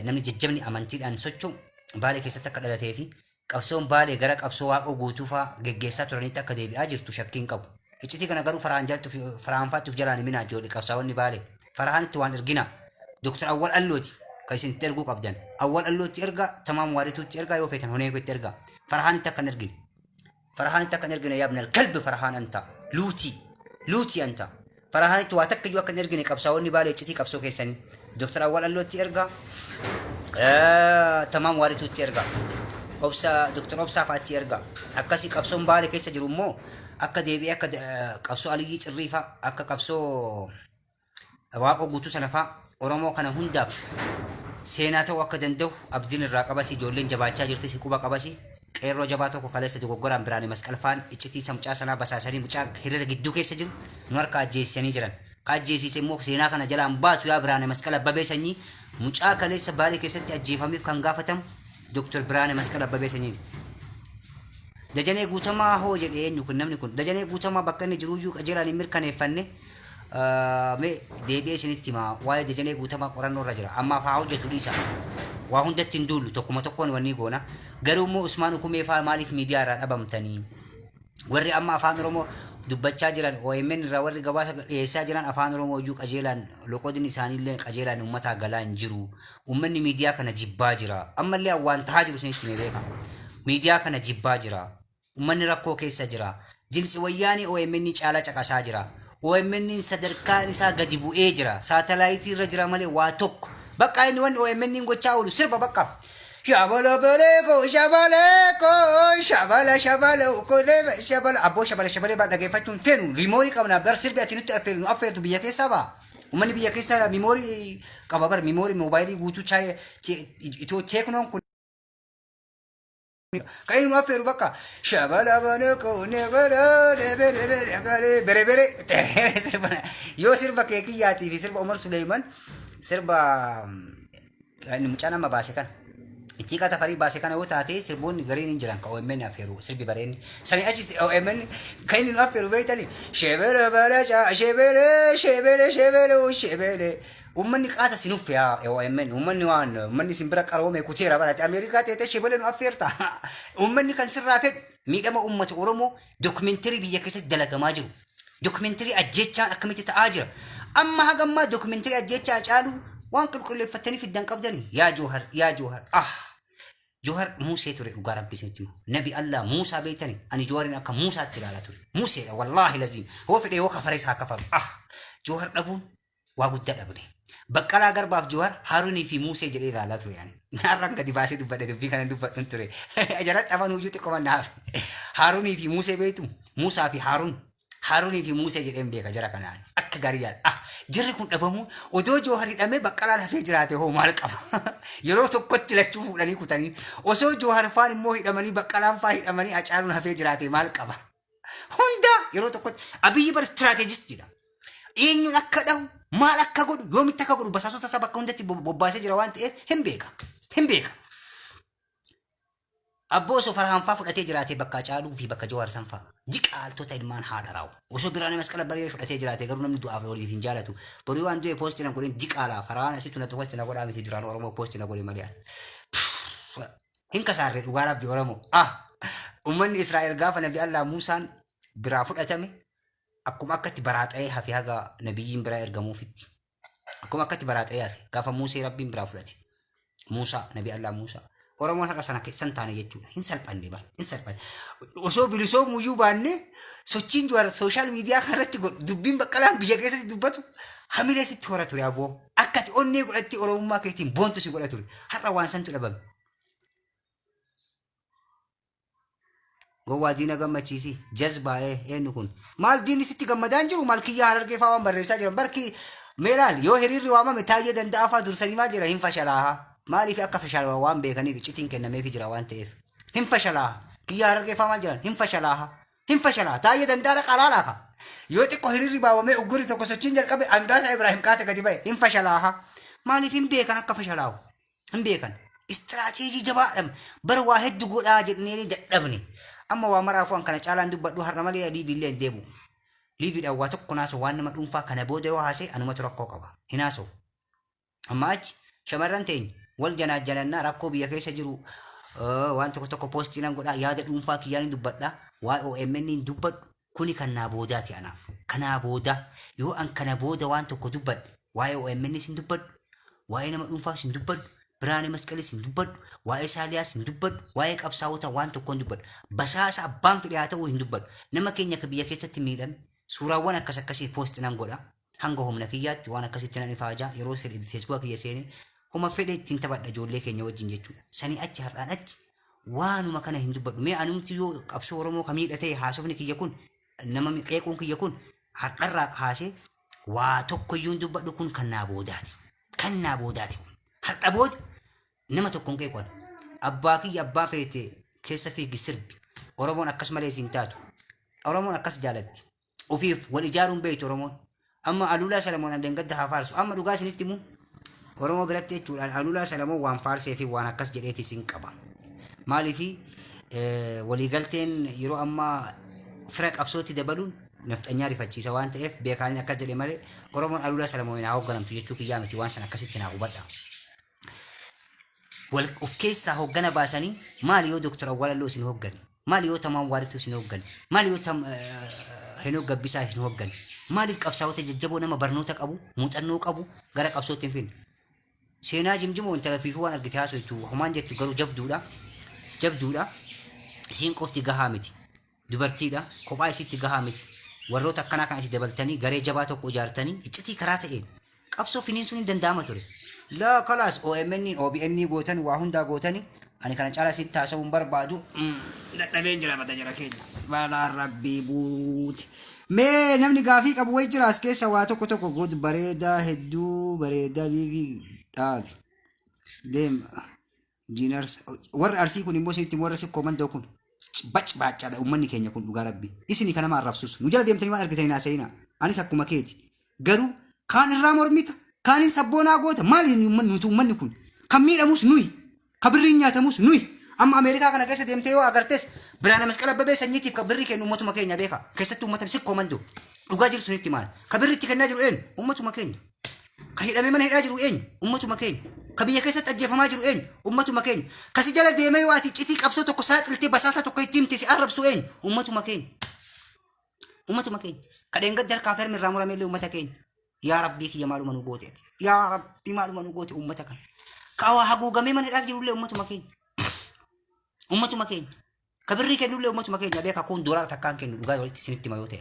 namni jajjabni amantiidhaan socho'u baalee keessatti akka dhalatee fi qabsoon baalee gara qabsoo waaqoo guutuu faa geggeessaa turanitti akka deebi'aa jirtu shakkiin qabu. Iccitii kana garuu Farahaan faattuuf jalaan himinaa ijoollee qabsaa'onni baalee Farahaanitti waan ergina Dr. Awwal Allooti. Kaisin tergu qabdan awwal allootti erga tamam waarituutti erga yoo feetan honeekotti erga Farahaanitti akkan ergine yaa ibnal kalbi Farahaan anta luuti anta Farahaanitti waa takka iyyuu akkan ergine qabsaa'onni baalee iccitii qabsoo keessanii Dr. Awwal Allootti erga tamam waarituutti erga Dr. Obsaa faatti erga akkasii qabsoon baalee keessa jiru immoo akka deebi'ee akka qabsoo Aliyyii Cirriifaa akka qabsoo waaqoo guutuu sana faa Oromoo kana hundaaf seenaa ta'uu akka danda'u abdiin irraa qabasi ijoolleen jabaachaa jirti si quba qabasi qeerroo jabaa tokko kaleessa dogoggoraan Biraane Masqalfaan iccitii mucaa sanaa basaasanii mucaa hiriira gidduu keessa jiru nu harka ajjeesisanii jiran ka ajjeesise immoo seenaa kana jalaan baatu yaa Biraane Masqal Abbabee Sanyii mucaa kaleessa baalee keessatti ajjeefameef kan gaafatamu Dr. Biraane Masqal Abbabee Sanyiiti. Dajanee Guutamaa hoo jedhee eenyu kun namni kun Dajanee Guutamaa bakka inni jiruyyuu qajeelaan hin mirkaneeffanne me deebi'ee isinitti himaa waa'ee Dajanee Guutamaa qorannoo irra jira ammaaf haa hojjetu dhiisa waa hundatti hin duullu tokkuma tokkoon wanni goona garuu immoo Usmaan Hukumee faa maaliif miidiyaa irraa dhabamtanii warri amma afaan Oromoo dubbachaa jiran OMN irraa warri gabaasa dhiyeessaa jiran afaan Oromoo iyyuu qajeelaan loqodin isaaniillee qajeelaan uummataa galaa hin jiru uummanni miidiyaa kana jibbaa jira ammallee waan tahaa jiru isinitti himee beeka miidiyaa kana jibbaa jira uummanni rakkoo keessa jira Dimtsi Wayyaanee OMN caalaa caqasaa jira OMN sadarkaan isaa gadi bu'ee jira saatalaayitii irra jira malee waa tokko bakka inni waan OMN gochaa oolu sirba bakka shabala abbo shabala ba dhageeffachuun feenu rimoorii qabna bar sirbi ati nutti affeernu affeertu biyya keessaa ba ummanni biyya keessaa mimoorii qaba bar mimoorii moobaayilii guutuu chaayee itoo teeknoon kun kainu nu affeeru bakka shabala baleko negala bere yoo sirba keekiyyaati fi sirba Umar Suleyman sirba mucaan amma baase kana itti kata farii baase kana yoo taate sirboonni gariin hin jiran ka OMN affeeru sirbi bareenni sani achi OMN kainu nu affeeru beeytani shebele balacha shebele ummanni qaata sinuuf yaa OMN ummanni simbira qaroome kuteera barate Ameerikaa teete shebele nu affeerta ummanni kan sirraa fedhu miidhama uummata Oromoo dokumentari biyya keessatti dalagamaa jiru dokumentari ajjechaan akkamitti ta'aa jira amma hagammaa dokumentari ajjechaa caalu waan qulqulleeffatanii fiddan qabdani yaa Jawhar Jawhar Musee ture dhugaa rabbi isinitti nabi Allah Muusaa beeytani ani Jawharin akka Muusaatti ilaalaa ture Museedha wallaahi laziim hoo fedhe yoo kafare isaa kafaru Jawhar dhabuun waa guddaa dhabne Baqqalaa Garbaaf Jawhar Haarunii fi Musee jedhee ilaalaa ture yaani narraan gadi baasee dubbadhe dubbii kana dubbadhan ture ajarat afaan hojii xiqqoo mannaaf Haarunii fi Musee beeytu Muusaa fi Haarunii fi Musee jedheen beeka jara kanaan akka gaariidhaan jirri kun dhabamu odoo Jawhar hidhamee Baqqalaa lafee jiraate hoo maal qaba yeroo tokkotti lachuu fuudhanii kutanii osoo Jawhar faan immoo hidhamanii Baqqalaan faa hidhamanii Hacaaluun hafee jiraate maal qaba hunda yeroo tokkotti Abiyyi bar istiraatejistidha eenyuun akka dhahu maal akka godhu yoomitti akka godhu basaasota isaa bakka hundatti bobbaasee jira waan ta'eef hin beeka Abboo osoo farhanfaa fudhatee jiraatee bakka caaluu fi bakka Jawaar sanfaa diqaaltota ilmaan haadha raawu. Osoo biraanee masqala bagee fudhatee jiraatee garuu namni du'aaf olii hin jaalatu. Borii waan du'e poostii na godhin diqaalaa farhaan asitti na poostii na godhaa miti duraan Oromoo poostii na godhe malee. Hin kasaarre dhugaa rabbi Oromoo. Ummanni Israa'el gaafa nabi Allah Muusaan biraa fudhatame akkuma akkatti baraaxa'ee hafi haga nabiyyiin biraa ergamuufitti. Akkuma akkatti baraaxa'ee hafi gaafa Muusee rabbiin biraa fudhate. Muusaa nabi Allah Muusaa. Oromoon har'a sana keessan taane jechuudha. Hin salphanne bara. Hin salphanne. Osoo bilisoo muyyuu baanne sochiin Jawaar sooshaal miidiyaa kanarratti dubbiin baqqalaan biyya keessatti dubbatu hamilee sitti hora ture aboo. Akkati onnee godhatti Oromummaa keetiin boontu si godha ture. Har'a waan santu dhabame. Gowwaa diina gammachiisi jazbaa'ee eenyu kun. Maal diinni sitti gammadaan jiru maal kiyyaa Harargee fa'aa waan barreessaa jiran barki meelaal yoo hiriirri waamame taayee danda'a fa'aa dursanii maal jira hin fashalaaha. Maaliif akka fashalaa waan beekaniif iccitiin kennameef jira waan ta'eef. Hin fashalaa. Kiyyaa Harargee fa'aa maal jiran hin fashalaa. Hin fashalaa. Taayee danda'a qalaalaafa. Yoo xiqqoo hiriirri baawwamee ugguri tokko sochiin jalqabe angaasa Ibrahim Kaate gadi ba'e hin fashalaa. Maaliif hin beekan akka fashalaa'u. Hin beekan. Istiraateejii jabaadhaan bara waa hedduu godhaa jedhanii dadhabne. Amma waa maraafu an kana caalaan dubbadhu har'a malee liiviillee hin deebu. Liiviidhaan waa tokko naasoo waan nama dhuunfaa kana booda yoo haasee anumatu rakkoo qaba. Hin haasoo. Amma achi shamarran teenya wal janaajjanannaa rakkoo biyya keessa jiru waan tokko poostiinan godhaa yaada dhuunfaa kiyyaan dubbadhaa waa OMN hin dubbadhu kuni kannaa boodaati anaaf. Kanaa booda yoo an kana booda waan tokko dubbadhe waa'ee OMN hin dubbadhu waa'ee nama dhuunfaas hin dubbadhu. Biraanee masqalis hin dubbadhu, waa'ee Saaliyaas hin dubbadhu, waa'ee qabsaa'ota waan tokko hin dubbadhu. Basaasa abbaan fedhe haa ta'uu hin dubbadhu. Nama keenya akka biyya keessatti miidhame suuraawwan akkas akkasii poosti nan godha. Hanga humna kiyyaatti waan akkasitti nan ifaajaa yeroo fedhe feesbuuka kiyya seenee homa fedhe ittiin taphadha ijoollee keenya wajjin jechuudha. Sanii achi har'aan achi waanuma kana hin dubbadhu. Mee anumti yoo qabsoo Oromoo ka miidhatee haasofni kiyya kun nama qeequun kiyya kun har'arraa haasee waa tokkoyyuu hin dubbadhu kun kannaa boodaati. Kannaa boodaati. Har'a booda nama tokkoon qeeqan abbaa kiyya abbaa feete keessa fiigi sirbi Oromoon akkas malee siin taatu Oromoon akkas jaalatti ofiif wal ijaaruun beeytu Oromoon amma Aluulaa Salamoon andeen gadda haa faarsu amma dhugaa isinitti immoo Oromoo biratti jechuudhaan Aluulaa Salamoon waan faarsee fi waan akkas jedhee fi siin qaba maaliifi waliigalteen yeroo amma fira qabsootti dabaluun nafxanyaa rifachiisa waan ta'eef beekaanii akkas jedhe malee Oromoon Aluulaa Salamoon haa hoogganamtu jechuu kiyyaa miti waan san akkasitti naa hubadha. Of keessaa hoggana baasanii maali yoo Dr. Awwalaloo isin hoggani maali yoo Tamaan Waarituu isin hoggani maali yoo Henook Gabbisaa isin hoggani maaliif qabsaa'ota jajjaboo nama barnoota qabu muuxannoo qabu gara qabsootti hin finne seenaa jimjimoo intala fiifuu waan argite haasoftu homaan jettu garuu jabduudha isiin qofti gahaa miti dubartiidha kophaa isitti gahaa miti warroota akkanaa kan isin dabaltanii garee jabaa tokko ijaartanii iccitii karaa ta'een qabsoo finiinsuun hin danda'ama ture. لا خلاص OMN OBN قوتن وهوندا قوتني أنا كان جالس يتاسون بربادو لا بينجرا بتجرا كين ولا ربي بوت ما نمني قافيك أبو ويجراس كيس واتو كتو كود بريدا هدو بريدا ليفي ديم جينرز ور أرسي كوني موسى تيمور أرسي كومان دوكون بچ على أمني كين يكون لغا ربي إسني كنا ما رفسوس نجلا ديم تاني ما أركتين ناسينا أنا ساكو مكيتي قالوا كان الرامور ميتا كان سبونا قوت مالي من يكون كميل أموس نوي كبرين ياتموس نوي أما أمريكا كنا كيسة ديمتيو أغرتس برانا مسكلا ببي سنيتي كبري كين أمتو مكينيا بيكا كيسة أمتو مسك كوماندو رجاجر سنتي مال كبري تكن ناجرو إن أمتو مكينيا كهيدا ممن هيراجرو إن أمتو مكينيا كبيا كيسة أجيف ماجرو إن أمتو مكينيا كسجلا ديمي واتي تيتي كابسو تكسات التي بساسة تكوي تيم تيسي أرب سوين أمتو مكينيا كدين قدر كافر من رامورا ميلي أمتا كينيا يا ربي كي مالو منو قوتي يا ربي مالو منو قوتي أمتك كاوا حقو غمي من الأجر ولا أمتو مكين كبري كن ولا أمتو مكين يبيك أكون دولار تكان كن لغا ولي سنتي مايوتي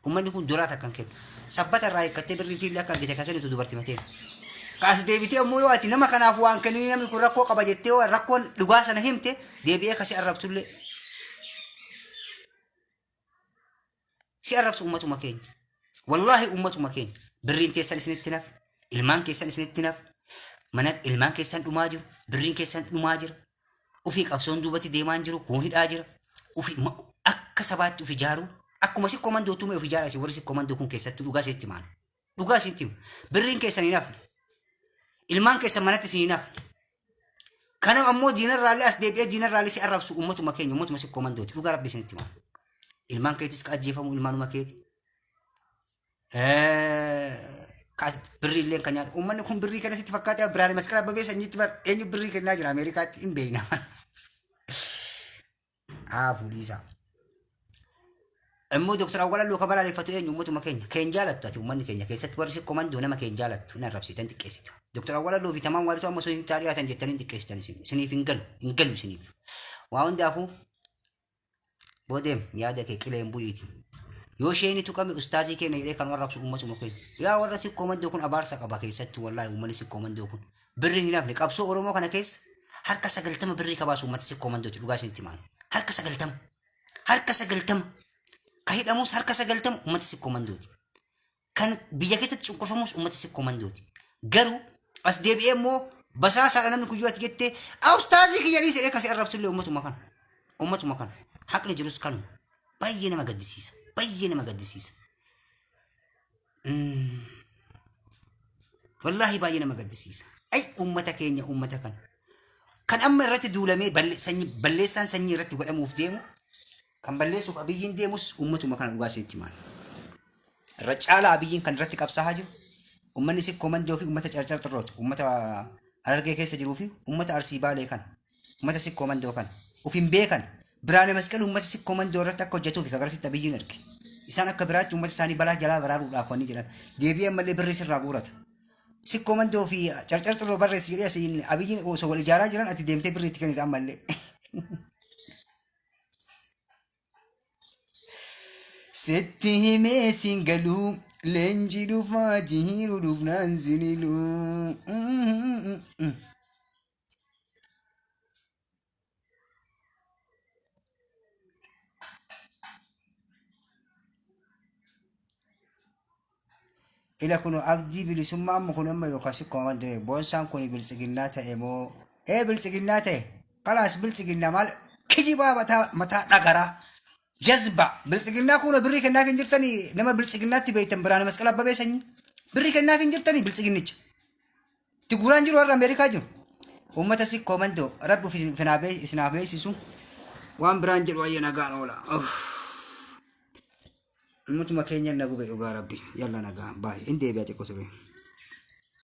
أمني يكون دولار تكان كن سبت الرأي كتب الريفيل لك أرجع كاسين تدبرتي متين كاس ديبيتي أمويواتي نما كان أفوان كني نما يكون ركوا قبضتي وركوا لغا سنهمتي ديبيه كاسي أرب تولي سي أرب سو أمتو مكين والله أمة مكين برين كيسان سنتناف المان كيسان سنتناف منات المان كيسان أماجر برين كيسان أماجر وفيك أبسون دوبتي ديمان جرو كونهد آجر وفي أكسبات وفي جارو أكو ماشي كوماندو تومي وفي جارة ورسي كوماندو كون كيسان تلوغا سيتمان لوغا سيتم برين كيسان يناف المان كيسان منات سنيناف Kanam ammoo diinar raalli as deebi'ee diinar raalli si arrabsu ummatuma keenya ummatuma si komandooti dhugaa rabbi isinitti himaa. Ilmaan keetis ka ajjeefamu ilmaanuma keeti. Ka birrii illee kan nyaatu ummanni kun birrii kana sitti fakkaatee biraanii masqala babee sanyiitti bar eenyu birrii kennaa jira Ameerikaatti hin beekna. Fuudhiisaa. Immoo Dr. Awwala Luka balaaleffatu eenyu ummatuma keenya jaalattu ati ummanni keenya keessatti warri si komandoo nama keenya jaalattu hin arrabsitan xiqqeessitu. Dr. Awwala Luka vitamaan waalitu amma soo hin taariyaatan jettanii xiqqeessitan isiniif hin galu isiniif. Waa hundaafuu boodem yaada kee qileen bu'iiti. Yoo sheeni tuqame ustaazii keenya jedhee kan arrabsu ummatuma keenya. Yaa warra si komandoo kun abaarsa qaba keessatti wallaahi ummanni si komandoo kun. Birri hin hafne qabsoo Oromoo kana keessa harka 90 birrii kabaasu ummata si komandooti dhugaa isinitti himaa. Harka 90 ka hidhamus harka 90 ummata si komandooti. Kan biyya keessatti cunqurfamus ummata si komandooti. Garuu as deebi'ee immoo basaasaadha namni kuyyuutti jettee ustaazii kiyya dhiisee kasi arrabsullee ummatuma kana. Ummatuma kana. Haqni jirus kanuma. Baay'ee nama gaddisiisa. Baay'ee nama gaddisiisa. Wallaahi baay'ee nama gaddisiisa. Ay ummata keenya ummata kana. Kan amma irratti duulamee balleessaan sanyii irratti godhamuuf deemu kan balleessuuf abiyyiin deemus ummatuma kana dhugaa isinitti himaa. Irra caalaa abiyyiin kan irratti qabsaa'aa jiru ummanni si komandoo fi ummata carcar xirrooti ummata Harargee keessa jiruu fi ummata Arsii Baalee kana ummata si komandoo kana uf hin beekan biraane masqal ummata si komandoo irratti akka hojjetuuf kagarsitti abiyyiin erge. Isaan akka biraatti ummata isaanii balaa jalaa baraaruudhaaf wanni jedhan deebi'ee ammallee birrii sirraa guurata. Si komandoo fi carcar xirroo barreessi jedhee asiin abiyyiin osoo wal ijaaraa jiran ati deemtee birriitti kennita ammallee. Sitti himee siin galuu leenjii dhufaa jihiiruu dhufnaan siniluu. Ila kuno abdii bilisummaa amma kun amma yookaan si komandoo boonsaan kun bilisiginnaa ta'e moo bilisiginnaa ta'e kalaas bilisiginnaa maal kijibaa mataa dhagaraa. جذبة بالسجننا كونا بري كنا في انجرتني لما بالسجننا تبيتم برانا مسكلا ببيسني بري كنا في انجرتني بالسجنني تقول انجر ورا امريكا جو وما تسيك كوماندو ربو في سنابي سيسو وان برانجر ويا نغان ولا متما كينيا نغو بي ربي يلا نغان باي اندي بياتي كوتوري